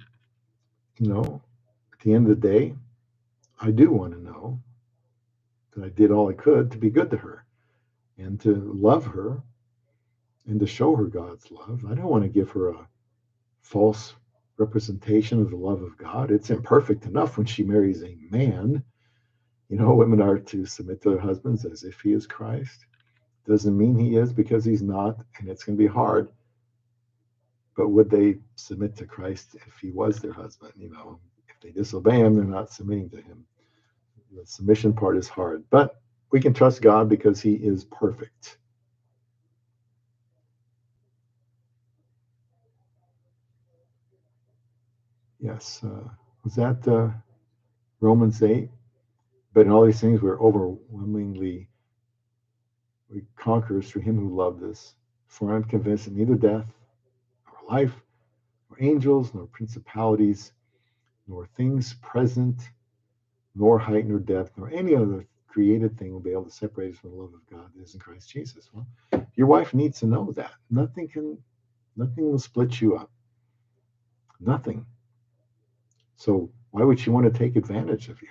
the end of the day, I do want to know that I did all I could to be good to her and to love her and to show her God's love. I don't want to give her a false representation of the love of God. It's imperfect enough when she marries a man. Women are to submit to their husbands as if he is Christ. Doesn't mean he is, because he's not, and it's going to be hard. But would they submit to Christ if he was their husband? If they disobey him, they're not submitting to him. The submission part is hard, but we can trust God because he is perfect. Yes. Was that Romans 8? But in all these things, we're overwhelmingly we conquerors through him who loved us. For I'm convinced that neither death, nor life, nor angels, nor principalities, nor things present, nor height, nor depth, nor any other created thing will be able to separate us from the love of God that is in Christ Jesus. Well, your wife needs to know that. Nothing will split you up. Nothing. So why would she want to take advantage of you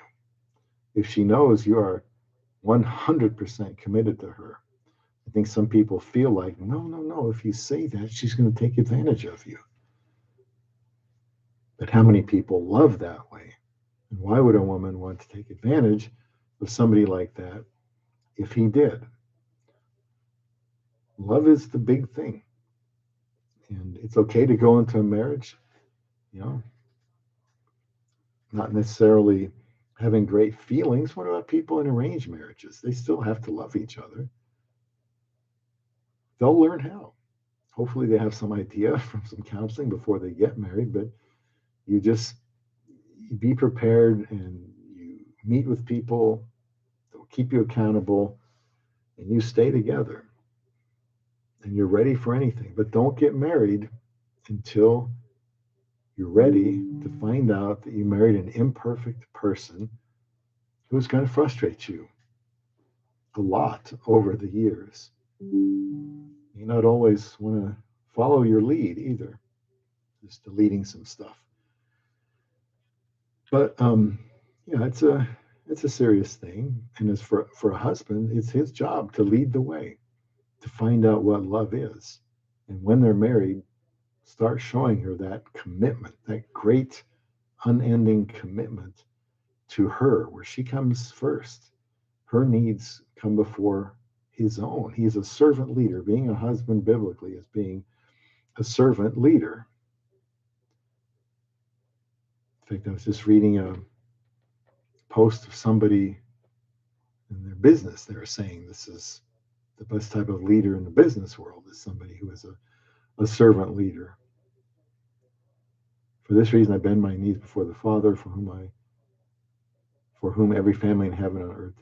if she knows you are 100% committed to her? I think some people feel like, no, if you say that, she's going to take advantage of you. But how many people love that way? And why would a woman want to take advantage of somebody like that if he did? Love is the big thing. And it's okay to go into a marriage, not necessarily having great feelings. What about people in arranged marriages? They still have to love each other. They'll learn how. Hopefully they have some idea from some counseling before they get married, but you just be prepared and you meet with people that will keep you accountable and you stay together and you're ready for anything. But don't get married until you're ready to find out that you married an imperfect person who's going to frustrate you a lot over the years. You not always want to follow your lead either, just deleting some stuff. But it's a serious thing, and as for a husband, it's his job to lead the way, to find out what love is, and when they're married, start showing her that commitment, that great, unending commitment to her, where she comes first. Her needs come before his own. He's a servant leader. Being a husband biblically is being a servant leader. In fact, I was just reading a post of somebody in their business. They were saying this is the best type of leader in the business world is somebody who is a servant leader. For this reason, I bend my knees before the Father, for whom every family in heaven and on earth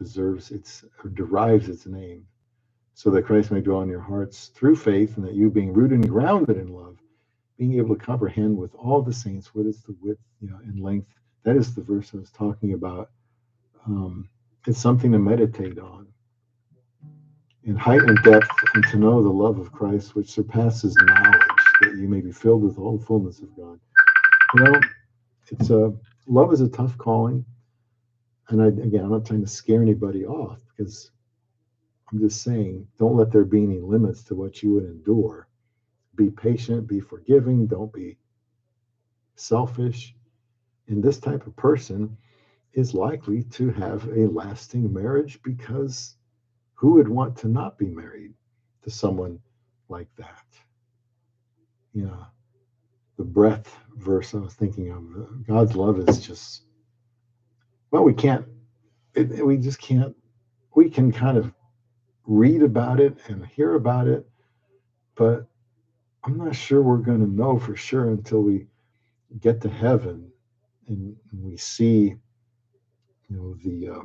derives its name, so that Christ may dwell in your hearts through faith, and that you, being rooted and grounded in love, being able to comprehend with all the saints what is the width, and length. That is the verse I was talking about. It's something to meditate on. in height and depth, and to know the love of Christ, which surpasses knowledge, that you may be filled with all the fullness of God. You know, it's a love is a tough calling, and again, I'm not trying to scare anybody off because I'm just saying, don't let there be any limits to what you would endure. Be patient, be forgiving, don't be selfish. And this type of person is likely to have a lasting marriage because who would want to not be married to someone like that? Yeah, the breath verse I was thinking of, God's love is just, well, we can't, we just can't, we can kind of read about it and hear about it, but I'm not sure we're going to know for sure until we get to heaven and we see, the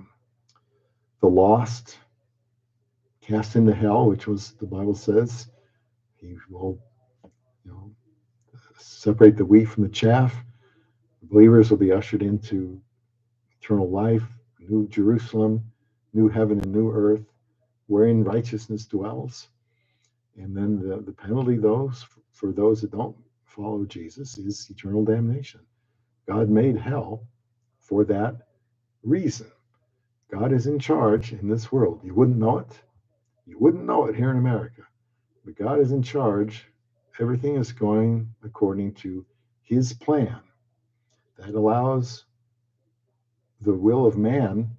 lost cast into hell, which was the Bible says he will, you know, separate the wheat from the chaff. The believers will be ushered into eternal life, new Jerusalem, new heaven and new earth, wherein righteousness dwells. And then the penalty for those that don't follow Jesus is eternal damnation. God made hell for that reason. God is in charge in this world. You wouldn't know it. You wouldn't know it here in America. But God is in charge. Everything is going according to his plan that allows the will of man,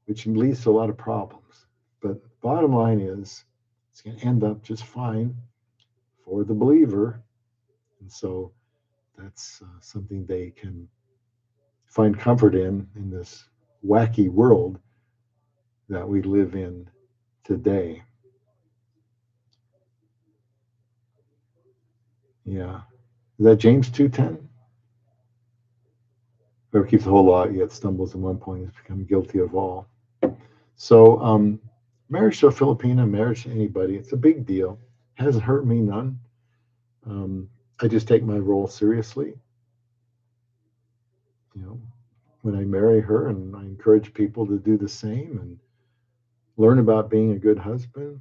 which leads to a lot of problems. But bottom line is, it's going to end up just fine for the believer. And so that's something they can find comfort in this wacky world that we live in today. Yeah. Is that James 2:10? Whoever keeps the whole law yet stumbles in one point has become guilty of all. So marriage to a Filipina, marriage to anybody, it's a big deal. Hasn't hurt me none. I just take my role seriously. You know, when I marry her, and I encourage people to do the same and learn about being a good husband,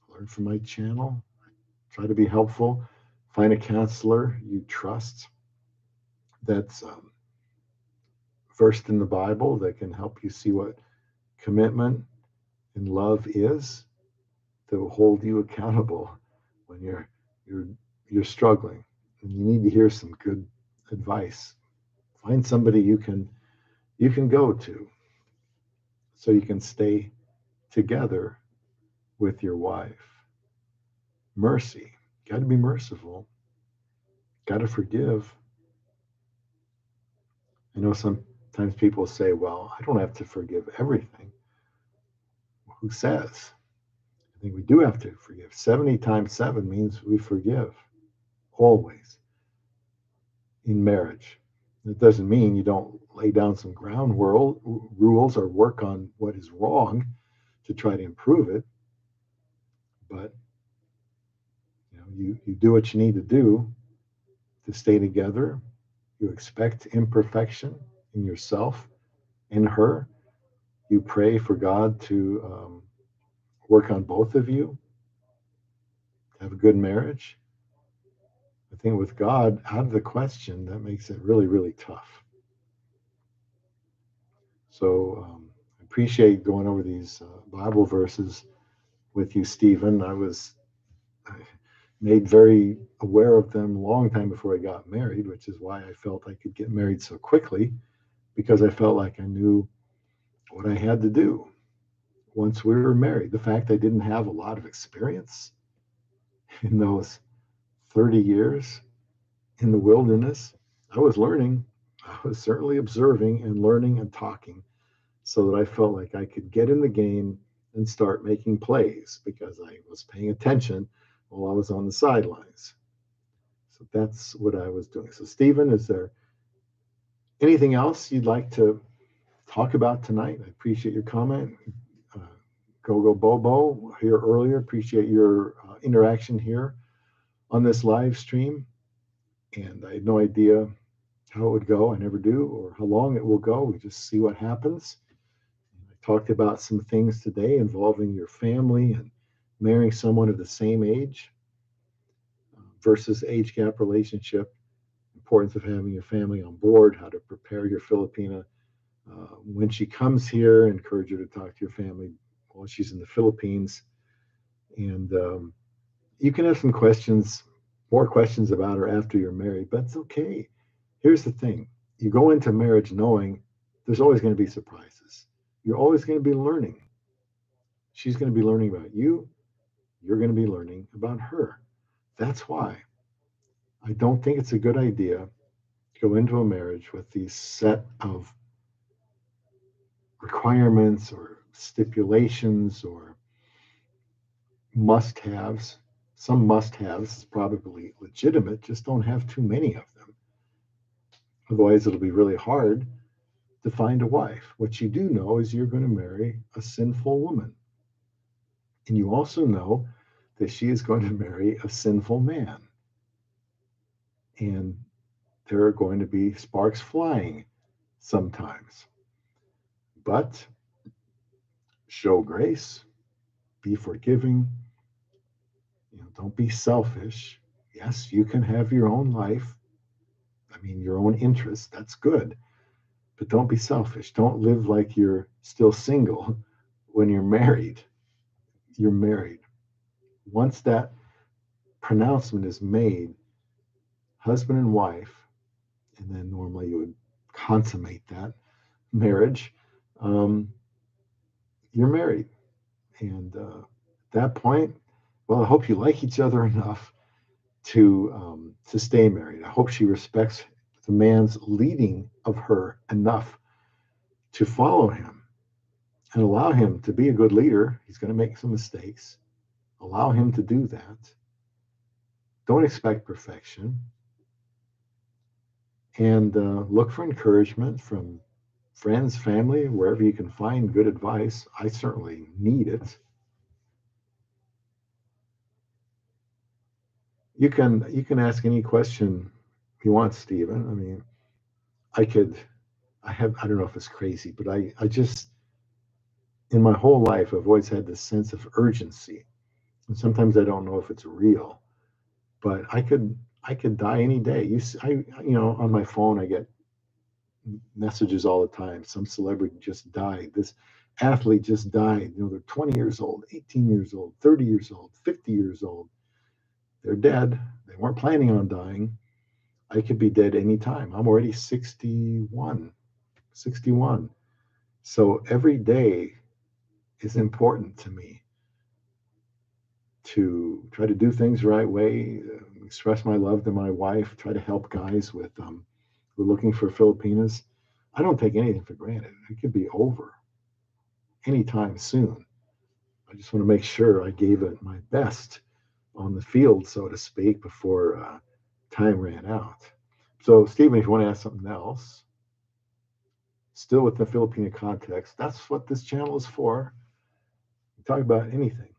learn from my channel, try to be helpful, find a counselor you trust that's versed in the Bible that can help you see what commitment and love is, that will hold you accountable when you're you're struggling and you need to hear some good advice. Find somebody you can go to so you can stay together with your wife. Mercy. Got to be merciful. Got to forgive. I know sometimes people say, well, I don't have to forgive everything. Who says? I think we do have to forgive. 70 times 7 means we forgive always in marriage. It doesn't mean you don't lay down some ground rules or work on what is wrong to try to improve it, but you do what you need to do to stay together. You expect imperfection in yourself, in her. You pray for God to work on both of you, have a good marriage. I think with God out of the question, that makes it really, really tough. So I appreciate going over these Bible verses with you, Stephen. I was made very aware of them a long time before I got married, which is why I felt I could get married so quickly, because I felt like I knew what I had to do once we were married. The fact I didn't have a lot of experience in those 30 years in the wilderness, I was learning. I was certainly observing and learning and talking so that I felt like I could get in the game and start making plays because I was paying attention while I was on the sidelines. So that's what I was doing. So, Stephen, is there anything else you'd like to talk about tonight? I appreciate your comment. Uh, Go Bobo here earlier. Appreciate your interaction here on this live stream. And I had no idea how it would go. I never do, or how long it will go. We just see what happens. And I talked about some things today involving your family and marrying someone of the same age versus age gap relationship, importance of having your family on board, how to prepare your Filipina. When she comes here, encourage her to talk to your family while she's in the Philippines. And you can have some questions, more questions about her after you're married, but it's okay. Here's the thing. You go into marriage knowing there's always going to be surprises. You're always going to be learning. She's going to be learning about you. You're going to be learning about her. That's why I don't think it's a good idea to go into a marriage with these set of requirements or stipulations or must-haves. Some must-haves is probably legitimate, just don't have too many of them. Otherwise, it'll be really hard to find a wife. What you do know is you're going to marry a sinful woman. And you also know that she is going to marry a sinful man. And there are going to be sparks flying sometimes. But show grace, be forgiving, don't be selfish. Yes, you can have your own life. I mean, your own interests. That's good. But don't be selfish. Don't live like you're still single when you're married. You're married. Once that pronouncement is made, husband and wife, and then normally you would consummate that marriage, you're married. And at that point, well, I hope you like each other enough to stay married. I hope she respects the man's leading of her enough to follow him and allow him to be a good leader. He's going to make some mistakes. Allow him to do that. Don't expect perfection. And look for encouragement from friends, family, wherever you can find good advice. I certainly need it. You can ask any question you want, Stephen. I mean, I don't know if it's crazy, but I just, in my whole life, I've always had this sense of urgency. And sometimes I don't know if it's real, but I could die any day. On my phone, I get messages all the time. Some celebrity just died. This athlete just died. They're 20 years old, 18 years old, 30 years old, 50 years old. They're dead. They weren't planning on dying. I could be dead anytime. I'm already 61. So every day is important to me to try to do things the right way, express my love to my wife, try to help guys with who are looking for Filipinas. I don't take anything for granted. It could be over anytime soon. I just want to make sure I gave it my best on the field, so to speak, before time ran out. So, Stephen, if you want to ask something else, still with the Filipino context, that's what this channel is for. We talk about anything.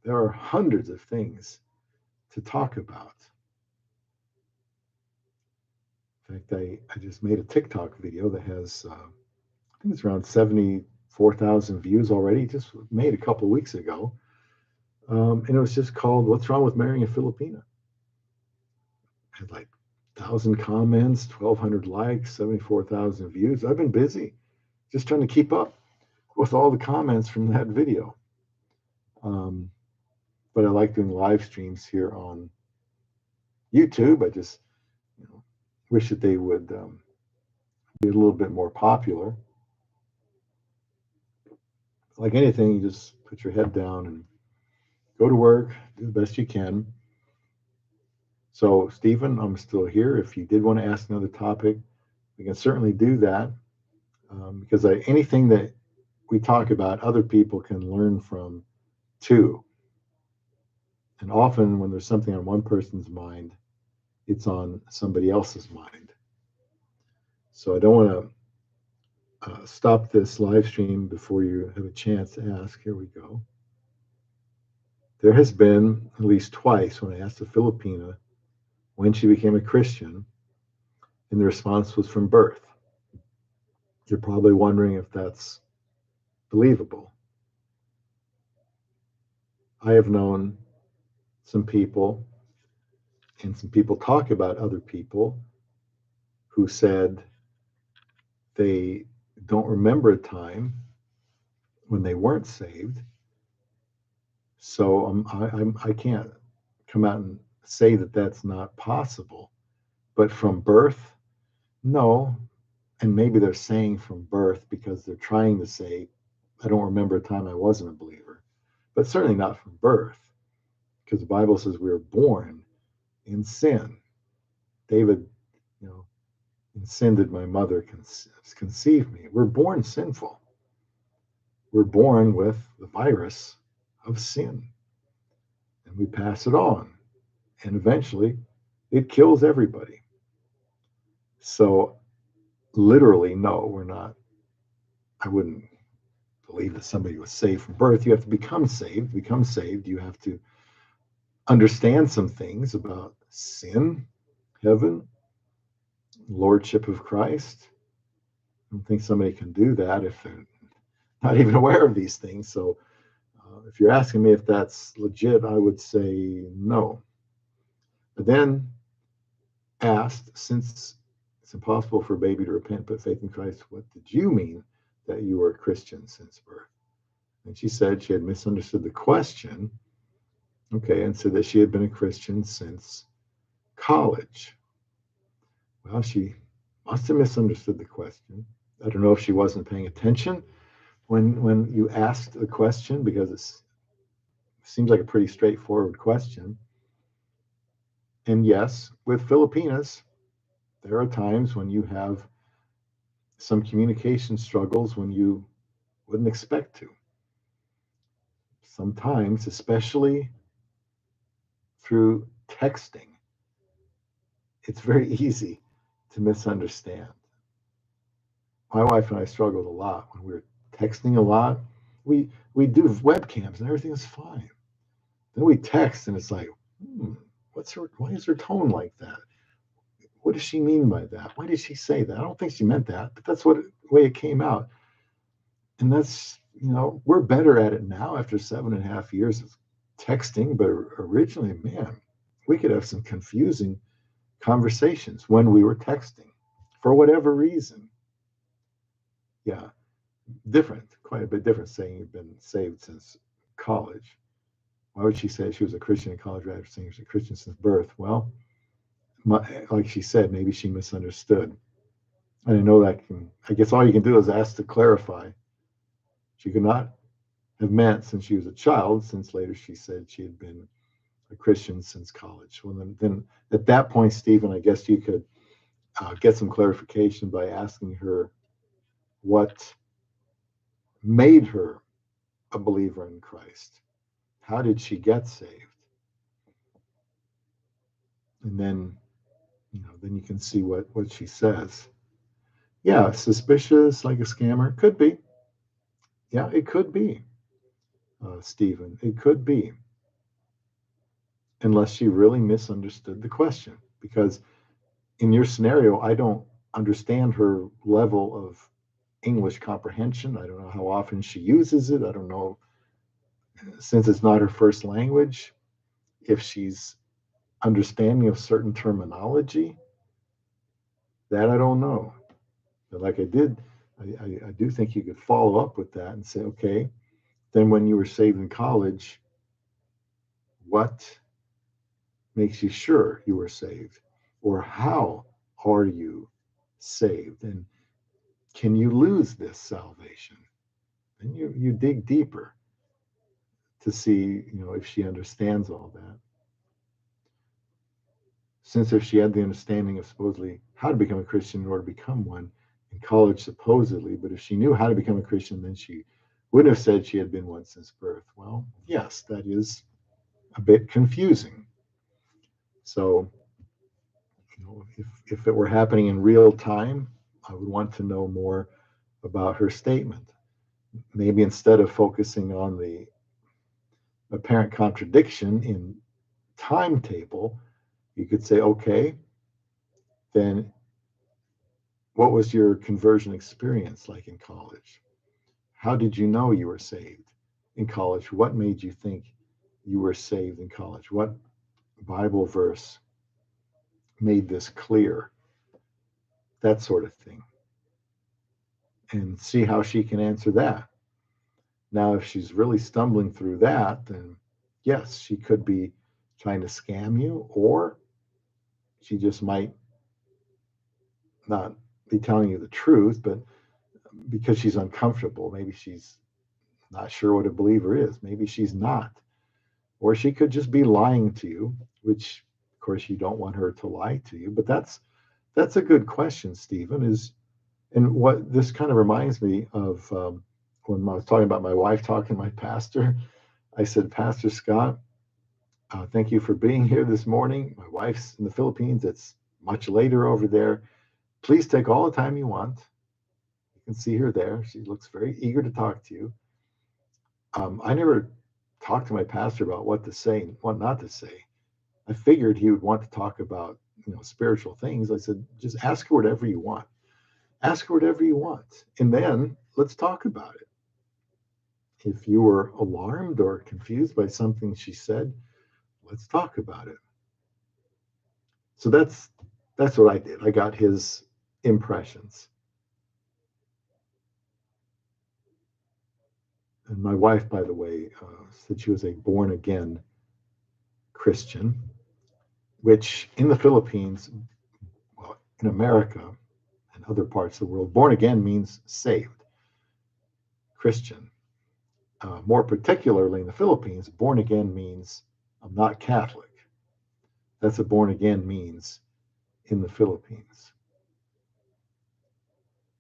There are hundreds of things to talk about. In fact, I just made a TikTok video that has, I think it's around 74,000 views already, just made a couple of weeks ago. And it was just called, What's Wrong with Marrying a Filipina? I had like 1,000 comments, 1,200 likes, 74,000 views. I've been busy just trying to keep up with all the comments from that video. But I like doing live streams here on YouTube. I just wish that they would be a little bit more popular. Like anything, you just put your head down and go to work, do the best you can. So, Stephen, I'm still here. If you did want to ask another topic, we can certainly do that, because anything that we talk about, other people can learn from too. And often when there's something on one person's mind, it's on somebody else's mind. So I don't want to stop this live stream before you have a chance to ask. Here we go. There has been at least twice when I asked a Filipina when she became a Christian, and the response was from birth. You're probably wondering if that's believable. I have known some people, and some people talk about other people who said they don't remember a time when they weren't saved. So I can't come out and say that that's not possible. But from birth, no. And maybe they're saying from birth because they're trying to say, I don't remember a time I wasn't a believer. But certainly not from birth, because the Bible says we were born in sin. David, you know, in sin did my mother conceive me. We're born sinful. We're born with the virus of sin, and we pass it on. And eventually, it kills everybody. So, literally, no, we're not. I wouldn't believe that somebody was saved from birth. You have to become saved. Become saved, you have to understand some things about sin, heaven, lordship of Christ. I don't think somebody can do that if they're not even aware of these things. So, if you're asking me if that's legit, I would say no. But then asked, since it's impossible for a baby to repent, put faith in Christ, what did you mean that you were a Christian since birth? And she said she had misunderstood the question, okay, and said that she had been a Christian since college. Well, she must have misunderstood the question. I don't know if she wasn't paying attention when you asked the question, because it seems like a pretty straightforward question. And yes, with Filipinas, there are times when you have some communication struggles when you wouldn't expect to. Sometimes, especially through texting, it's very easy to misunderstand. My wife and I struggled a lot when we were texting a lot. We do webcams and everything is fine. Then we text and it's like, why is her tone like that? What does she mean by that? Why did she say that? I don't think she meant that, but that's the way it came out. And that's, we're better at it now after 7.5 years of texting, but originally, man, we could have some confusing conversations when we were texting for whatever reason. Yeah, different, quite a bit different saying you've been saved since college. Why would she say she was a Christian in college rather than saying she was a Christian since birth? Well, like she said, maybe she misunderstood. And I know I guess all you can do is ask to clarify. She could not have meant since she was a child, since later she said she had been a Christian since college. Well, then at that point, Stephen, I guess you could get some clarification by asking her what made her a believer in Christ. How did she get saved? And then you can see what she says. Yeah, suspicious, like a scammer, could be. Yeah, it could be, Stephen. It could be, unless she really misunderstood the question. Because in your scenario, I don't understand her level of English comprehension. I don't know how often she uses it. I don't know, since it's not her first language, if she's understanding of certain terminology. That I don't know. But like I did, I do think you could follow up with that and say, okay, then when you were saved in college, what makes you sure you were saved? Or how are you saved? And can you lose this salvation? And you dig deeper to see, if she understands all that. Since if she had the understanding of supposedly how to become a Christian in order to become one in college, supposedly, but if she knew how to become a Christian, then she wouldn't have said she had been one since birth. Well, yes, that is a bit confusing. So, if it were happening in real time, I would want to know more about her statement. Maybe instead of focusing on the apparent contradiction in timetable, you could say, okay, then what was your conversion experience like in college? How did you know you were saved in college? What made you think you were saved in college? What Bible verse made this clear? That sort of thing. And see how she can answer that. Now, if she's really stumbling through that, then yes, she could be trying to scam you, or she just might not be telling you the truth, but because she's uncomfortable, maybe she's not sure what a believer is. Maybe she's not. Or she could just be lying to you, which of course you don't want her to lie to you. But that's a good question, Stephen. And what this kind of reminds me of when I was talking about my wife talking to my pastor. I said, Pastor Scott, thank you for being here this morning. My wife's in the Philippines. It's much later over there. Please take all the time you want. You can see her there. She looks very eager to talk to you. I never talked to my pastor about what to say and what not to say. I figured he would want to talk about, spiritual things. I said, just ask her whatever you want. Ask her whatever you want. And then let's talk about it. If you were alarmed or confused by something she said, let's talk about it. So that's what I did. I got his impressions. And my wife, by the way, said she was a born again Christian, which in the Philippines, well, in America and other parts of the world, born again means saved. Christian. More particularly in the Philippines, born again means I'm not Catholic. That's what born again means in the Philippines.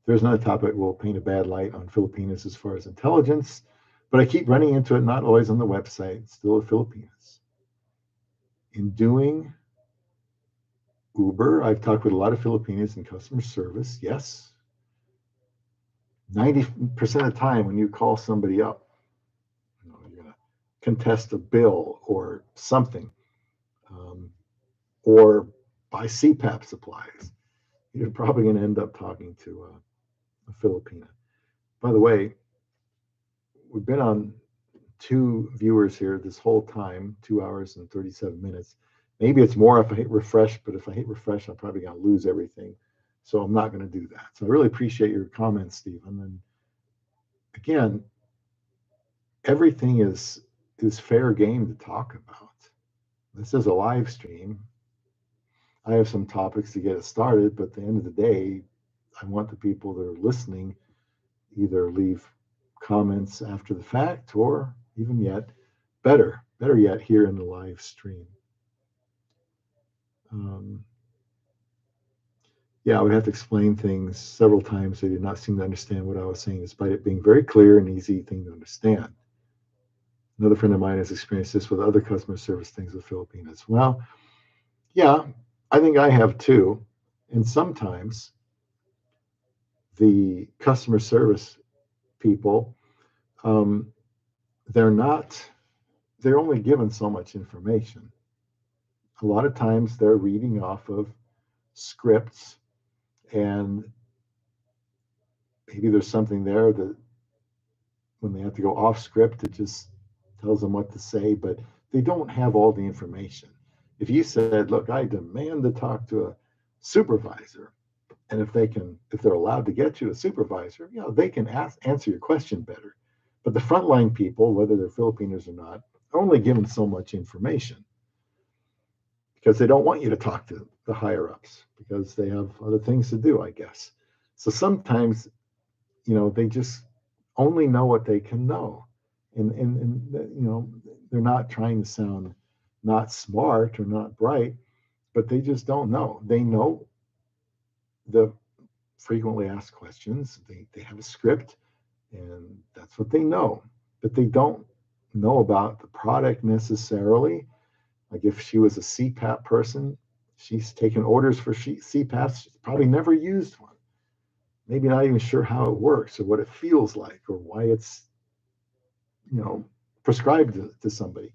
There's another topic we'll paint a bad light on Filipinas as far as intelligence, but I keep running into it, not always on the website, still at Filipinas. In doing Uber, I've talked with a lot of Filipinos in customer service. Yes, 90% of the time when you call somebody up, you're going to contest a bill or something, or buy CPAP supplies, you're probably going to end up talking to a Filipina. By the way, we've been on 2 viewers here this whole time, 2 hours and 37 minutes. Maybe it's more if I hit refresh, but if I hit refresh, I'm probably going to lose everything. So I'm not going to do that. So I really appreciate your comments, Stephen. And again, everything is fair game to talk about. This is a live stream. I have some topics to get it started, but at the end of the day, I want the people that are listening either leave comments after the fact, or even yet, better yet, here in the live stream. Yeah, I would have to explain things several times. They did not seem to understand what I was saying, despite it being very clear and easy thing to understand. Another friend of mine has experienced this with other customer service things with Filipinas. Well, yeah, I think I have too. And sometimes the customer service people, they're only given so much information. A lot of times they're reading off of scripts, and maybe there's something there that when they have to go off script, it just tells them what to say, but they don't have all the information. If you said, look, I demand to talk to a supervisor, and if they're allowed to get you a supervisor, they can answer your question better. But the frontline people, whether they're Filipinos or not, are only given so much information because they don't want you to talk to the higher ups because they have other things to do, I guess. So sometimes, they just only know what they can know. And they're not trying to sound not smart or not bright, but they just don't know. They know the frequently asked questions. They have a script, and that's what they know. But they don't know about the product necessarily. Like if she was a CPAP person, she's taken orders for CPAPs, she's probably never used one. Maybe not even sure how it works or what it feels like or why it's, prescribed to somebody.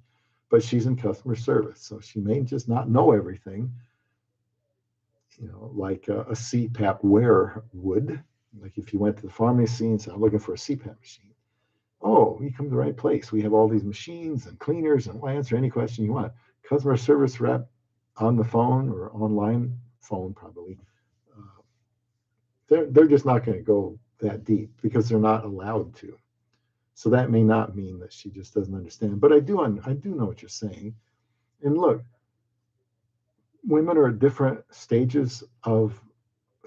But she's in customer service, so she may just not know everything, like a CPAP wearer would. Like if you went to the pharmacy and said, I'm looking for a CPAP machine, Oh, you come to the right place. We have all these machines and cleaners, and we'll answer any question you want. Customer service rep on the phone or online phone, probably, uh, they're just not going to go that deep because they're not allowed to. So that may not mean that she just doesn't understand. But I do know what you're saying. And look, women are at different stages of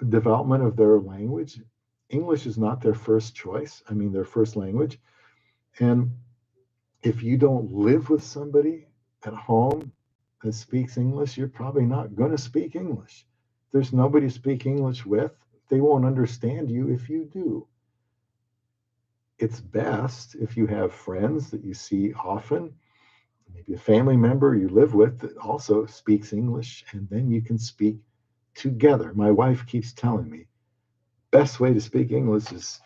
development of their language. English is not their first choice. I mean, their first language. And if you don't live with somebody at home that speaks English, you're probably not going to speak English. There's nobody to speak English with. They won't understand you if you do. It's best if you have friends that you see often, maybe a family member you live with that also speaks English, and then you can speak together. My wife keeps telling me, best way to speak English is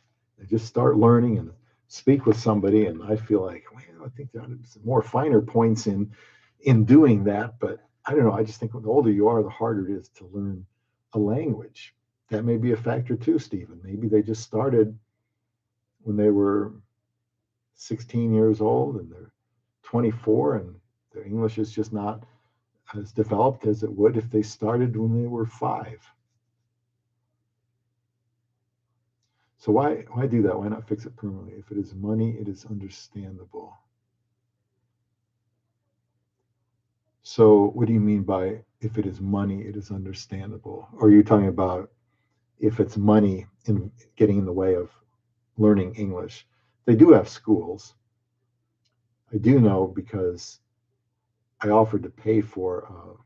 just start learning and speak with somebody. And I feel like, well, I think there are some more finer points in doing that. But I don't know. I just think the older you are, the harder it is to learn a language. That may be a factor too, Stephen. Maybe they just started when they were 16 years old and they're 24 and their English is just not as developed as it would if they started when they were 5. So why do that? Why not fix it permanently? If it is money, it is understandable. So what do you mean by if it is money, it is understandable? Or are you talking about if it's money in getting in the way of learning English? They do have schools. I do know because I offered to pay for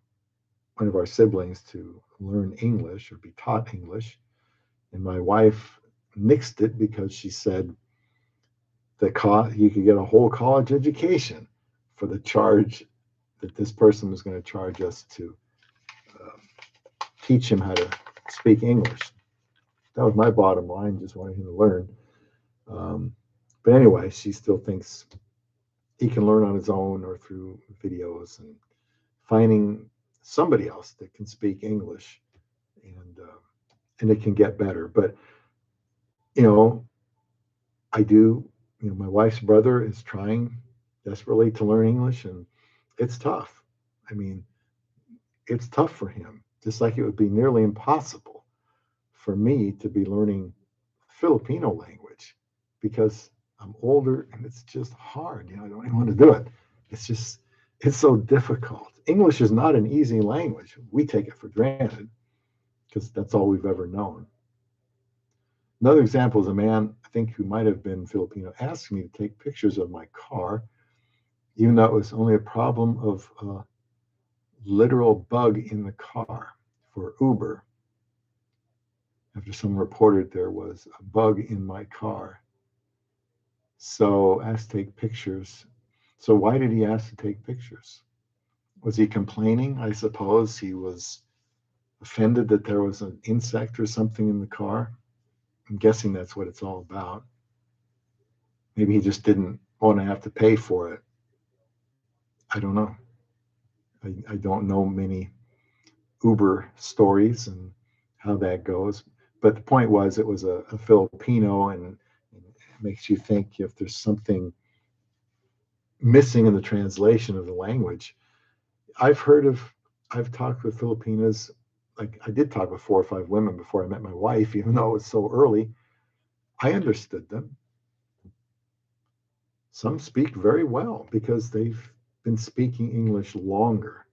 one of our siblings to learn English or be taught English, and my wife nixed it because she said that you could get a whole college education for the charge that this person was going to charge us to uh, teach him how to speak English. That was my bottom line, just wanting him to learn. Um, but anyway, she still thinks he can learn on his own or through videos and finding somebody else that can speak English, and it can get better. But you know, I do. You know, my wife's brother is trying desperately to learn English, and it's tough. I mean, it's tough for him, just like it would be nearly impossible for me to be learning Filipino language because I'm older and it's just hard. You know, I don't even want to do it. It's just, it's so difficult. English is not an easy language. We take it for granted because that's all we've ever known. Another example is a man, I think, who might have been Filipino, asked me to take pictures of my car, even though it was only a problem of a literal bug in the car for Uber. After someone reported there was a bug in my car. So asked to take pictures. So why did he ask to take pictures? Was he complaining? I suppose he was offended that there was an insect or something in the car. I'm guessing that's what it's all about. Maybe he just didn't want to have to pay for it. I don't know. I don't know many Uber stories and how that goes. But the point was, it was a Filipino, and it makes you think if there's something missing in the translation of the language. I've heard of, I've talked with Filipinas, like I did talk with 4 or 5 women before I met my wife, even though it was so early. I understood them. Some speak very well because they've been speaking English longer.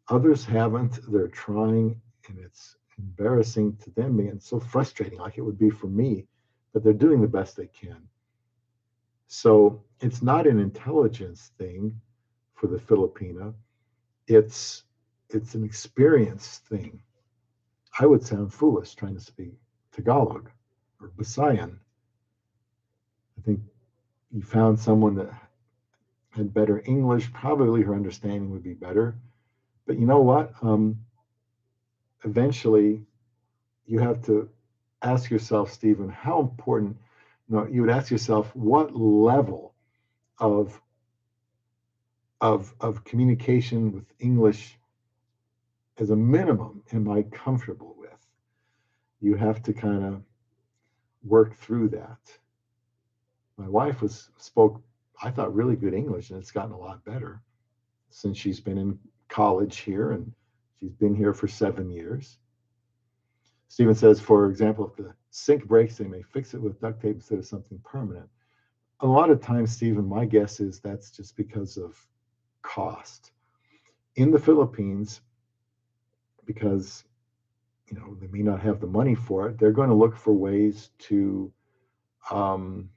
Others haven't. They're trying, and it's embarrassing to them and so frustrating, like it would be for me, but they're doing the best they can. So it's not an intelligence thing for the Filipina. It's it's an experience thing. I would sound foolish trying to speak Tagalog or Visayan. I think you found someone that had better English, probably her understanding would be better. But you know what? Eventually, you have to ask yourself, Stephen, how important. No, you would ask yourself, what level of of communication with English as a minimum am I comfortable with? You have to kind of work through that. My wife spoke, I thought, really good English, and it's gotten a lot better since she's been in college here, and she's been here for 7 years. Stephen says, for example, if the sink breaks, they may fix it with duct tape instead of something permanent. A lot of times, Stephen, my guess is that's just because of cost. In the Philippines, because they may not have the money for it, they're going to look for ways to um,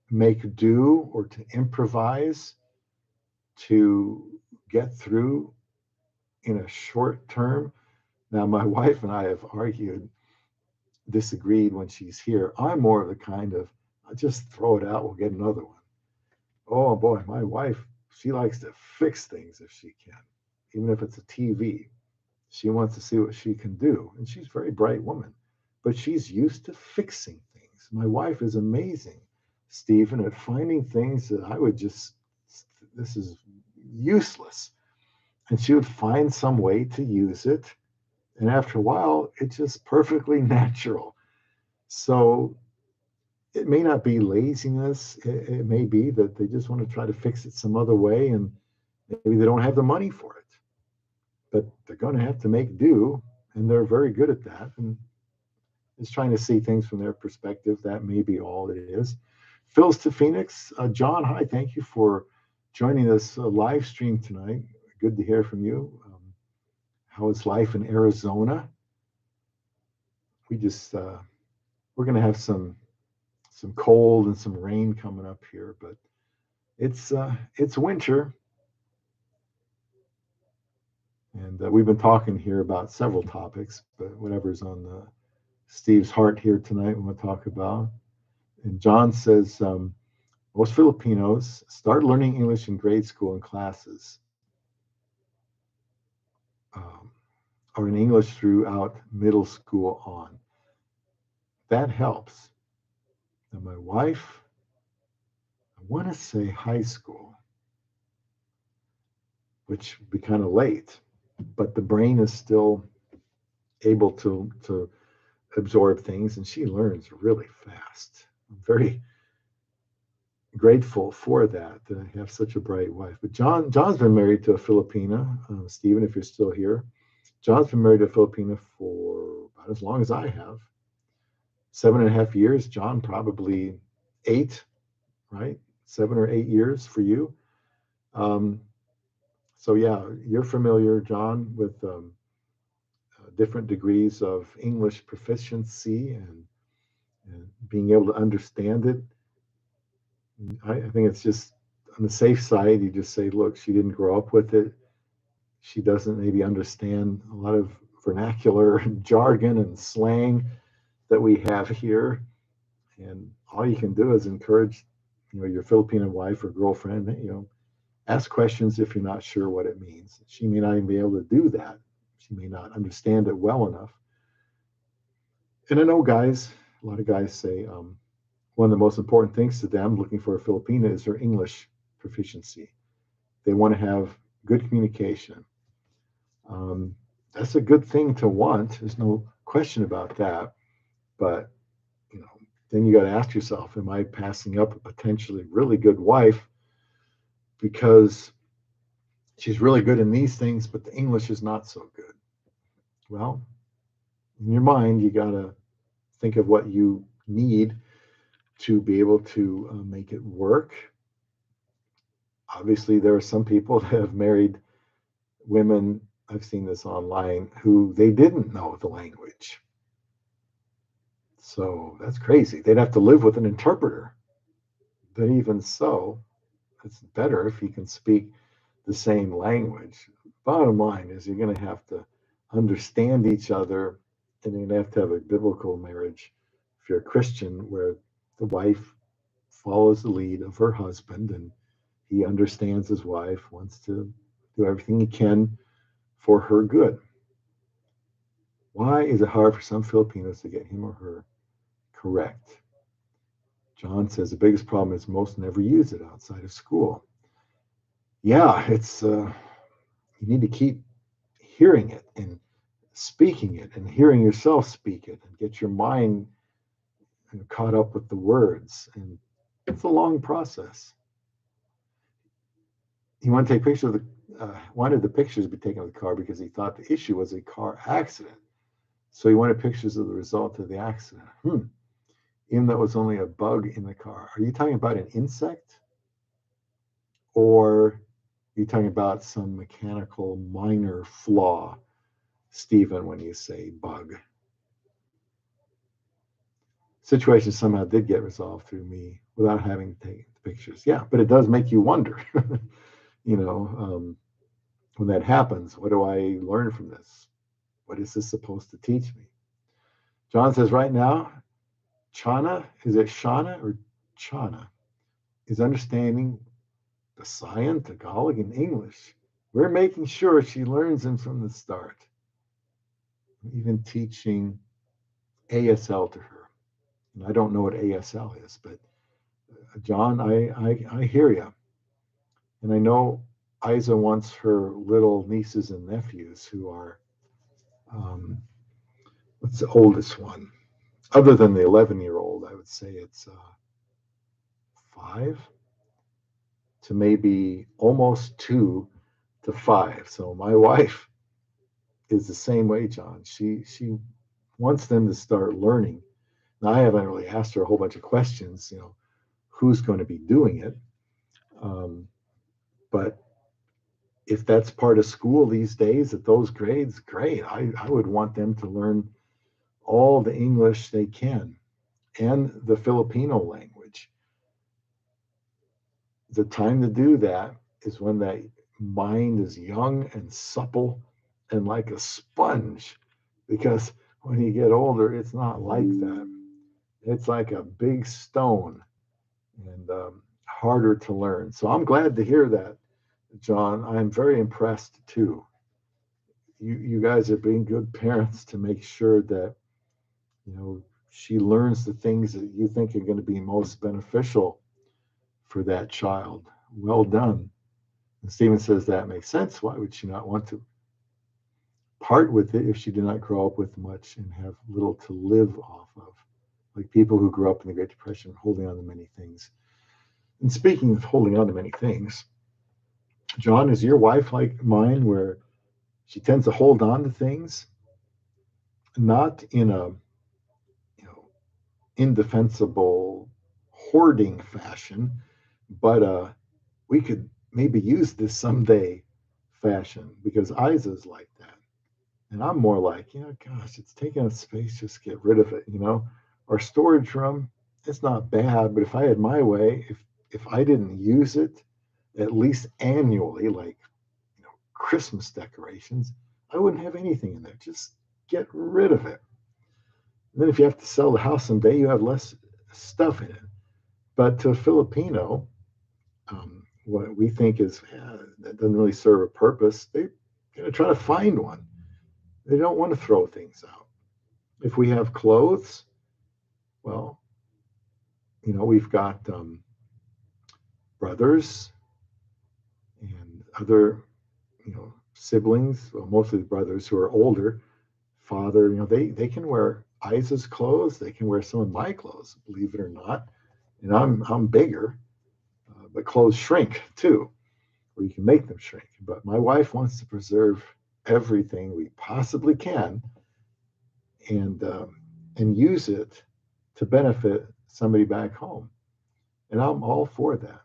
make do or to improvise to get through in a short term. Now, my wife and I have disagreed when she's here. I'm more of the kind of, I'll just throw it out, we'll get another one. Oh boy, my wife, she likes to fix things if she can, even if it's a TV. She wants to see what she can do. And she's a very bright woman, but she's used to fixing things. My wife is amazing, Stephen, at finding things that I would just, this is useless. And she would find some way to use it. And after a while, it's just perfectly natural. So it may not be laziness. It may be that they just want to try to fix it some other way, and maybe they don't have the money for it. But they're going to have to make do, and they're very good at that. And it's trying to see things from their perspective. That may be all it is. Phil's to Phoenix. John, hi. Thank you for joining this live stream tonight. Good to hear from you. How is life in Arizona? We're going to have some cold and some rain coming up here, but it's winter, and we've been talking here about several topics, but whatever's on Steve's heart here tonight, we want to talk about. And John says most Filipinos start learning English in grade school and classes, or in English throughout middle school on. That helps. Now, my wife, I want to say high school, which would be kind of late, but the brain is still able to absorb things, and she learns really fast. I'm very grateful for that I have such a bright wife. But John's been married to a Filipina. Stephen, if you're still here, John's been married to a Filipina for about as long as I have. 7.5 years. John, probably 8, right? 7 or 8 years for you. So yeah, you're familiar, John, with different degrees of English proficiency and being able to understand it. I think it's just on the safe side, you just say, look, she didn't grow up with it. She doesn't maybe understand a lot of vernacular and jargon and slang that we have here. And all you can do is encourage, your Filipino wife or girlfriend, ask questions if you're not sure what it means. She may not even be able to do that. She may not understand it well enough. And I know guys, a lot of guys say one of the most important things to them looking for a Filipina is their English proficiency. They want to have good communication. That's a good thing to want. There's no question about that. But then you got to ask yourself, am I passing up a potentially really good wife because she's really good in these things, but the English is not so good? Well, in your mind, you got to think of what you need to be able to make it work. Obviously, there are some people that have married women, I've seen this online, who they didn't know the language. So that's crazy. They'd have to live with an interpreter. But even so, it's better if you can speak the same language. Bottom line is you're going to have to understand each other, and you're going to have a biblical marriage if you're a Christian, where the wife follows the lead of her husband and he understands his wife, wants to do everything he can for her good. Why is it hard for some Filipinos to get him or her correct? John says the biggest problem is most never use it outside of school. Yeah, it's you need to keep hearing it and speaking it and hearing yourself speak it and get your mind caught up with the words. And It's a long process. He wanted to take pictures of wanted the pictures to be taken of the car because he thought the issue was a car accident. So he wanted pictures of the result of the accident. Even though it was only a bug in the car. Are you talking about an insect? Or are you talking about some mechanical minor flaw, Stephen, when you say bug? Situation somehow did get resolved through me without having to take the pictures. Yeah, but it does make you wonder, when that happens, what do I learn from this? What is this supposed to teach me? John says right now, Chana, is it Shana or Chana, is understanding the Science, Tagalog, and English. We're making sure she learns them from the start. Even teaching ASL to her. And I don't know what ASL is, but John, I hear you. And I know Isa wants her little nieces and nephews who are, what's the oldest one? Other than the 11-year-old, I would say it's 5 to maybe almost 2 to 5. So my wife is the same way, John. She wants them to start learning. Now, I haven't really asked her a whole bunch of questions, who's going to be doing it. But if that's part of school these days at those grades, great. I would want them to learn all the English they can and the Filipino language. The time to do that is when that mind is young and supple and like a sponge, because when you get older, it's not like that. It's like a big stone and harder to learn. So I'm glad to hear that, John. I'm very impressed too. You guys are being good parents to make sure that she learns the things that you think are going to be most beneficial for that child. Well done. And Stephen says that makes sense. Why would she not want to part with it if she did not grow up with much and have little to live off of? Like people who grew up in the Great Depression, holding on to many things. And speaking of holding on to many things, John, is your wife like mine, where she tends to hold on to things, not in a indefensible hoarding fashion, but we could maybe use this someday fashion, because Isa's like that. And I'm more like, gosh, it's taking up space, just get rid of it, Our storage room, it's not bad, but if I had my way, if I didn't use it at least annually, like Christmas decorations, I wouldn't have anything in there. Just get rid of it. And then if you have to sell the house someday, you have less stuff in it. But to a Filipino, what we think is that doesn't really serve a purpose, they're going to try to find one. They don't want to throw things out. If we have clothes, well, we've got brothers and other, siblings, well, mostly brothers who are older. Father, they can wear Isa's clothes. They can wear some of my clothes, believe it or not. And I'm bigger, but clothes shrink too, or you can make them shrink. But my wife wants to preserve everything we possibly can, and use it to benefit somebody back home. And I'm all for that.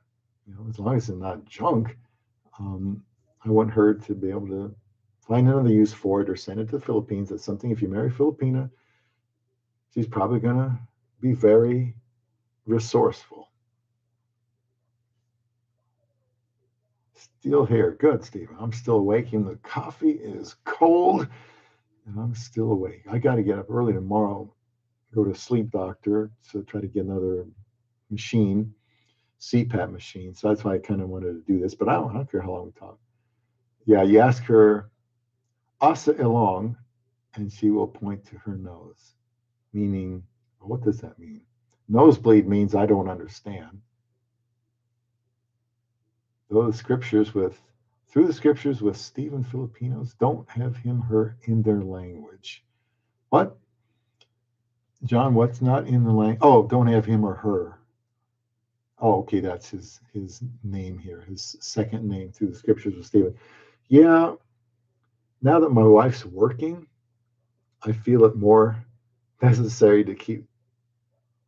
As long as it's not junk, I want her to be able to find another use for it or send it to the Philippines. That's something, if you marry Filipina, she's probably going to be very resourceful. Still here. Good, Stephen. I'm still awake. And the coffee is cold, and I'm still awake. I got to get up early tomorrow, go to a sleep doctor to try to get another machine, CPAP machine. So that's why I kind of wanted to do this, but I don't care how long we talk. Yeah, you ask her, Asa Ilong, and she will point to her nose, meaning, what does that mean? Nosebleed means I don't understand. Through the scriptures with Stephen, Filipinos don't have him, her in their language. What? John, what's not in the language? Oh, don't have him or her. Oh, okay, that's his name here. His second name through the scriptures was Stephen. Yeah, now that my wife's working, I feel it more necessary to keep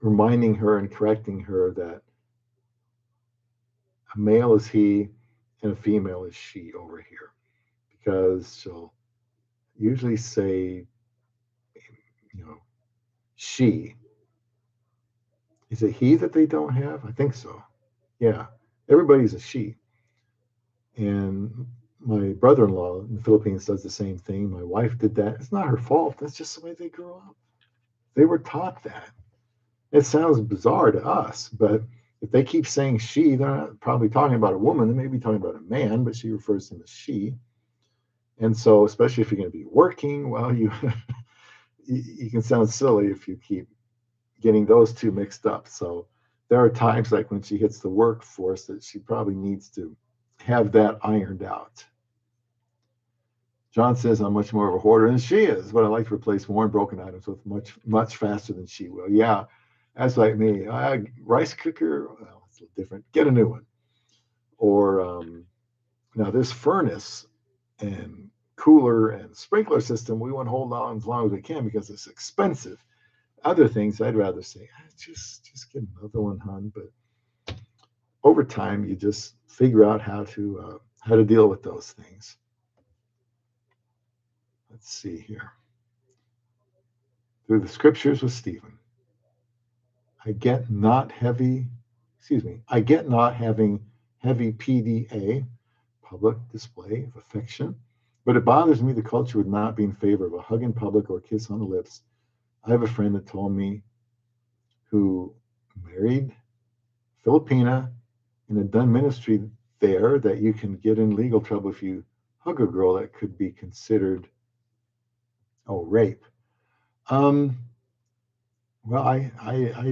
reminding her and correcting her that a male is he and a female is she over here. Because she'll usually say, you know, she. Is it he that they don't have? I think so. Yeah. Everybody's a she. And my brother in law in the Philippines does the same thing. My wife did that. It's not her fault. That's just the way they grew up. They were taught that. It sounds bizarre to us, but if they keep saying she, they're not probably talking about a woman. They may be talking about a man, but she refers to him as she. And so, especially if you're going to be working, well, you can sound silly if you keep getting those two mixed up. So there are times like when she hits the workforce that she probably needs to have that ironed out. John says I'm much more of a hoarder than she is, but I like to replace worn, broken items with much faster than she will. Yeah, that's like me. Rice cooker, well, it's a little different. Get a new one. Or now this furnace and cooler and sprinkler system, we want to hold on as long as we can because it's expensive. Other things, I'd rather say, just get another one, hon. But over time, you just figure out how to deal with those things. Let's see here. Through the scriptures with Stephen, I get not heavy. Excuse me. I get not having heavy PDA, public display of affection, but it bothers me the culture would not be in favor of a hug in public or kiss on the lips. I have a friend that told me who married Filipina and had done ministry there that you can get in legal trouble if you hug a girl that could be considered rape. Um, well, I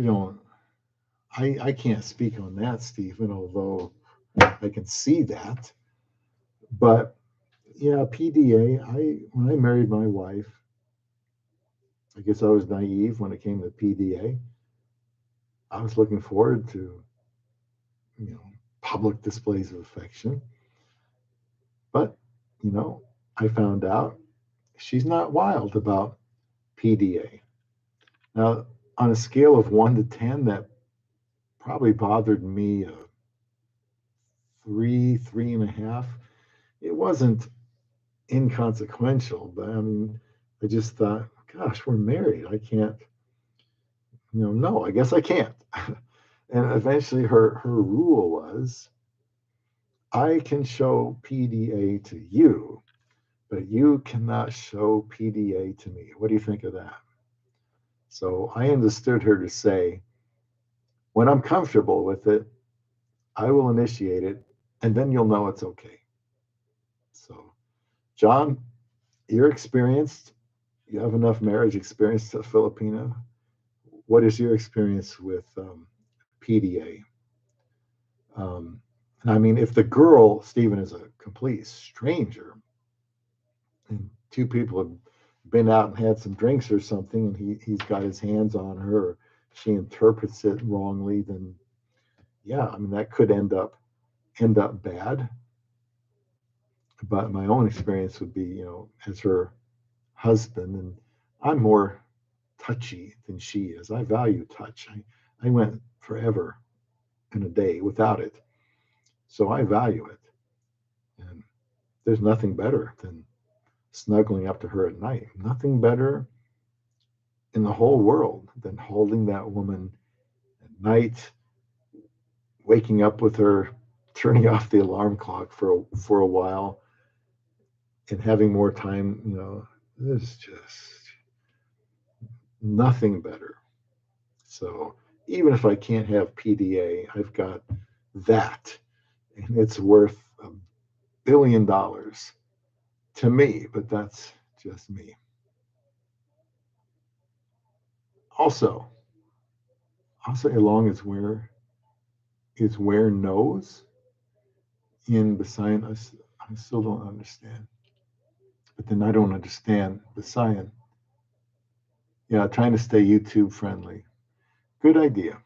don't I can't speak on that, Stephen, although I can see that. But yeah, PDA. I when I married my wife, I guess I was naive when it came to PDA. I was looking forward to you know public displays of affection, but you know I found out she's not wild about PDA. Now, on a scale of 1 to 10, that probably bothered me three, 3.5. It wasn't inconsequential, but I mean, I just thought, gosh, we're married. I can't, no, I guess I can't. And eventually her rule was, I can show PDA to you, but you cannot show PDA to me. What do you think of that? So I understood her to say, when I'm comfortable with it, I will initiate it, and then you'll know it's okay. So, John, you're experienced. You have enough marriage experience to Filipina. What is your experience with PDA? And I mean, if the girl, Stephen, is a complete stranger, and two people have been out and had some drinks or something, and he's got his hands on her, or she interprets it wrongly, then yeah, I mean that could end up bad. But my own experience would be, as her husband, and I'm more touchy than she is. I value touch. I went forever in a day without it. So I value it. And there's nothing better than snuggling up to her at night. Nothing better in the whole world than holding that woman at night, waking up with her, turning off the alarm clock for a while, and having more time. There's just nothing better. So even if I can't have PDA, I've got that, and it's worth $1 billion to me, but that's just me. Also, I'll say along is where knows in Basian. I still don't understand. But then I don't understand Basian. Yeah, trying to stay YouTube friendly. Good idea.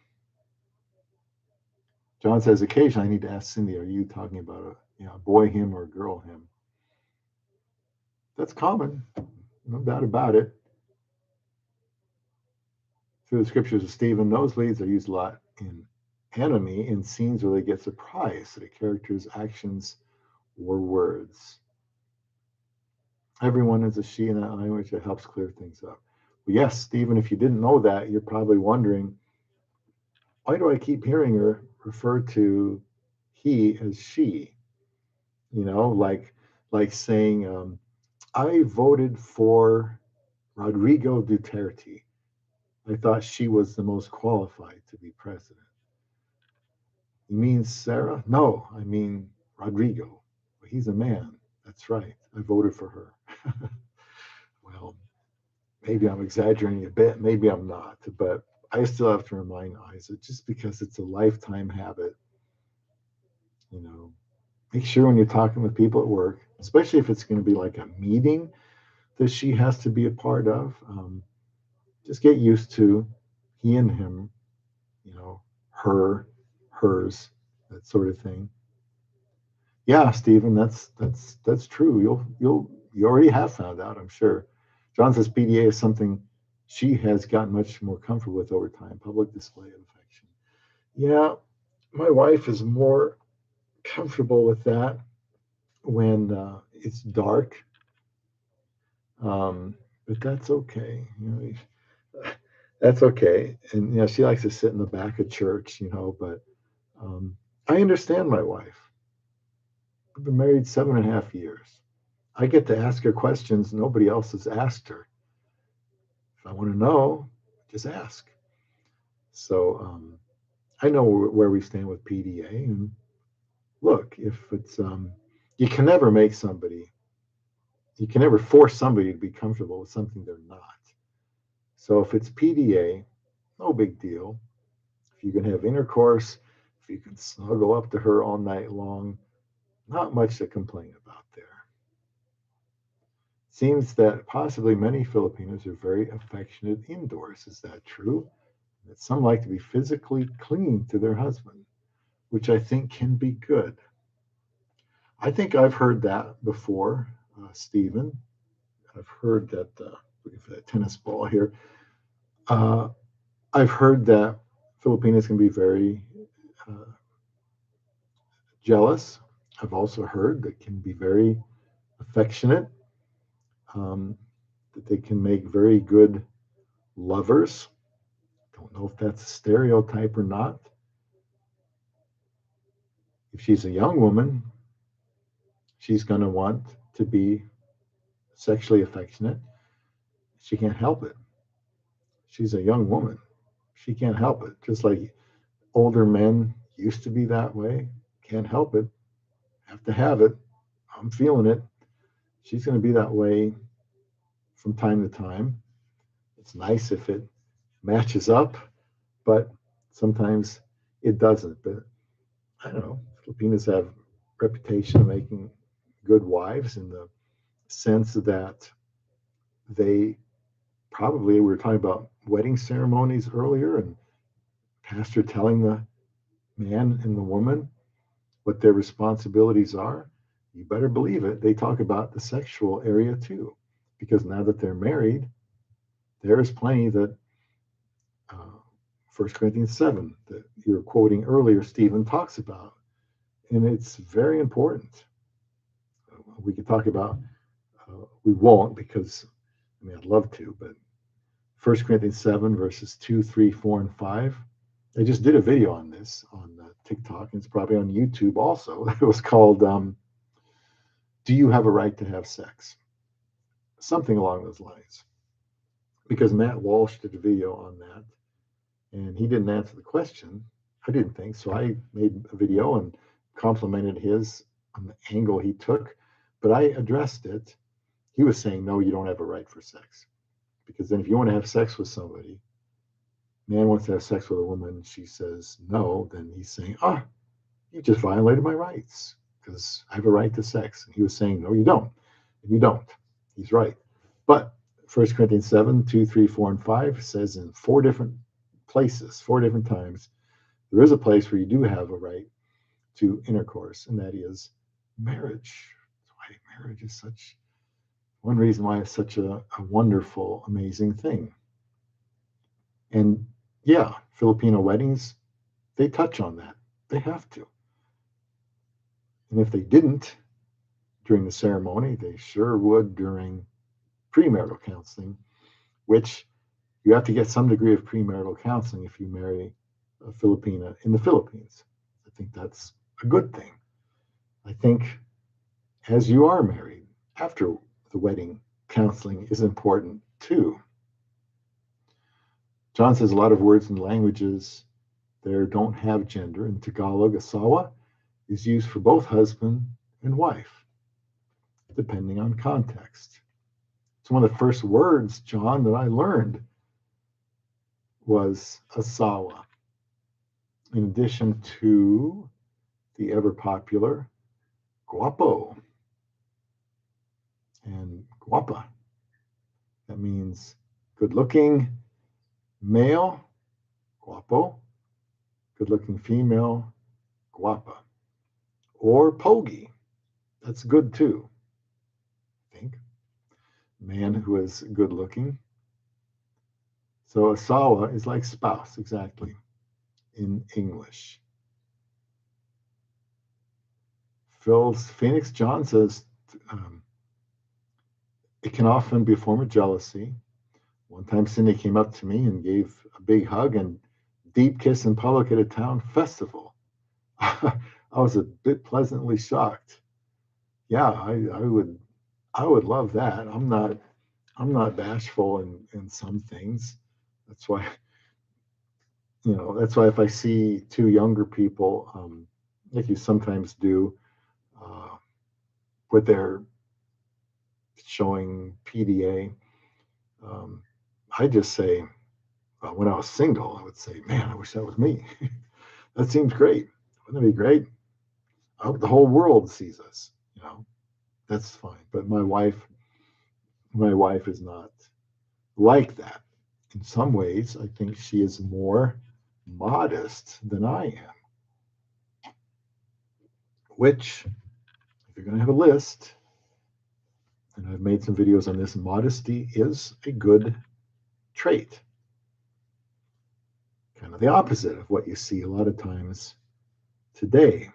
John says, occasionally I need to ask Cindy, are you talking about a boy him or a girl him? That's common, no doubt about it. Through the scriptures of Stephen, nosebleeds are used a lot in anime in scenes where they get surprised at a character's actions or words. Everyone is a she in that language. That helps clear things up. Well, yes, Stephen, if you didn't know that, you're probably wondering, why do I keep hearing her refer to he as she? Like saying, I voted for Rodrigo Duterte. I thought she was the most qualified to be president. You mean Sarah? No, I mean Rodrigo. He's a man. That's right. I voted for her. Well, maybe I'm exaggerating a bit. Maybe I'm not. But I still have to remind Isaac, just because it's a lifetime habit, you know, make sure when you're talking with people at work, especially if it's going to be like a meeting that she has to be a part of, just get used to he and him, her, hers, that sort of thing. Yeah, Stephen, that's true. You already have found out, I'm sure. John says PDA is something she has gotten much more comfortable with over time. Public display of affection. Yeah, my wife is more comfortable with that when it's dark, but that's okay. That's okay. And she likes to sit in the back of church, but I understand my wife. We've been married 7.5 years. I get to ask her questions nobody else has asked her. If I want to know, just ask. So I know where we stand with PDA. And look, if it's, you can never force somebody to be comfortable with something they're not. So if it's PDA, no big deal. If you can have intercourse, if you can snuggle up to her all night long, not much to complain about there. Seems that possibly many Filipinos are very affectionate indoors. Is that true? That some like to be physically clinging to their husband, which I think can be good. I think I've heard that before, Stephen. I've heard that, looking for that tennis ball here. I've heard that Filipinos can be very jealous. I've also heard that can be very affectionate, that they can make very good lovers. Don't know if that's a stereotype or not. If she's a young woman, she's going to want to be sexually affectionate. She can't help it. She's a young woman. She can't help it. Just like older men used to be that way. Can't help it. Have to have it. I'm feeling it. She's going to be that way from time to time. It's nice if it matches up, but sometimes it doesn't. But I don't know. Filipinos have a reputation of making good wives in the sense that they probably, we were talking about wedding ceremonies earlier, and pastor telling the man and the woman what their responsibilities are. You better believe it. They talk about the sexual area too, because now that they're married, there is plenty that 1 Corinthians 7 that you were quoting earlier, Stephen talks about. And it's very important. We could talk about, we won't because, I'd love to, but 1 Corinthians 7, verses 2, 3, 4, and 5. I just did a video on this on TikTok, and it's probably on YouTube also. It was called, Do You Have a Right to Have Sex? Something along those lines. Because Matt Walsh did a video on that, and he didn't answer the question. I didn't think so. I made a video and complimented his on the angle he took, but I addressed it. He was saying, no, you don't have a right for sex. Because then if you want to have sex with somebody, man wants to have sex with a woman, she says no, then he's saying, you just violated my rights because I have a right to sex. And he was saying, no, you don't. And you don't. He's right. But 1 Corinthians 7, 2, 3, 4, and 5 says in 4 different places, 4 different times, there is a place where you do have a right to intercourse, and that is marriage. That's why marriage is such one reason why it's such a wonderful, amazing thing. And yeah, Filipino weddings, they touch on that. They have to. And if they didn't during the ceremony, they sure would during premarital counseling, which you have to get some degree of premarital counseling if you marry a Filipina in the Philippines. I think that's a good thing. I think as you are married, after the wedding, counseling is important too. John says a lot of words and languages there don't have gender. In Tagalog, asawa is used for both husband and wife, depending on context. It's one of the first words, John, that I learned was asawa, in addition to the ever popular guapo and guapa. That means good looking male, guapo, good looking female, guapa. Or pogi, that's good too, I think. Man who is good looking. So asawa is like spouse, exactly, in English. Phoenix John says it can often be a form of jealousy. One time Cindy came up to me and gave a big hug and deep kiss in public at a town festival. I was a bit pleasantly shocked. Yeah, I would love that. I'm not bashful in some things. That's why that's why if I see two younger people, like you sometimes do, where they're showing PDA, I just say, well, when I was single, I would say, man, I wish that was me. That seems great. Wouldn't that be great? I hope the whole world sees us. That's fine. But my wife is not like that. In some ways, I think she is more modest than I am. Which, if you're going to have a list, and I've made some videos on this, modesty is a good trait. Kind of the opposite of what you see a lot of times today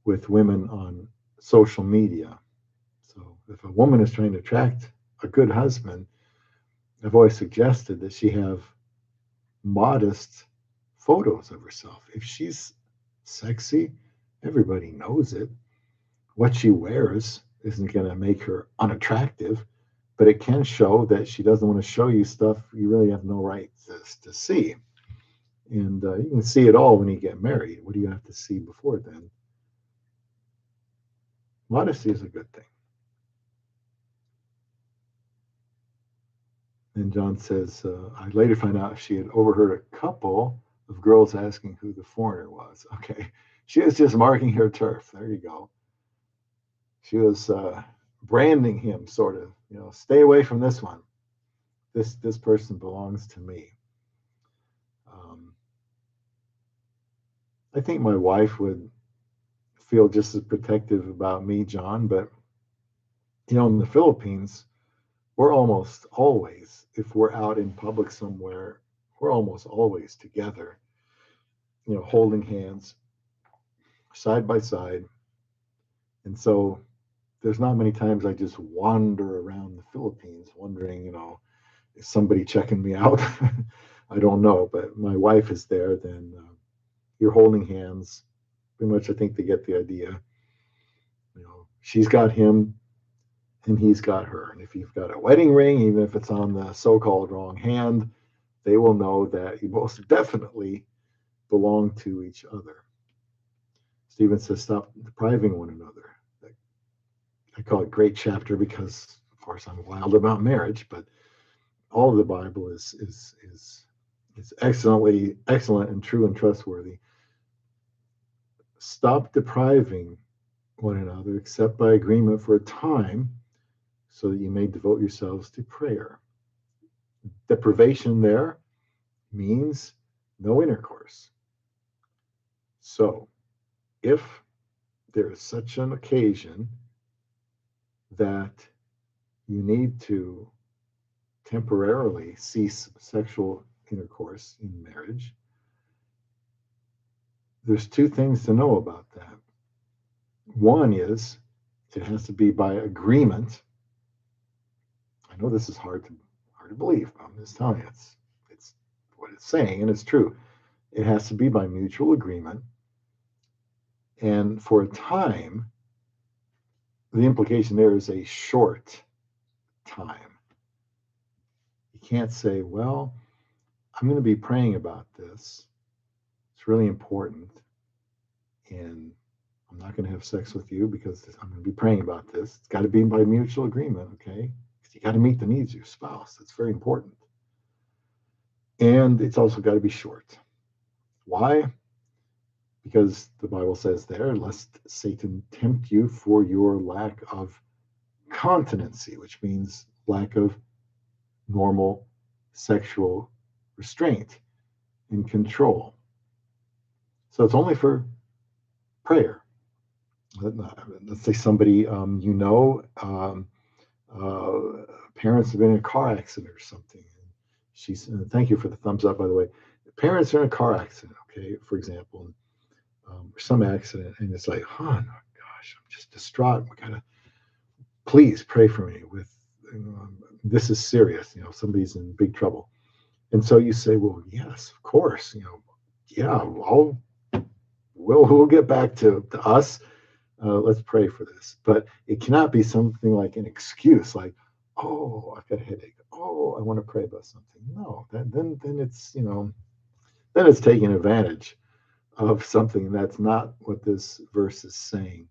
with women on social media. So if a woman is trying to attract a good husband, I've always suggested that she have modest photos of herself. If she's sexy, everybody knows it. What she wears isn't going to make her unattractive, but it can show that she doesn't want to show you stuff you really have no right to see. And you can see it all when you get married. What do you have to see before then? Modesty is a good thing. And John says, I later found out she had overheard a couple of girls asking who the foreigner was. Okay, she was just marking her turf. There you go. She was branding him, sort of. Stay away from this one. This person belongs to me. I think my wife would feel just as protective about me, John, but in the Philippines, we're almost always, if we're out in public somewhere, we're almost always together, holding hands side by side. And so there's not many times I just wander around the Philippines wondering, is somebody checking me out? I don't know, but my wife is there, then you're holding hands. Pretty much, I think they get the idea. She's got him and he's got her. And if you've got a wedding ring, even if it's on the so-called wrong hand, they will know that you most definitely belong to each other. Stephen says, stop depriving one another. I call it great chapter because, of course, I'm wild about marriage, but all of the Bible is excellent and true and trustworthy. Stop depriving one another except by agreement for a time so that you may devote yourselves to prayer. Deprivation there means no intercourse. So if there is such an occasion that you need to temporarily cease sexual intercourse in marriage, there's two things to know about that. One is it has to be by agreement. I know this is hard to believe, but I'm just telling you, it's what it's saying, and it's true. It has to be by mutual agreement, and for a time, the implication there is a short time. You can't say, well, I'm going to be praying about this. It's really important, and I'm not going to have sex with you because I'm going to be praying about this. It's got to be by mutual agreement, okay? Because you got to meet the needs of your spouse. That's very important. And it's also got to be short. Why? Because the Bible says there, lest Satan tempt you for your lack of continency, which means lack of normal sexual restraint and control. So it's only for prayer. Let's say somebody parents have been in a car accident or something. She's thank you for the thumbs up, by the way. Parents are in a car accident, okay, for example, or some accident, and it's like, oh my gosh, I'm just distraught. We gotta please pray for me. With this is serious. Somebody's in big trouble, and so you say, well, yes, of course. Yeah, we'll get back to us. Let's pray for this. But it cannot be something like an excuse, like, oh, I've got a headache. Oh, I want to pray about something. No, then it's taking advantage of something. That's not what this verse is saying.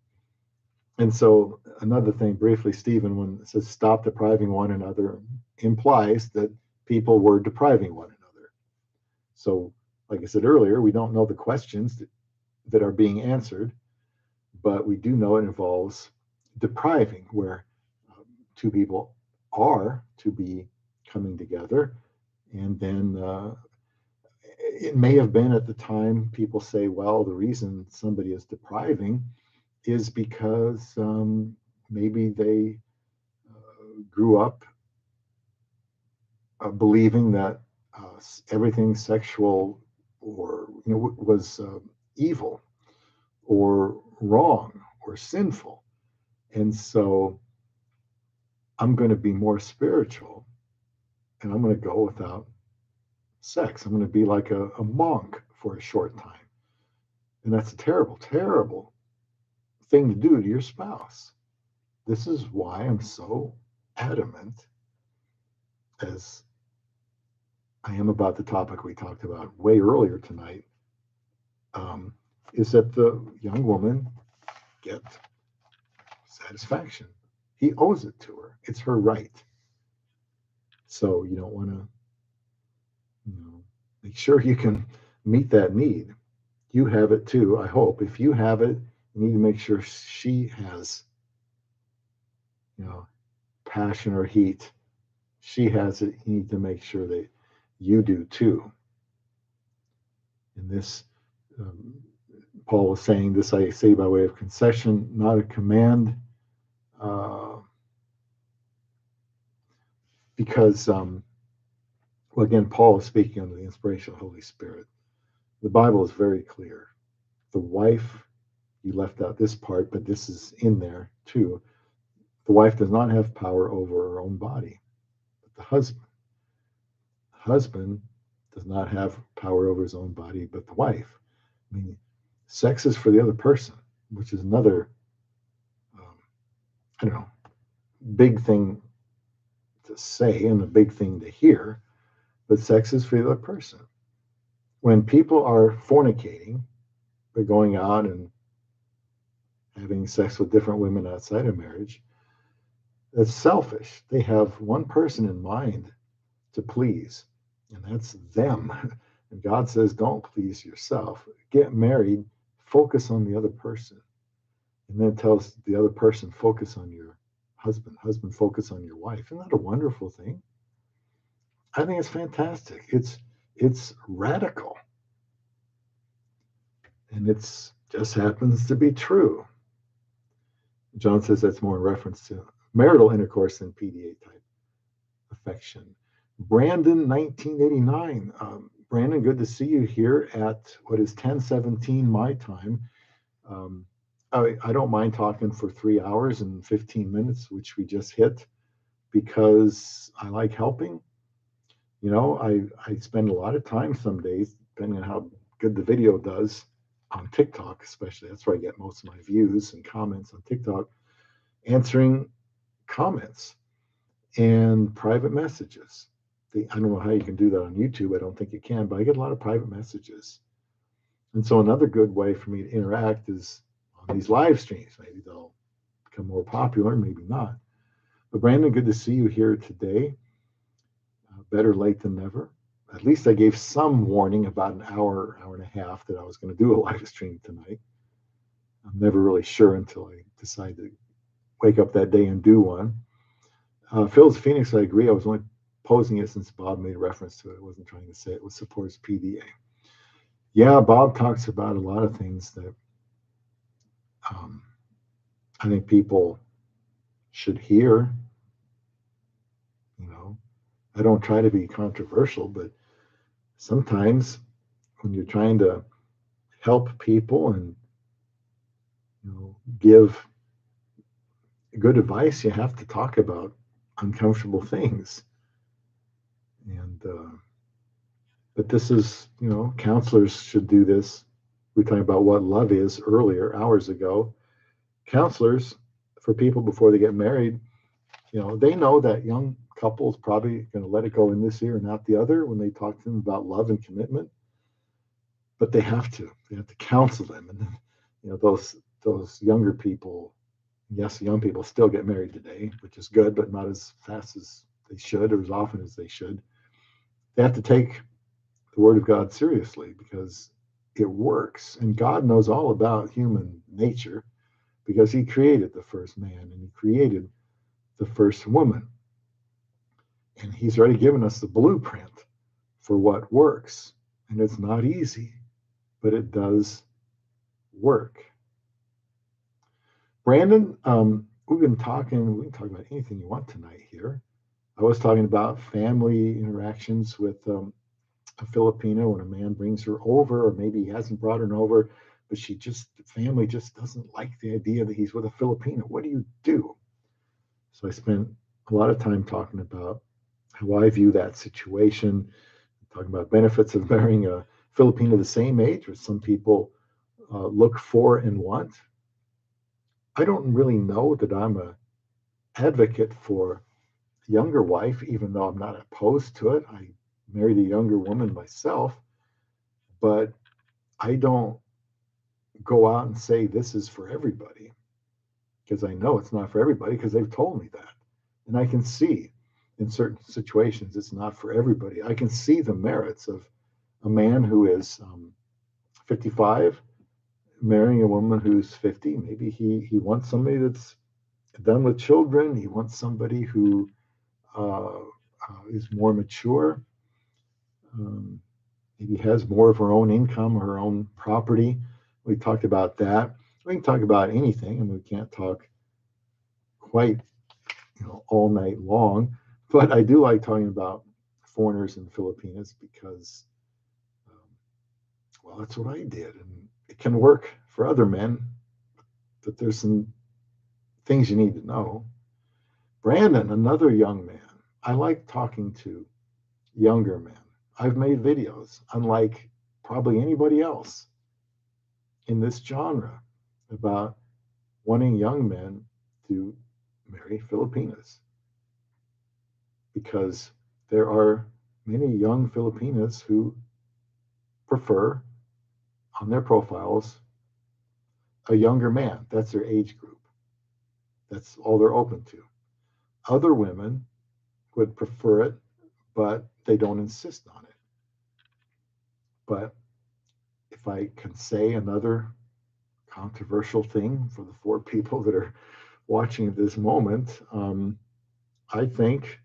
And so another thing, briefly, Stephen, when it says stop depriving one another, implies that people were depriving one another. So, like I said earlier, we don't know the questions that are being answered, but we do know it involves depriving, where two people are to be coming together. And then it may have been at the time people say, well, the reason somebody is depriving is because maybe they grew up believing that everything sexual or was evil or wrong or sinful. And so I'm going to be more spiritual and I'm going to go without sex. I'm going to be like a monk for a short time. And that's a terrible, terrible thing to do to your spouse. This is why I'm so adamant, as I am about the topic we talked about way earlier tonight, is that the young woman get satisfaction. He owes it to her. It's her right. So you don't want to, make sure you can meet that need. You have it too, I hope. If you have it, you need to make sure she has, passion or heat. She has it. You need to make sure that you do too. In this, Paul was saying, this I say by way of concession, not a command, because, well, again, Paul is speaking under the inspiration of the Holy Spirit. The Bible is very clear. The wife, you left out this part, but this is in there too. The wife does not have power over her own body, but the husband does not have power over his own body, but the wife. I mean, sex is for the other person, which is another, I don't know, big thing to say and a big thing to hear, but sex is for the other person. When people are fornicating, they're going out and having sex with different women outside of marriage, that's selfish. They have one person in mind to please, and that's them. And God says, don't please yourself. Get married, focus on the other person. And then it tells the other person, focus on your husband. Husband, focus on your wife. Isn't that a wonderful thing? I think it's fantastic. It's radical. And it's just happens to be true. John says that's more in reference to marital intercourse than PDA type affection. Brandon, 1989. Brandon, good to see you here at what is 10:17 my time. Um, I don't mind talking for 3 hours and 15 minutes, which we just hit, because I like helping. I spend a lot of time some days, depending on how good the video does on TikTok, especially. That's where I get most of my views and comments on TikTok, answering comments and private messages. I don't know how you can do that on YouTube. I don't think you can, but I get a lot of private messages. And so another good way for me to interact is on these live streams. Maybe they'll become more popular, maybe not. But Brandon, good to see you here today. Better late than never. At least I gave some warning about an hour, hour and a half that I was going to do a live stream tonight. I'm never really sure until I decide to wake up that day and do one. Phil's Phoenix, I agree. I was only posing it since Bob made a reference to it. I wasn't trying to say it was supports PDA. Yeah, Bob talks about a lot of things that um, I think people should hear. You know, I don't try to be controversial, but sometimes when you're trying to help people and give good advice, you have to talk about uncomfortable things. And but this is, counselors should do this. We were talking about what love is earlier, hours ago. Counselors, for people before they get married, they know that young couples probably going to let it go in this ear and out the other when they talk to them about love and commitment. But they have to. They have to counsel them, and then, those younger people. Yes, young people still get married today, which is good, but not as fast as they should or as often as they should. They have to take the Word of God seriously because it works. And God knows all about human nature because He created the first man and He created the first woman. And He's already given us the blueprint for what works. And it's not easy, but it does work. Brandon, we can talk about anything you want tonight here. I was talking about family interactions with a Filipino when a man brings her over, or maybe he hasn't brought her over, but the family just doesn't like the idea that he's with a Filipino. What do you do? So I spent a lot of time talking about how I view that situation, talking about benefits of marrying a Filipino the same age, which some people look for and want. I don't really know that I'm a advocate for a younger wife, even though I'm not opposed to it. I married a younger woman myself, but I don't go out and say this is for everybody because I know it's not for everybody because they've told me that. And I can see in certain situations it's not for everybody. I can see the merits of a man who is 55 marrying a woman who's 50. Maybe he wants somebody that's done with children. He wants somebody who is more mature. Um, Maybe has more of her own income, her own property. We talked about that. We can talk about anything, and we can't talk quite, all night long. But I do like talking about foreigners and Filipinas because, um, well, that's what I did, and it can work for other men. But there's some things you need to know. Brandon, another young man. I like talking to younger men. I've made videos, unlike probably anybody else in this genre, about wanting young men to marry Filipinas because there are many young Filipinas who prefer on their profiles a younger man. That's their age group. That's all they're open to. Other women would prefer it, but they don't insist on it. But if I can say another controversial thing for the four people that are watching at this moment, I think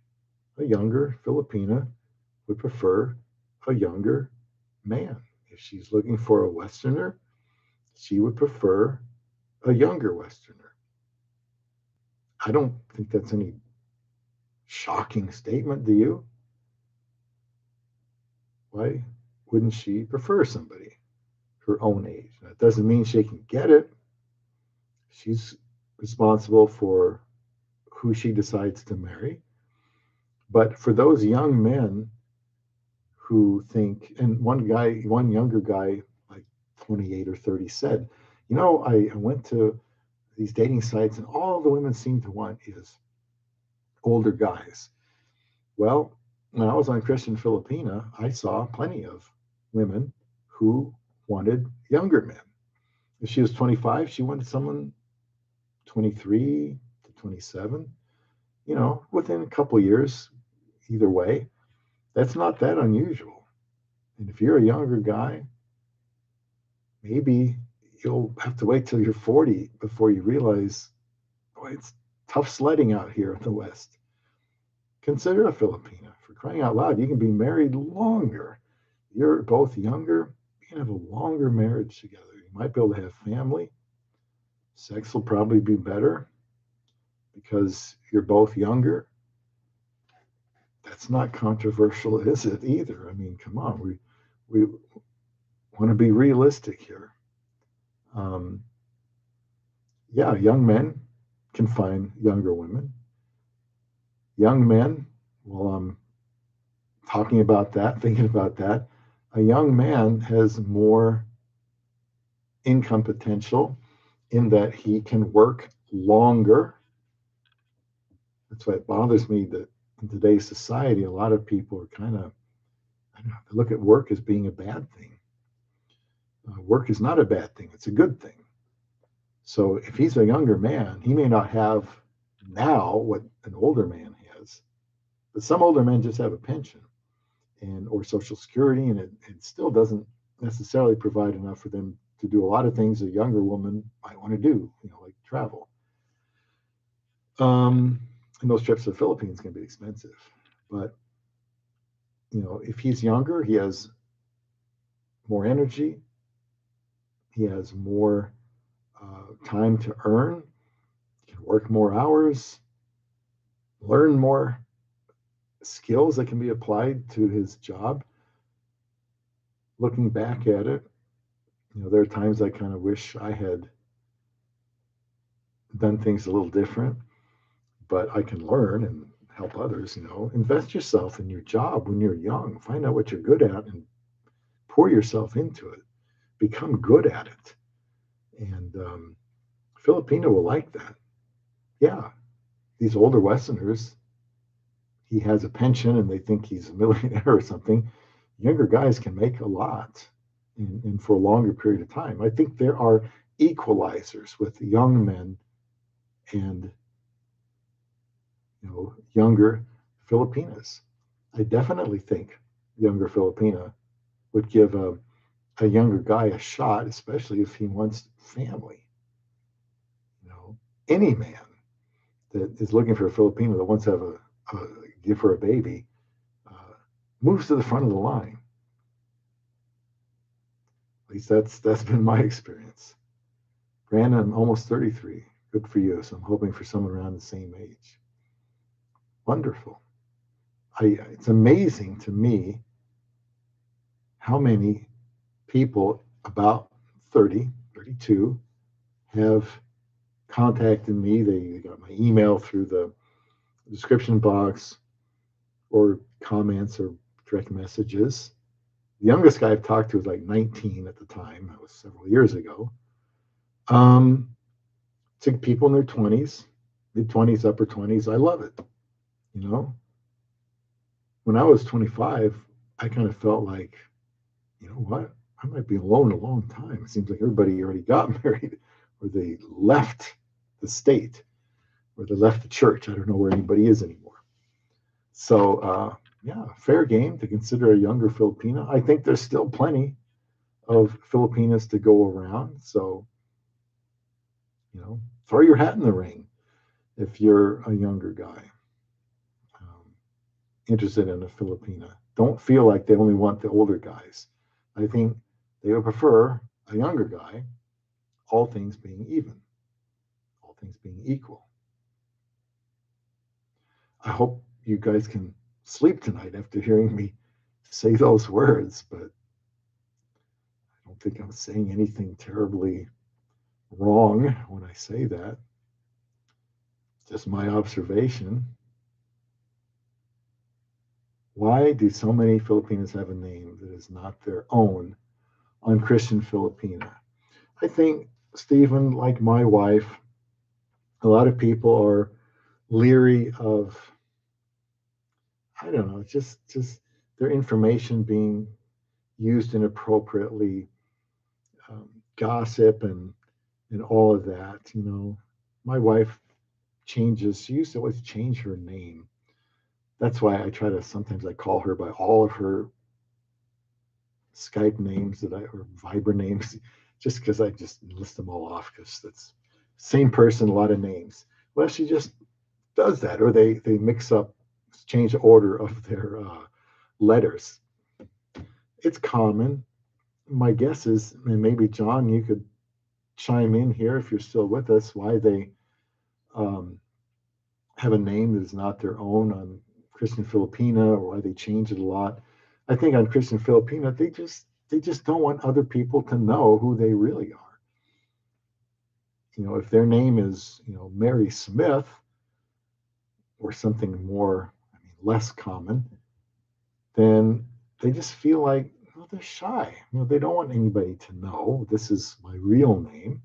a younger Filipina would prefer a younger man. If she's looking for a Westerner, she would prefer a younger Westerner. I don't think that's any shocking statement, do you? Why wouldn't she prefer somebody her own age? That doesn't mean she can get it. She's responsible for who she decides to marry. But for those young men who think, and one younger guy, like 28 or 30, said, I went to these dating sites and all the women seem to want is older guys. Well, when I was on Christian Filipina, I saw plenty of women who wanted younger men. If she was 25, she wanted someone 23 to 27, within a couple of years, either way. That's not that unusual. And if you're a younger guy, maybe you'll have to wait till you're 40 before you realize, boy, it's tough sledding out here in the West. Consider a Filipina. For crying out loud, you can be married longer. You're both younger. You can have a longer marriage together. You might be able to have family. Sex will probably be better because you're both younger. That's not controversial, is it, either? I mean, come on. We want to be realistic here. Yeah, young men can find younger women. Young men, while I'm talking about that, thinking about that, a young man has more income potential in that he can work longer. That's why it bothers me that in today's society, a lot of people are kind of, I don't know, they look at work as being a bad thing. Work is not a bad thing, it's a good thing. So if he's a younger man, he may not have now what an older man has, but some older men just have a pension or Social Security, and it still doesn't necessarily provide enough for them to do a lot of things a younger woman might want to do, like travel. And those trips to the Philippines can be expensive. But, if he's younger, he has more energy, he has more time to earn, he can work more hours, learn more skills that can be applied to his job. Looking back at it, there are times I kind of wish I had done things a little different, but I can learn and help others. Invest yourself in your job when you're young. Find out what you're good at and pour yourself into it. Become good at it. And Filipina will like that. Yeah, these older Westerners, he has a pension and they think he's a millionaire or something. Younger guys can make a lot and for a longer period of time. I think there are equalizers with young men and younger Filipinas. I definitely think younger Filipina would give a younger guy a shot, especially if he wants family. Any man that is looking for a Filipino that wants to have give her a baby moves to the front of the line. At least that's been my experience. Brandon, I'm almost 33. Good for you. So I'm hoping for someone around the same age. Wonderful. It's amazing to me how many people about 30, 32 have contacted me. They got my email through the description box or comments or direct messages. The youngest guy I've talked to was like 19 at the time. That was several years ago. To people in their 20s, mid 20s, upper 20s. I love it. When I was 25, I kind of felt like, what? I might be alone a long time. It seems like everybody already got married or they left the state or they left the church. I don't know where anybody is anymore. So, yeah, fair game to consider a younger Filipina. I think there's still plenty of Filipinas to go around. So, throw your hat in the ring if you're a younger guy interested in a Filipina. Don't feel like they only want the older guys. I think they would prefer a younger guy all things being even, all things being equal. I hope you guys can sleep tonight after hearing me say those words, but I don't think I'm saying anything terribly wrong when I say that. Just my observation. Why do so many Filipinos have a name that is not their own on Christian Filipina? I think, Stephen, like my wife, a lot of people are leery of, I don't know, just their information being used inappropriately, gossip and all of that. My wife changes. She used to always change her name. That's why I try to sometimes I call her by all of her Skype names or Viber names, just because I just list them all off because that's same person, a lot of names. Well, she just does that, or they mix up, change the order of their letters. It's common. My guess is, and maybe John, you could chime in here if you're still with us, why they um, have a name that is not their own on Christian Filipina, or why they change it a lot. I think on Christian Filipina, they just don't want other people to know who they really are. If their name is, Mary Smith or something more, less common, then they just feel like, they're shy. They don't want anybody to know this is my real name.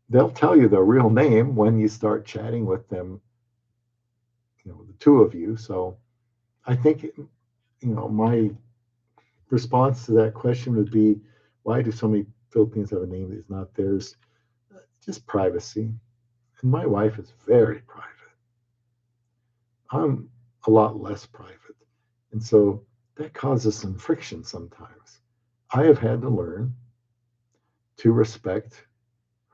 They'll tell you their real name when you start chatting with them, the two of you. So I think, my response to that question would be, why do so many Filipinos have a name that is not theirs? Just privacy. And my wife is very private. I'm a lot less private. And so that causes some friction sometimes. I have had to learn to respect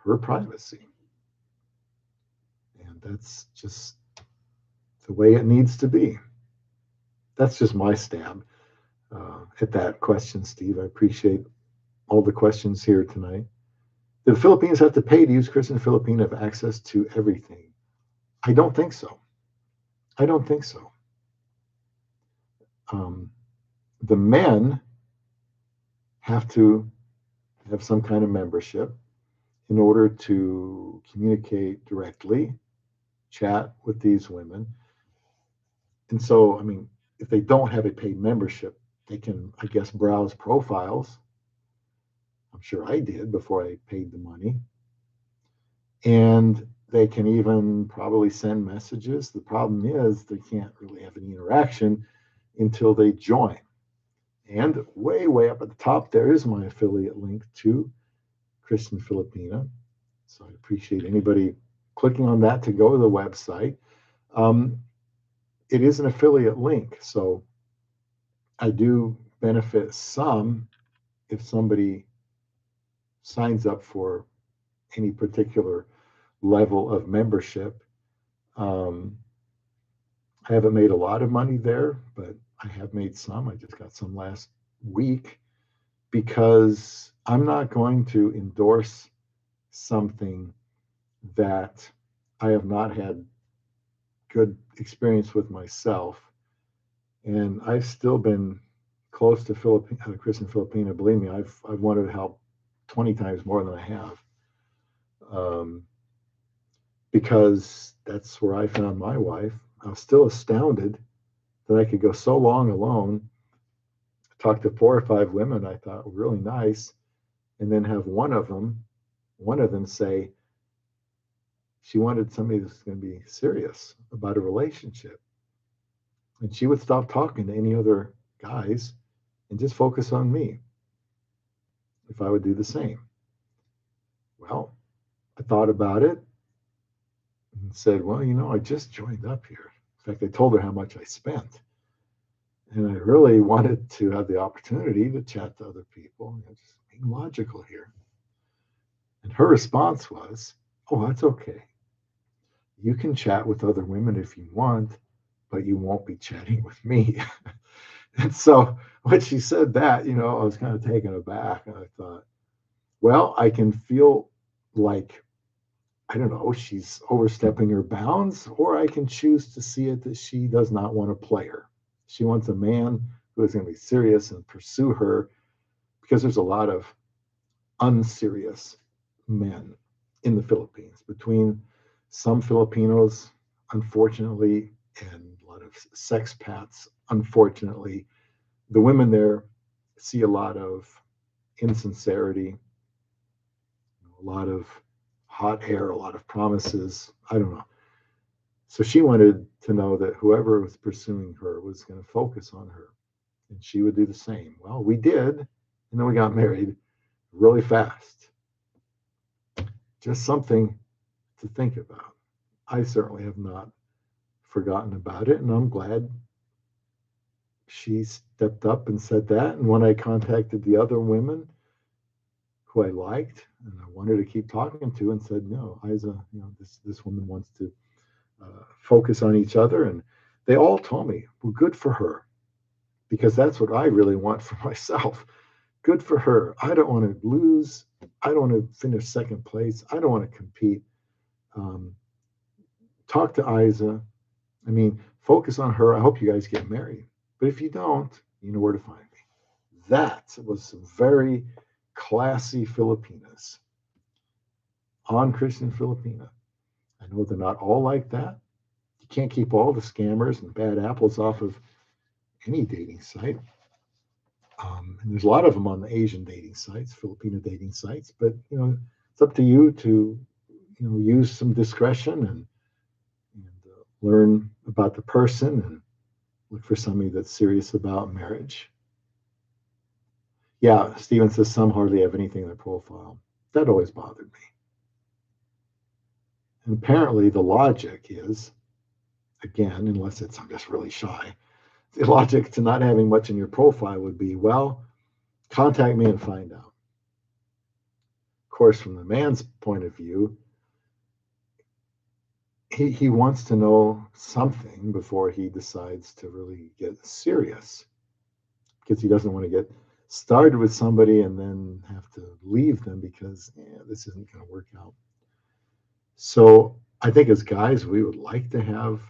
her privacy. And that's just the way it needs to be. That's just my stab at that question, Steve. I appreciate all the questions here tonight. Do the Philippines have to pay to use Christian Filipina have access to everything? I don't think so. I don't think so. The men have to have some kind of membership in order to communicate directly, chat with these women. And so, if they don't have a paid membership, they can, I guess, browse profiles. I'm sure I did before I paid the money. And they can even probably send messages. The problem is they can't really have any interaction until they join. And way, way up at the top, there is my affiliate link to Christian Filipina. So I appreciate anybody clicking on that to go to the website. It is an affiliate link, so I do benefit some if somebody signs up for any particular level of membership. I haven't made a lot of money there, but I have made some. I just got some last week because I'm not going to endorse something that I have not had good experience with myself. And I've still been close to Christian Filipina. Believe me, I've wanted to help 20 times more than I have. Because that's where I found my wife. I was still astounded that I could go so long alone, talk to 4 or 5 women I thought were really nice, and then have one of them say she wanted somebody that's going to be serious about a relationship. And she would stop talking to any other guys and just focus on me if I would do the same. Well, I thought about it and said, well, I just joined up here. In fact, I told her how much I spent. And I really wanted to have the opportunity to chat to other people. Just being logical here. And her response was, oh, that's okay. You can chat with other women if you want, but you won't be chatting with me. And so when she said that, I was kind of taken aback. And I thought, Well, I can feel like, I don't know, she's overstepping her bounds, or I can choose to see it that she does not want a player. She wants a man who is going to be serious and pursue her, because there's a lot of unserious men in the Philippines. Between some Filipinos, unfortunately, and a lot of sexpats, unfortunately, the women there see a lot of insincerity, a lot of hot air, a lot of promises. I don't know. So she wanted to know that whoever was pursuing her was going to focus on her, and she would do the same. Well, we did, and then we got married really fast. Just something to think about. I certainly have not forgotten about it, and I'm glad she stepped up and said that. And when I contacted the other women who I liked and I wanted to keep talking to, and said, no, Isa, this woman wants to focus on each other, and they all told me, well, good for her, because that's what I really want for myself. Good for her. I don't want to lose. I don't want to finish second place. I don't want to compete. Um, Talk to Isa. I mean, focus on her. I hope you guys get married. But if you don't, you know where to find me. That was some very classy Filipinas on Christian Filipina. I know they're not all like that. You can't keep all the scammers and bad apples off of any dating site. And there's a lot of them on the Asian dating sites, Filipino dating sites. But it's up to you to use some discretion, and learn about the person, and look for somebody that's serious about marriage. Yeah, Steven says some hardly have anything in their profile. That always bothered me. And apparently the logic is, again, unless I'm just really shy, the logic to not having much in your profile would be, well, contact me and find out. Of course, from the man's point of view, he wants to know something before he decides to really get serious, because he doesn't want to get started with somebody and then have to leave them because this isn't going to work out. So I think as guys, we would like to have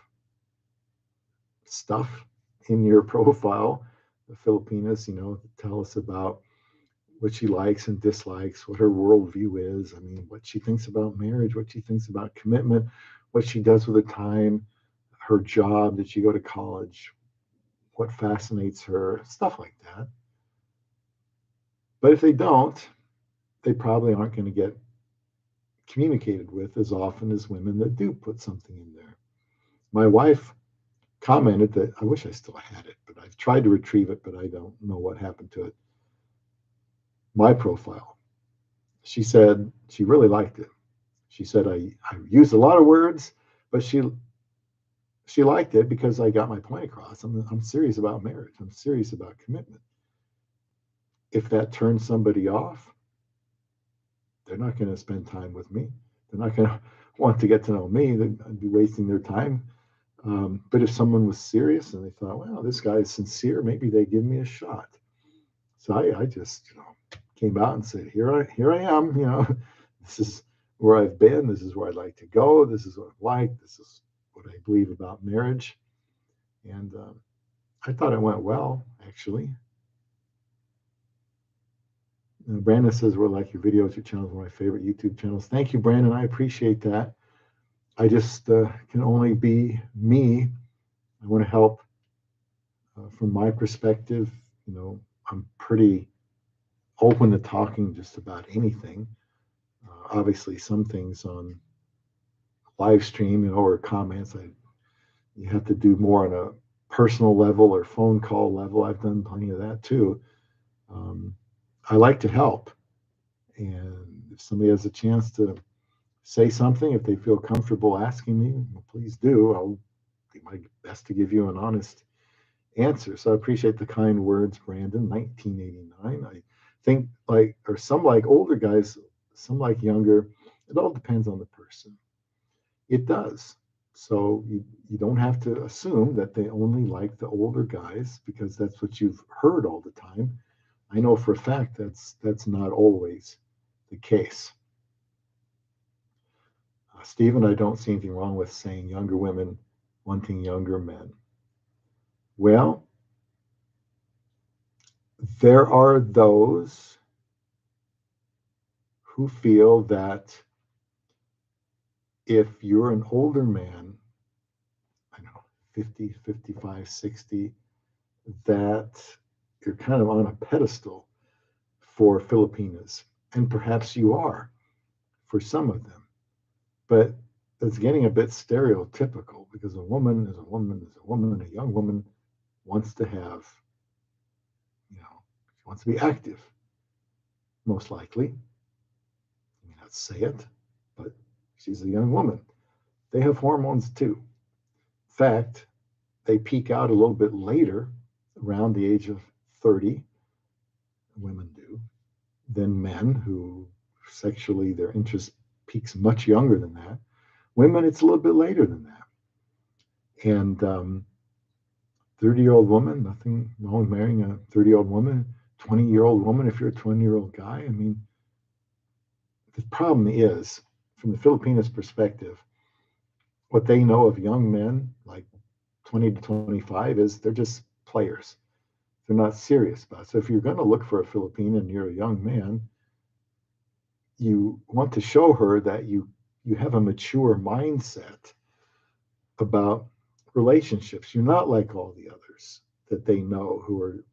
stuff in your profile. The Filipinas, tell us about what she likes and dislikes, what her worldview is. I mean, what she thinks about marriage, what she thinks about commitment, what she does with her time, her job, did she go to college, what fascinates her, stuff like that. But if they don't, they probably aren't going to get communicated with as often as women that do put something in there. My wife commented that, I wish I still had it, but I've tried to retrieve it, but I don't know what happened to it. My profile. She said she really liked it. She said I used a lot of words, but she liked it because I got my point across. I'm serious about marriage. I'm serious about commitment. If that turns somebody off, they're not going to spend time with me. They're not going to want to get to know me. They'd be wasting their time. But if someone was serious and they thought, well, this guy is sincere, maybe they give me a shot. So I just, came out and said, here I am. This is where I've been. This is where I'd like to go. This is what I like. This is what I believe about marriage. And I thought it went well, actually. And Brandon says, we're like your videos, your channels, one of my favorite YouTube channels. Thank you, Brandon. I appreciate that. I just can only be me. I want to help from my perspective. I'm pretty open to talking just about anything. Obviously, some things on live stream, or comments, you have to do more on a personal level or phone call level. I've done plenty of that too. Um, I like to help, and if somebody has a chance to say something, if they feel comfortable asking me, well, please do. I'll do my best to give you an honest answer. So I appreciate the kind words, Brandon. 1989. I think some like older guys, some like younger. It all depends on the person. It does. So you don't have to assume that they only like the older guys because that's what you've heard all the time. I know for a fact that's not always the case. Stephen, I don't see anything wrong with saying younger women wanting younger men. Well, there are those who feel that if you're an older man, I know, 50, 55, 60, that you're kind of on a pedestal for Filipinas. And perhaps you are for some of them. But it's getting a bit stereotypical because a woman is a woman is a woman. A young woman wants to have, she wants to be active, most likely. I may not say it, but she's a young woman. They have hormones too. In fact, they peak out a little bit later, around the age of 30, women do, than men who sexually their interest peaks much younger than that. Women, it's a little bit later than that. And 30-year-old woman, nothing wrong with marrying a 30-year-old woman, 20-year-old woman if you're a 20-year-old guy. I mean, the problem is, from the Filipinas perspective, what they know of young men, like 20 to 25, is they're just players. They're not serious about it. So if you're going to look for a Filipina and you're a young man, you want to show her that you have a mature mindset about relationships. You're not like all the others that they know who are,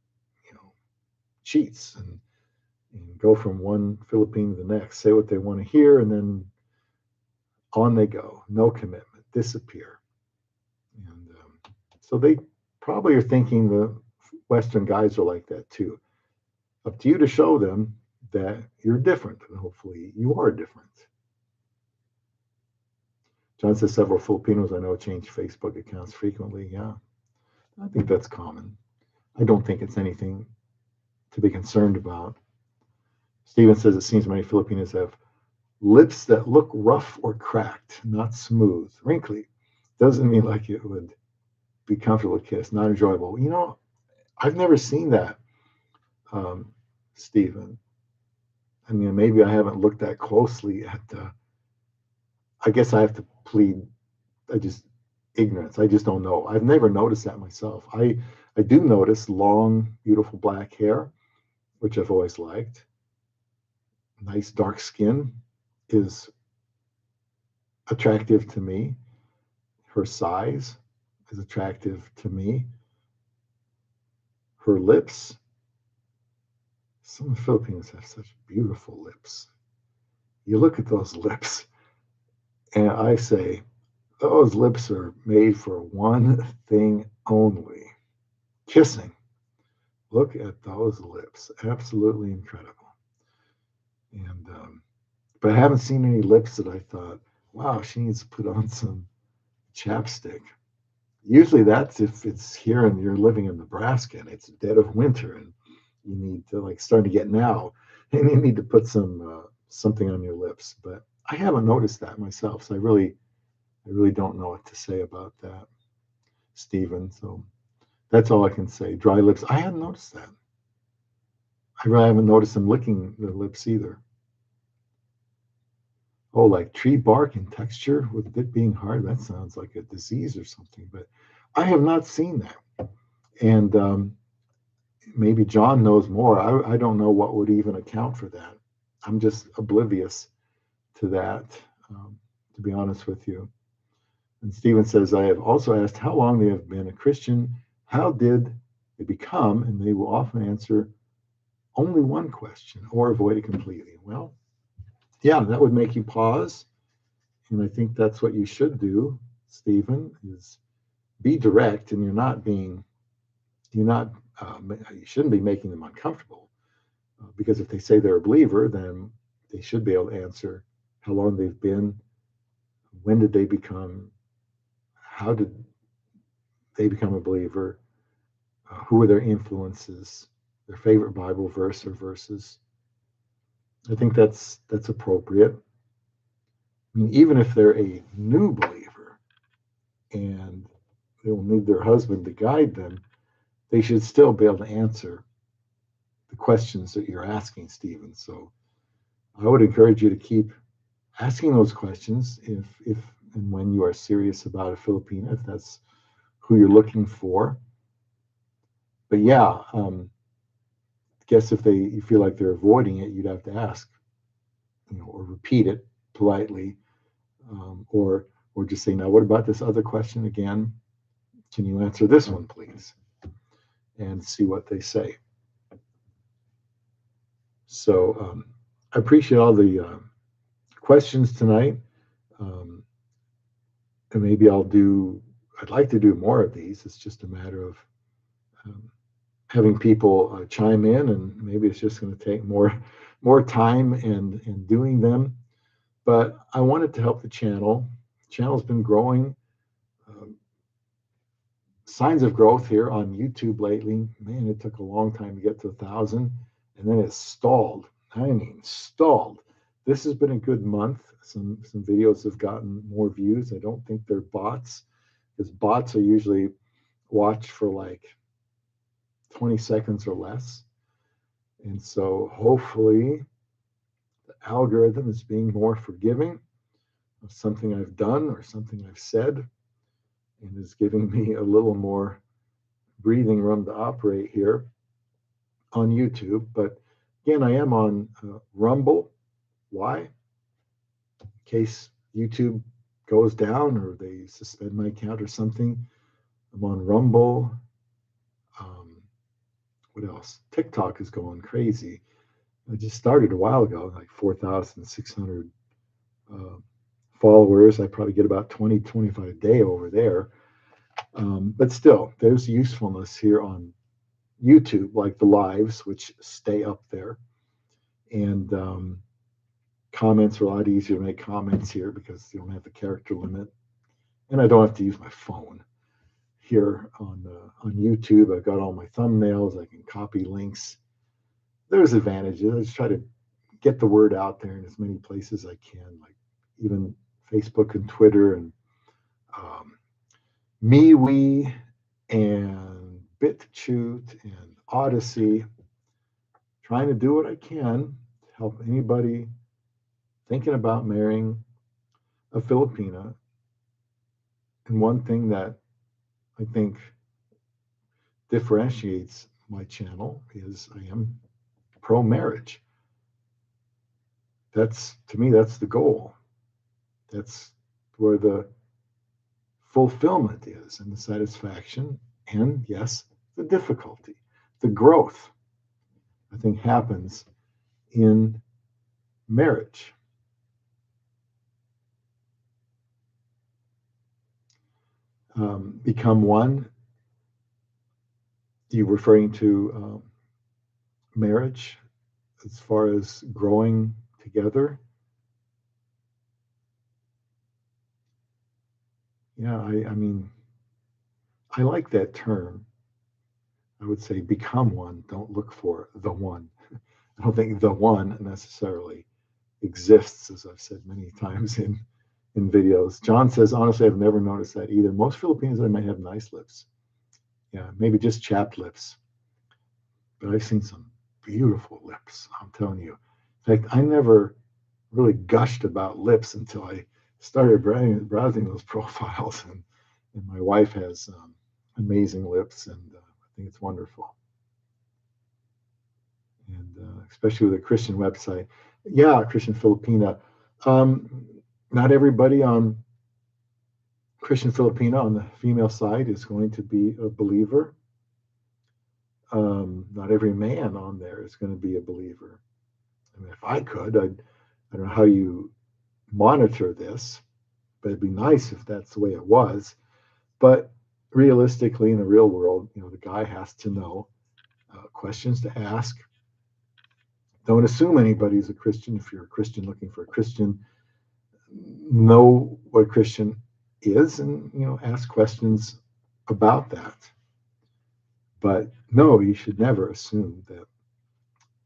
cheats and go from one Philippine to the next, say what they want to hear, and then on they go. No commitment, disappear. And so they probably are thinking the Western guys are like that too. Up to you to show them that you're different, and hopefully you are different. John says several Filipinos I know change Facebook accounts frequently. Yeah, I think that's common. I don't think it's anything to be concerned about. Stephen says it seems many Filipinos have lips that look rough or cracked, not smooth. Wrinkly doesn't mean like it would be comfortable to kiss, not enjoyable. I've never seen that, Stephen. I mean, maybe I haven't looked that closely at I guess I have to plead ignorance. I just don't know. I've never noticed that myself. I do notice long, beautiful black hair, which I've always liked. Nice dark skin is attractive to me. Her size is attractive to me. Her lips. Some of the Filipinos have such beautiful lips. You look at those lips, and I say, those lips are made for one thing only: kissing. Look at those lips. Absolutely incredible. And but I haven't seen any lips that I thought, wow, she needs to put on some chapstick. Usually that's if it's here and you're living in Nebraska and it's dead of winter and you need to, like, starting to get now, and you need to put some something on your lips. But I haven't noticed that myself, so I really don't know what to say about that, Stephen. So that's all I can say. Dry lips. I hadn't noticed that. I really haven't noticed them licking their lips either. Oh, like tree bark and texture with it being hard. That sounds like a disease or something, but I have not seen that. And maybe John knows more. I don't know what would even account for that. I'm just oblivious to that, to be honest with you. And Stephen says, I have also asked how long they have been a Christian. How did they become? And they will often answer only one question or avoid it completely. Well, yeah, that would make you pause. And I think that's what you should do, Stephen, is be direct, and you shouldn't be making them uncomfortable. Because if they say they're a believer, then they should be able to answer how long they've been, when did they become, how did they become a believer, who are their influences, their favorite Bible verse or verses. I think that's appropriate. I mean, even if they're a new believer and they will need their husband to guide them, they should still be able to answer the questions that you're asking, Stephen. So I would encourage you to keep asking those questions if and when you are serious about a Filipina, if that's who you're looking for. But yeah, guess if you feel like they're avoiding it, you'd have to ask, or repeat it politely, or just say, now, what about this other question again? Can you answer this one, please? And see what they say. So I appreciate all the questions tonight. And maybe I'd like to do more of these. It's just a matter of having people chime in, and maybe it's just going to take more time and doing them. But I wanted to help the channel. The channel's been growing. Signs of growth here on YouTube lately. Man, it took a long time to get to 1,000, and then it stalled. I mean, stalled. This has been a good month. Some videos have gotten more views. I don't think they're bots, because bots are usually watched for like 20 seconds or less. And so hopefully the algorithm is being more forgiving of something I've done or something I've said, and is giving me a little more breathing room to operate here on YouTube. But again, I am on Rumble. Why? In case YouTube goes down or they suspend my account or something, I'm on Rumble. What else? TikTok is going crazy. I just started a while ago, like 4,600 followers. I probably get about 20, 25 a day over there. But still, there's usefulness here on YouTube, like the lives, which stay up there. And comments are a lot easier to make comments here because you don't have the character limit. And I don't have to use my phone. Here on YouTube, I've got all my thumbnails. I can copy links. There's advantages. I just try to get the word out there in as many places as I can, like even Facebook and Twitter and MeWe and BitChute and Odyssey. Trying to do what I can to help anybody thinking about marrying a Filipina. And one thing that I think differentiates my channel is I am pro-marriage. To me, that's the goal. That's where the fulfillment is, and the satisfaction, and yes, the difficulty, the growth, I think, happens in marriage. Become one. You referring to marriage as far as growing together? Yeah, I mean, I like that term. I would say become one. Don't look for the one. I don't think the one necessarily exists, as I've said many times in videos. John says, honestly, I've never noticed that either. Most Filipinos I might have nice lips. Yeah, maybe just chapped lips. But I've seen some beautiful lips, I'm telling you. In fact, I never really gushed about lips until I started browsing those profiles. And my wife has amazing lips, and I think it's wonderful. And especially with a Christian website. Yeah, Christian Filipina. Not everybody on Christian Filipina on the female side is going to be a believer. Not every man on there is going to be a believer. I mean, if I could, I don't know how you monitor this, but it'd be nice if that's the way it was. But realistically, in the real world, the guy has to know questions to ask. Don't assume anybody's a Christian. If you're a Christian looking for a Christian, know what Christian is, and ask questions about that. But no, you should never assume that.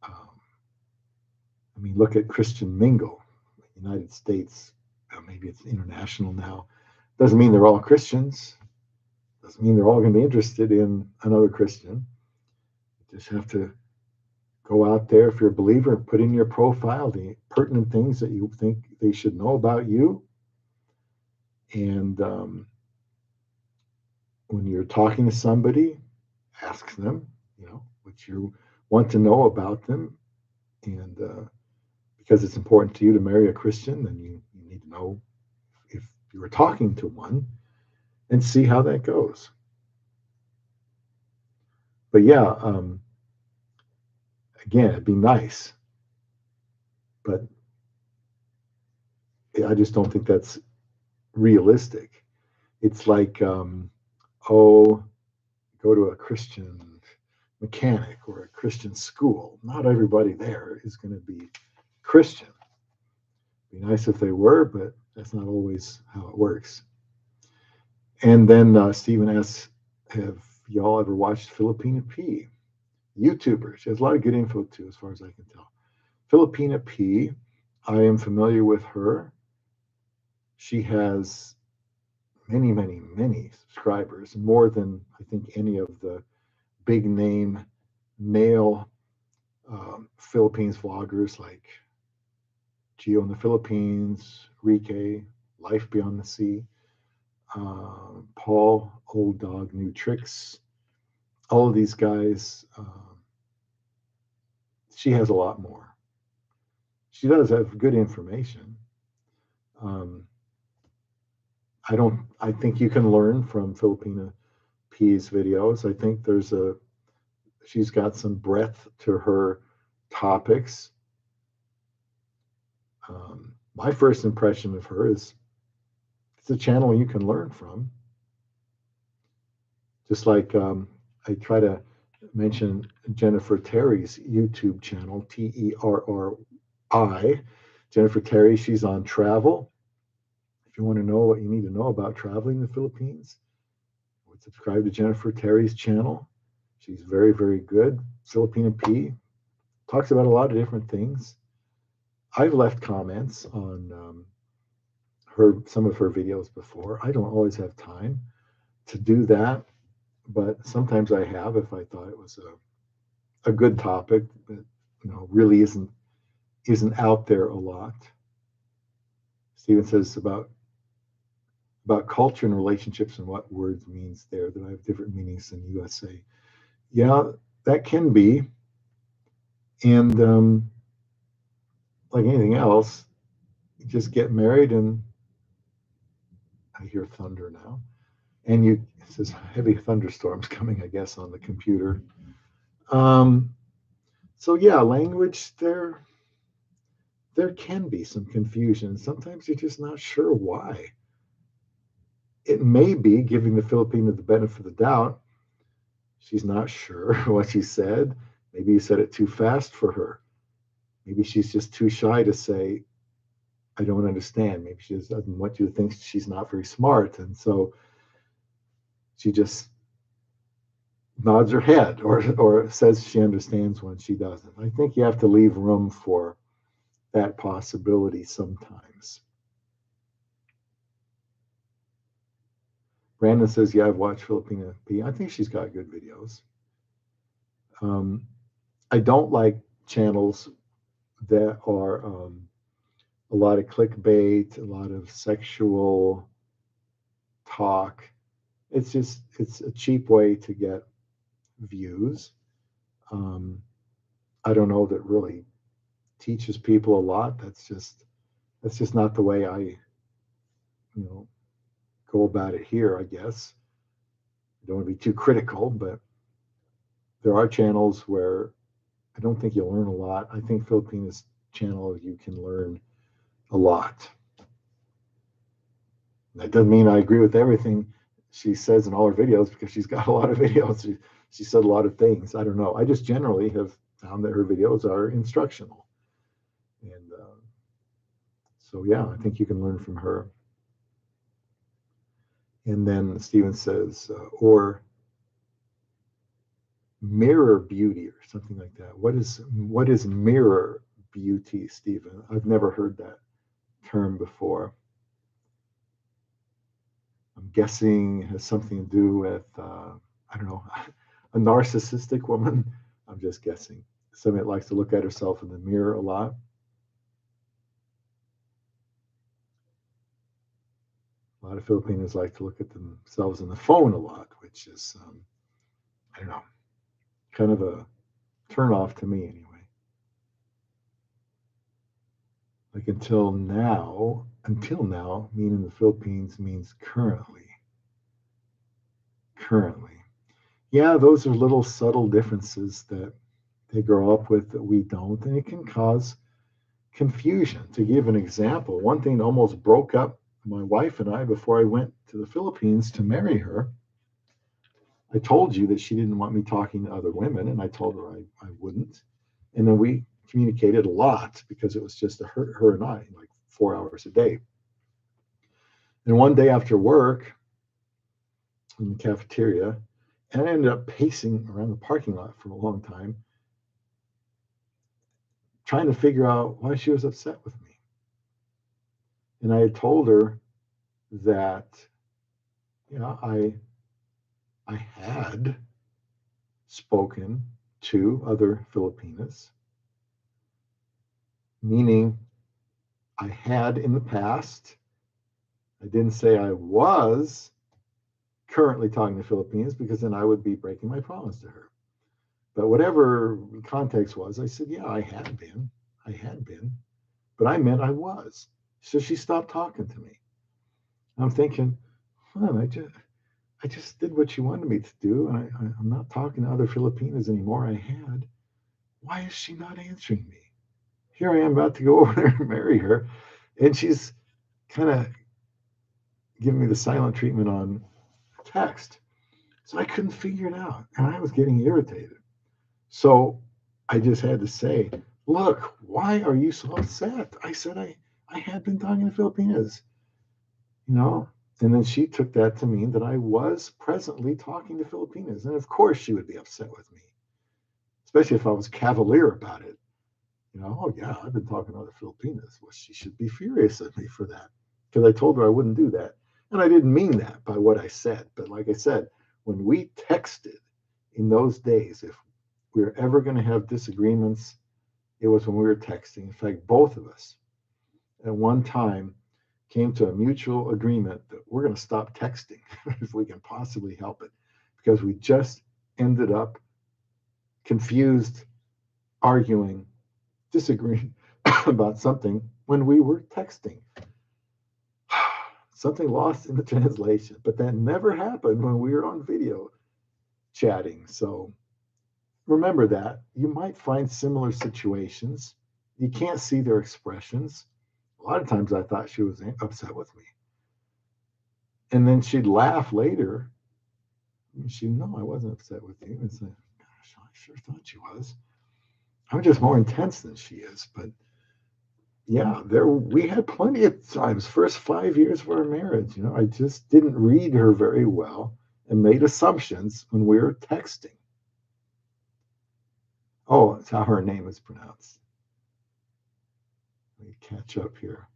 I mean, look at Christian Mingle, United States. Maybe it's international now. Doesn't mean they're all Christians. Doesn't mean they're all going to be interested in another Christian. You just have to Go out there, if you're a believer, put in your profile the pertinent things that you think they should know about you. And when you're talking to somebody, ask them, what you want to know about them. And because it's important to you to marry a Christian, then you need to know if you were talking to one and see how that goes. But yeah, again, it'd be nice, but I just don't think that's realistic. It's like, go to a Christian mechanic or a Christian school. Not everybody there is going to be Christian. It'd be nice if they were, but that's not always how it works. And then Stephen asks, have y'all ever watched Filipina P? YouTuber. She has a lot of good info too, as far as I can tell. Filipina P, I am familiar with her. She has many, many, many subscribers, more than I think any of the big name male Philippines vloggers like Geo in the Philippines, Rike, Life Beyond the Sea, Paul, Old Dog, New Tricks, all of these guys. She has a lot more. She does have good information. I think you can learn from Filipina P's videos. I think she's got some breadth to her topics. My first impression of her is it's a channel you can learn from. Just like I try to mention Jennifer Terry's YouTube channel, Terri. Jennifer Terry, she's on travel. If you want to know what you need to know about traveling in the Philippines, I would subscribe to Jennifer Terry's channel. She's very, very good. Filipina P talks about a lot of different things. I've left comments on some of her videos before. I don't always have time to do that, but sometimes I have if I thought it was a good topic that really isn't out there a lot. Stephen says about culture and relationships and what words means there, that I have different meanings than USA. Yeah, that can be. And like anything else, you just get married, and I hear thunder now. And it says heavy thunderstorms coming, I guess, on the computer. So yeah, language, there can be some confusion. Sometimes you're just not sure why. It may be giving the Filipina the benefit of the doubt. She's not sure what she said. Maybe you said it too fast for her. Maybe she's just too shy to say, I don't understand. Maybe she doesn't want you to think she's not very smart. And so she just nods her head or says she understands when she doesn't. I think you have to leave room for that possibility sometimes. Brandon says, yeah, I've watched Filipina P. I think she's got good videos. I don't like channels that are a lot of clickbait, a lot of sexual talk. It's a cheap way to get views. I don't know that really teaches people a lot. That's just not the way I go about it here, I guess. I don't want to be too critical, but there are channels where I don't think you'll learn a lot. I think Filipina's channel, you can learn a lot. That doesn't mean I agree with everything she says in all her videos, because she's got a lot of videos. She said a lot of things. I don't know. I just generally have found that her videos are instructional. And so, yeah, I think you can learn from her. And then Stephen says, or mirror beauty or something like that. What is mirror beauty, Stephen? I've never heard that term before. I'm guessing it has something to do with, I don't know, a narcissistic woman. I'm just guessing. somebody that likes to look at herself in the mirror a lot. A lot of Filipinos like to look at themselves in the phone a lot, which is, I don't know, kind of a turn off to me anyway. Like until now, meaning in the Philippines means currently. Currently. Yeah, those are little subtle differences that they grow up with that we don't, and it can cause confusion. To give an example, one thing that almost broke up my wife and I before I went to the Philippines to marry her. I told you that she didn't want me talking to other women, and I told her I wouldn't. And then we communicated a lot because it was just her and I, like 4 hours a day. And one day after work in the cafeteria, and I ended up pacing around the parking lot for a long time, trying to figure out why she was upset with me. And I had told her that, you know, I had spoken to other Filipinas, meaning I had in the past. I didn't say I was currently talking to Filipinas because then I would be breaking my promise to her. But whatever context was, I said, yeah, I had been, but I meant I was. So she stopped talking to me. I'm thinking, huh, I just did what she wanted me to do, and I'm not talking to other Filipinas anymore. I had. Why is she not answering me? Here I am about to go over there and marry her, and she's kind of giving me the silent treatment on text. So I couldn't figure it out, and I was getting irritated. So I just had to say, look, why are you so upset? I said I had been talking to Filipinas, you know? And then she took that to mean that I was presently talking to Filipinas. And of course she would be upset with me, especially if I was cavalier about it. You know, oh yeah, I've been talking to other Filipinas. Well, she should be furious at me for that because I told her I wouldn't do that. And I didn't mean that by what I said. But like I said, when we texted in those days, if we were ever going to have disagreements, it was when we were texting. In fact, both of us at one time came to a mutual agreement that we're going to stop texting if we can possibly help it, because we just ended up confused, arguing, disagreeing about something when we were texting. Something lost in the translation, but that never happened when we were on video chatting. So remember that. You might find similar situations. You can't see their expressions. A lot of times I thought she was upset with me. And then she'd laugh later. She'd, no, I wasn't upset with you. And say, gosh, I sure thought she was. I'm just more intense than she is. But yeah, we had plenty of times, first 5 years of our marriage, I just didn't read her very well and made assumptions when we were texting. Oh, it's how her name is pronounced. Let me catch up here.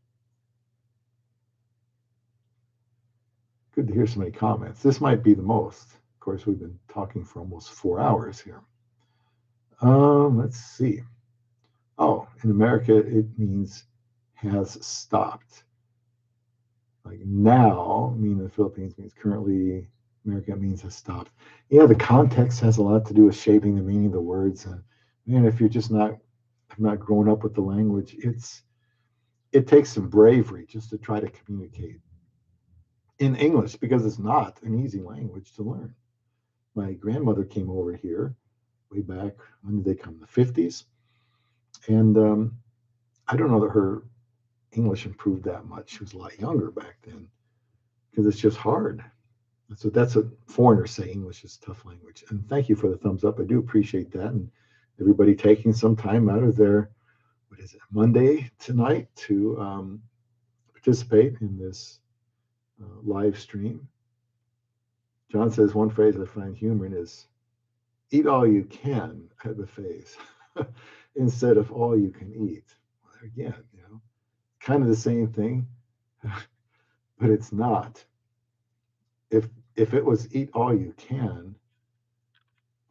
Good to hear so many comments. This might be the most. Of course, we've been talking for almost 4 hours here. Let's see. Oh, in America, it means has stopped. Like now, meaning the Philippines means currently. America means has stopped. Yeah, the context has a lot to do with shaping the meaning of the words. And man, if you're just not grown up with the language, it takes some bravery just to try to communicate in English because it's not an easy language to learn. My grandmother came over here way back. When did they come? The 50s. And I don't know that her English improved that much. She was a lot younger back then because it's just hard. So that's what foreigners say. English is a tough language. And thank you for the thumbs up. I do appreciate that. And everybody taking some time out of their, Monday tonight to participate in this live stream. John says one phrase I find humor in is eat all you can at the face instead of all you can eat. Well, again, kind of the same thing, but it's not. If it was eat all you can,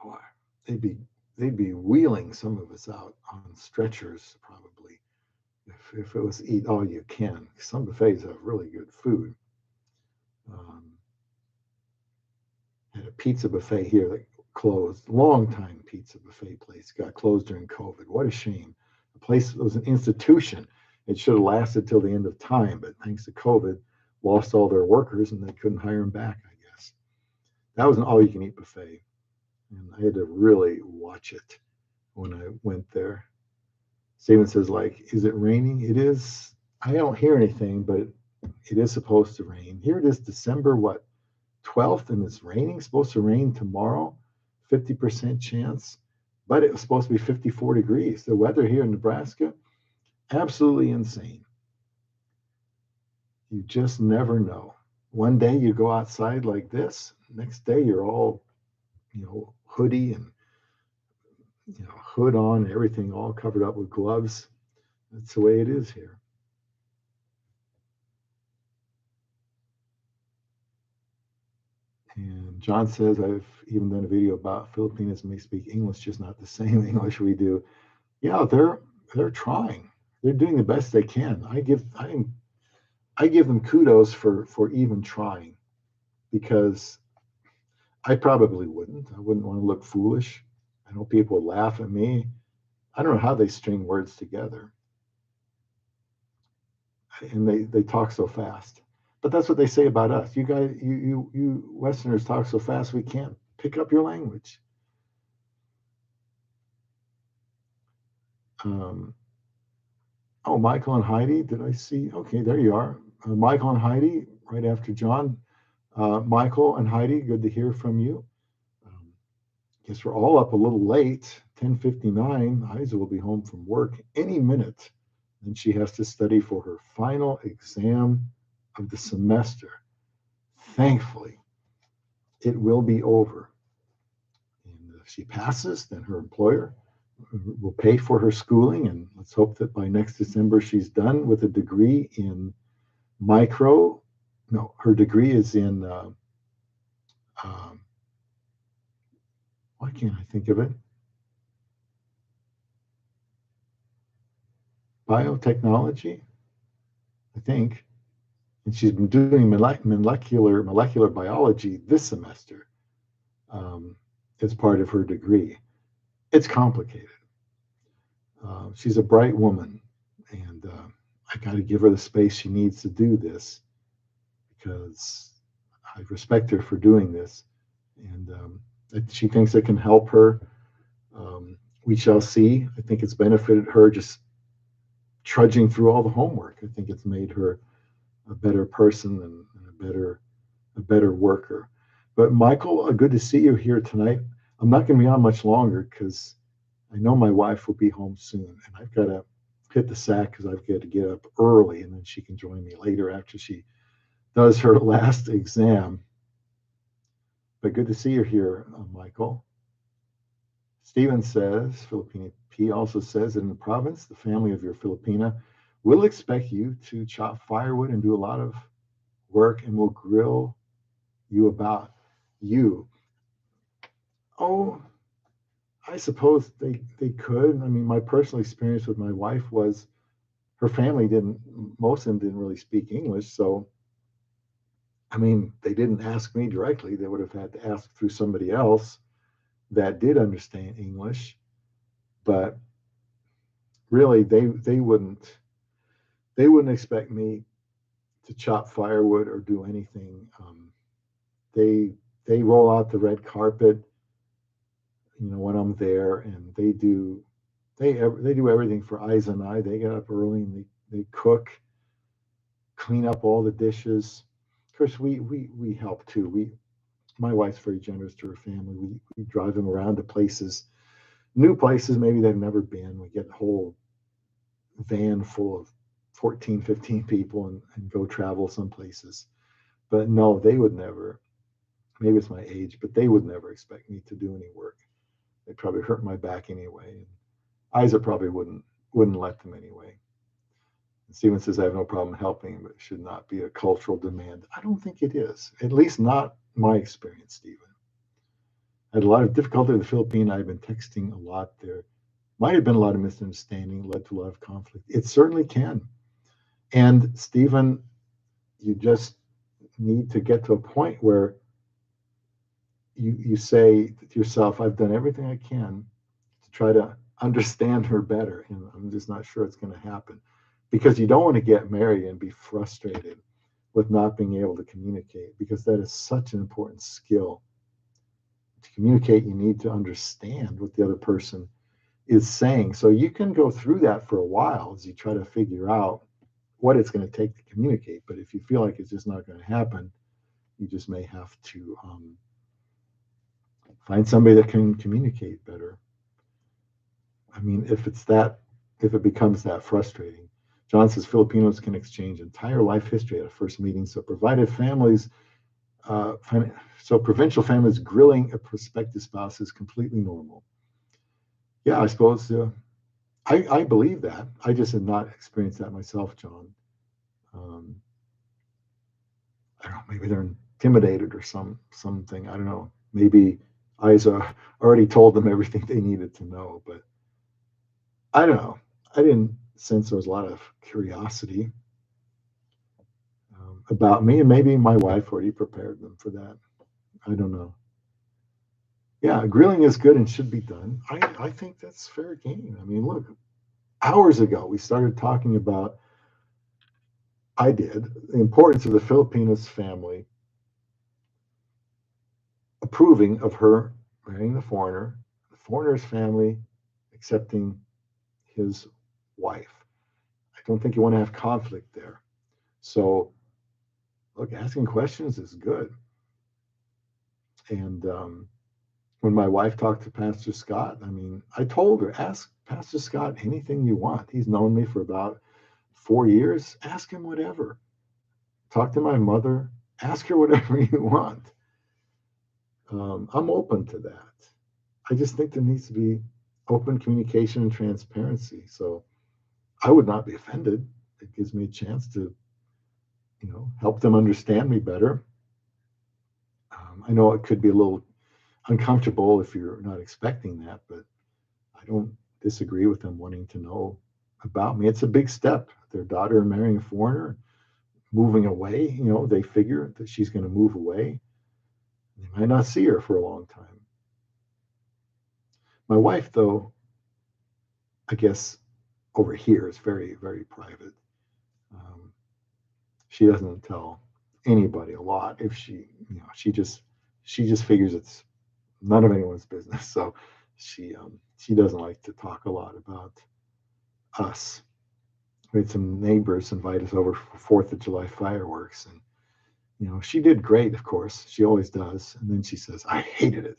boy, it'd be they'd be wheeling some of us out on stretchers probably if it was eat all you can. Some buffets have really good food. Um, had a pizza buffet here that closed. Long time pizza buffet place got closed during COVID. What a shame. The place was an institution. It should have lasted till the end of time, but thanks to COVID, lost all their workers and they couldn't hire them back, I guess. That was an all you can eat buffet. And I had to really watch it when I went there. Steven says, like, is it raining? It is. I don't hear anything, but it is supposed to rain. Here it is December, what, 12th, and it's raining. It's supposed to rain tomorrow, 50% chance, but it was supposed to be 54 degrees. The weather here in Nebraska, absolutely insane. You just never know. One day you go outside like this, next day you're all, hoodie and, hood on, everything all covered up with gloves. That's the way it is here. And John says, I've even done a video about Filipinos may speak English, just not the same English we do. Yeah, they're trying. They're doing the best they can. I give them kudos for even trying, because I probably wouldn't. I wouldn't want to look foolish. I know people would laugh at me. I don't know how they string words together. And they talk so fast. But that's what they say about us. You guys, you Westerners talk so fast we can't pick up your language. Um, oh, Michael and Heidi, did I see? Okay, there you are. Michael and Heidi, right after John. Michael and Heidi, good to hear from you. Guess we're all up a little late. 10:59. Isa will be home from work any minute, and she has to study for her final exam of the semester. Thankfully, it will be over. And if she passes, then her employer will pay for her schooling. And let's hope that by next December, she's done with a degree in micro. No, her degree is in, why can't I think of it? Biotechnology, I think. And she's been doing molecular biology this semester as part of her degree. It's complicated. She's a bright woman, and I got to give her the space she needs to do this, because I respect her for doing this, and she thinks it can help her. We shall see. I think it's benefited her just trudging through all the homework. I think it's made her a better person and a better worker. But Michael, good to see you here tonight. I'm not going to be on much longer because I know my wife will be home soon, and I've got to hit the sack because I've got to get up early, and then she can join me later after she does her last exam. But good to see you here, Michael. Stephen says, Filipina P also says that in the province, the family of your Filipina will expect you to chop firewood and do a lot of work, and will grill you about you. Oh, I suppose they could. I mean, my personal experience with my wife was her family most of them didn't really speak English. So, I mean, they didn't ask me directly. They would have had to ask through somebody else that did understand English. But really, they wouldn't expect me to chop firewood or do anything. They roll out the red carpet, when I'm there, and they do everything for Isa and I. They get up early and they cook, clean up all the dishes. Of course, we help too. My wife's very generous to her family. We drive them around to places, new places maybe they've never been. We get a whole van full of 14, 15 people and go travel some places. But no, they would never. Maybe it's my age, but they would never expect me to do any work. They'd probably hurt my back anyway. And Isa probably wouldn't let them anyway. And Stephen says, I have no problem helping, but it should not be a cultural demand. I don't think it is, at least not my experience, Stephen. I had a lot of difficulty with the Philippines. I've been texting a lot there. Might have been a lot of misunderstanding, led to a lot of conflict. It certainly can. And Stephen, you just need to get to a point where you say to yourself, I've done everything I can to try to understand her better. And I'm just not sure it's going to happen, because you don't want to get married and be frustrated with not being able to communicate, because that is such an important skill. To communicate, you need to understand what the other person is saying. So you can go through that for a while as you try to figure out what it's going to take to communicate. But if you feel like it's just not going to happen, you just may have to find somebody that can communicate better. I mean, if it becomes that frustrating. John says Filipinos can exchange entire life history at a first meeting. So uh, so provincial families grilling a prospective spouse is completely normal. Yeah, I suppose. I believe that. I just have not experienced that myself, John. Um, I don't know. Maybe they're intimidated or something. I don't know. Maybe Isa already told them everything they needed to know, but I don't know. I didn't sense there was a lot of curiosity about me, and maybe my wife already prepared them for that. I don't know. Yeah, grilling is good and should be done. I think that's fair game. I mean, look, hours ago we started talking about, I did, the importance of the Filipinos family approving of her marrying the foreigner's family accepting his wife. I don't think you want to have conflict there. So, look, asking questions is good. And when my wife talked to Pastor Scott, I mean, I told her, ask Pastor Scott anything you want. He's known me for about 4 years. Ask him whatever. Talk to my mother. Ask her whatever you want. I'm open to that. I just think there needs to be open communication and transparency. So I would not be offended. It gives me a chance to, help them understand me better. I know it could be a little uncomfortable if you're not expecting that, but I don't disagree with them wanting to know about me. It's a big step. Their daughter marrying a foreigner, moving away, they figure that she's going to move away. They might not see her for a long time. My wife, though, I guess over here is very, very private. Um, she doesn't tell anybody a lot. If she just figures it's none of anyone's business. So she doesn't like to talk a lot about us. We had some neighbors invite us over for Fourth of July fireworks, and she did great. Of course, she always does. And then she says, "I hated it."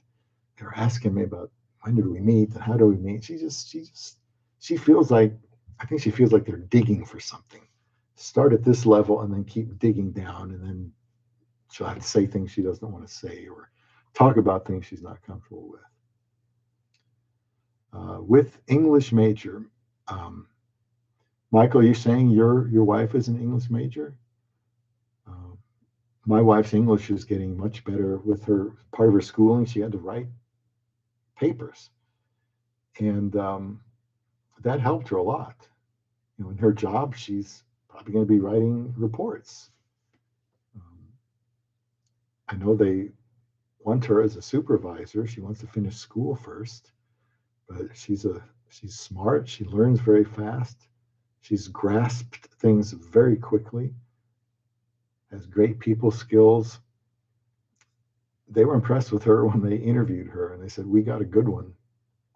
They were asking me about when did we meet and how do we meet. She feels like, I think she feels like they're digging for something. Start at this level and then keep digging down, and then she'll have to say things she doesn't want to say or talk about things she's not comfortable with. With English major, um, Michael, you're saying your wife is an English major? Uh, my wife's English is getting much better. With her part of her schooling, she had to write papers, and that helped her a lot. In her job, she's probably going to be writing reports. Um, I know they want her as a supervisor. She wants to finish school first, but she's smart. She learns very fast. She's grasped things very quickly. Has great people skills. They were impressed with her when they interviewed her, and they said, "We got a good one."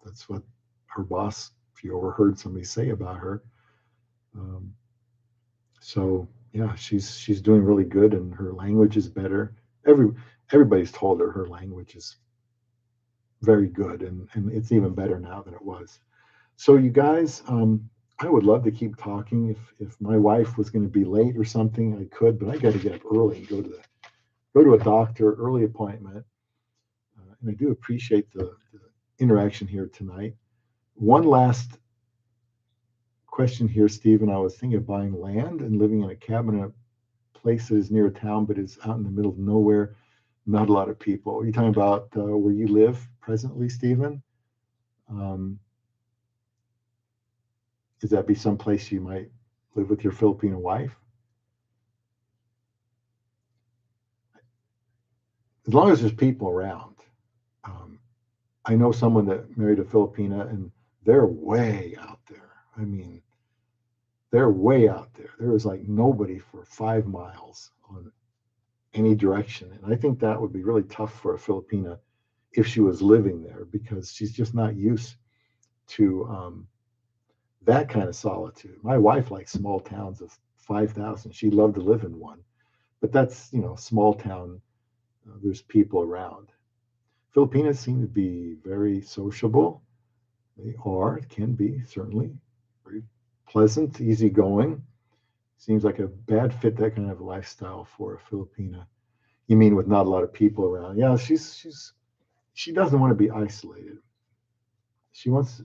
That's what her boss, if you overheard somebody say about her. Um, so yeah, she's doing really good, and her language is better. Everybody's told her language is very good, and it's even better now than it was. So you guys, I would love to keep talking. If my wife was going to be late or something, I could, but I got to get up early and go to a doctor, early appointment. And I do appreciate the interaction here tonight. One last question here, Stephen. I was thinking of buying land and living in a cabin in a place that is near a town but is out in the middle of nowhere. Not a lot of people. Are you talking about where you live presently, Stephen? Um, Is that be some place you might live with your Filipino wife? As long as there's people around. Um, I know someone that married a Filipina, and they're way out there. I mean, they're way out there. There was like nobody for 5 miles on any direction. And I think that would be really tough for a Filipina if she was living there, because she's just not used to that kind of solitude. My wife likes small towns of 5,000. She'd love to live in one, but that's, small town. There's people around. Filipinas seem to be very sociable. They can be, certainly, very pleasant, easygoing. Seems like a bad fit, that kind of lifestyle for a Filipina. You mean with not a lot of people around? Yeah, she doesn't want to be isolated. She wants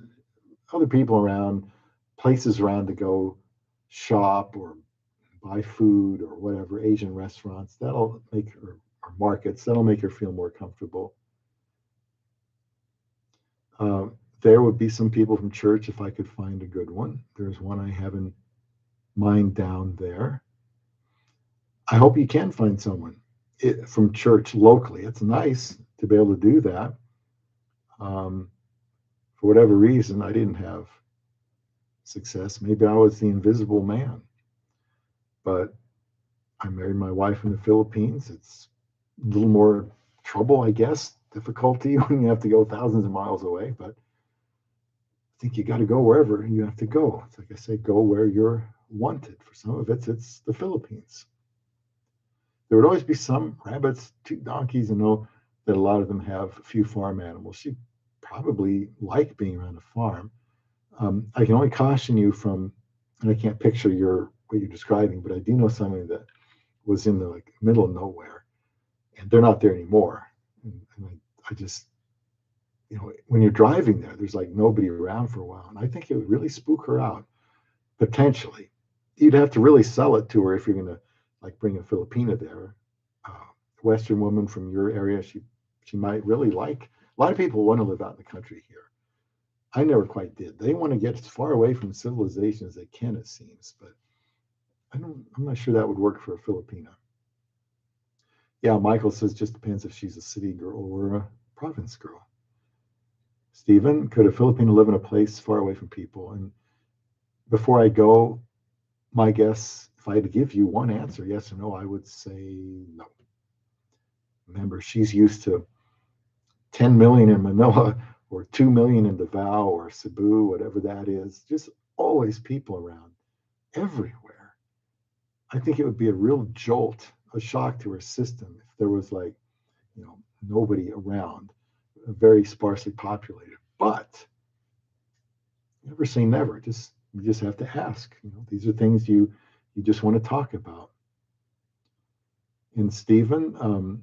other people around, places around to go shop or buy food or whatever, Asian restaurants. That'll make her, or markets, that'll make her feel more comfortable. There would be some people from church if I could find a good one. There's one I have in mind down there. I hope you can find someone from church locally. It's nice to be able to do that. Um, for whatever reason, I didn't have success. Maybe I was the invisible man, but I married my wife in the Philippines. It's a little more trouble, I guess, difficulty when you have to go thousands of miles away, but I think you got to go wherever you have to go. It's like I say, go where you're wanted. For some of it's the Philippines. There would always be some rabbits, 2 donkeys. I know that a lot of them have a few farm animals. She probably like being around a farm. I can only caution you from, and I can't picture what you're describing, but I do know somebody that was in the middle of nowhere, and they're not there anymore. And I just, when you're driving there, there's like nobody around for a while, and I think it would really spook her out. Potentially, you'd have to really sell it to her if you're going to bring a Filipina there. Western woman from your area, she might really like. A lot of people want to live out in the country here. I never quite did. They want to get as far away from civilization as they can, it seems, but I'm not sure that would work for a Filipina. Yeah, Michael says just depends if she's a city girl or a province girl. Stephen, could a Filipino live in a place far away from people? And before I go, my guess, if I had to give you one answer, yes or no, I would say no. Remember, she's used to 10 million in Manila or 2 million in Davao or Cebu, whatever that is. Just always people around everywhere. I think it would be a real jolt, a shock to her system if there was nobody around, very sparsely populated. But never say never. You just have to ask. These are things you just want to talk about. And Stephen,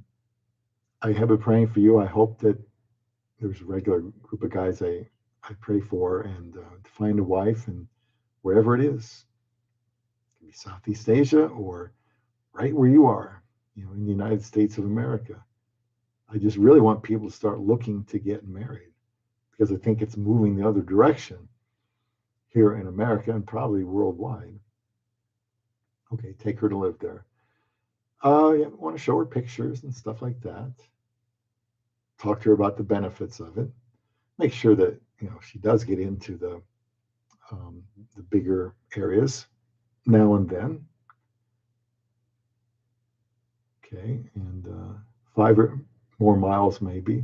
I have been praying for you. I hope that there's a regular group of guys I pray for, and to find a wife, and wherever it is, it can be Southeast Asia or right where you are, in the United States of America. I just really want people to start looking to get married, because I think it's moving the other direction here in America and probably worldwide. Okay, take her to live there. Yeah, want to show her pictures and stuff like that. Talk to her about the benefits of it. Make sure that she does get into the bigger areas now and then. Okay, and 5 or more miles maybe.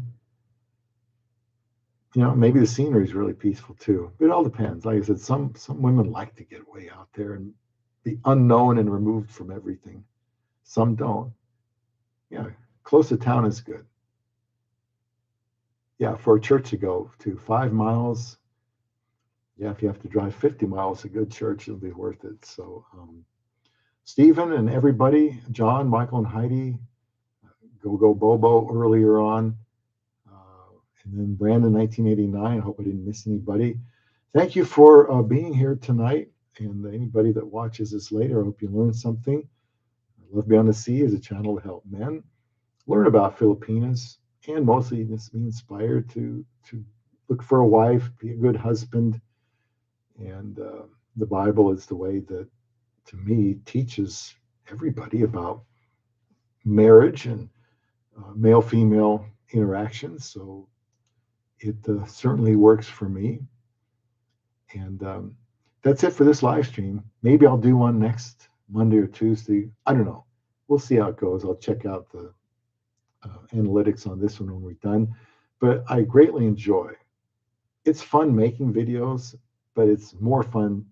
Maybe the scenery is really peaceful too. It all depends. Like I said, some women like to get way out there and be unknown and removed from everything. Some don't. Yeah, close to town is good. Yeah, for a church to go to 5 miles. Yeah, if you have to drive 50 miles to a good church, it'll be worth it. So, Stephen and everybody, John, Michael, and Heidi, Go Bobo earlier on, and then Brandon 1989. I hope I didn't miss anybody. Thank you for being here tonight, and anybody that watches this later, I hope you learned something. Love Beyond the Sea is a channel to help men learn about Filipinas and mostly just be inspired to look for a wife, be a good husband. And the Bible is the way that, to me, teaches everybody about marriage and male-female interactions. So it certainly works for me. And that's it for this live stream. Maybe I'll do one next Monday or Tuesday. I don't know. We'll see how it goes. I'll check out the analytics on this one when we're done. But I greatly enjoy. It's fun making videos, but it's more fun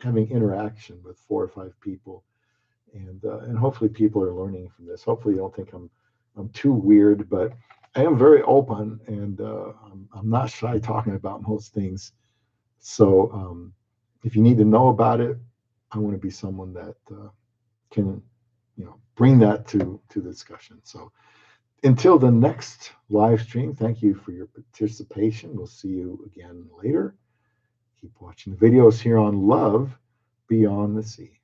having interaction with 4 or 5 people, and hopefully people are learning from this. Hopefully you don't think I'm too weird, but I am very open, and I'm not shy talking about most things. So if you need to know about it, I want to be someone that can, bring that to the discussion. So until the next live stream, thank you for your participation. We'll see you again later. Keep watching the videos here on Love Beyond the Sea.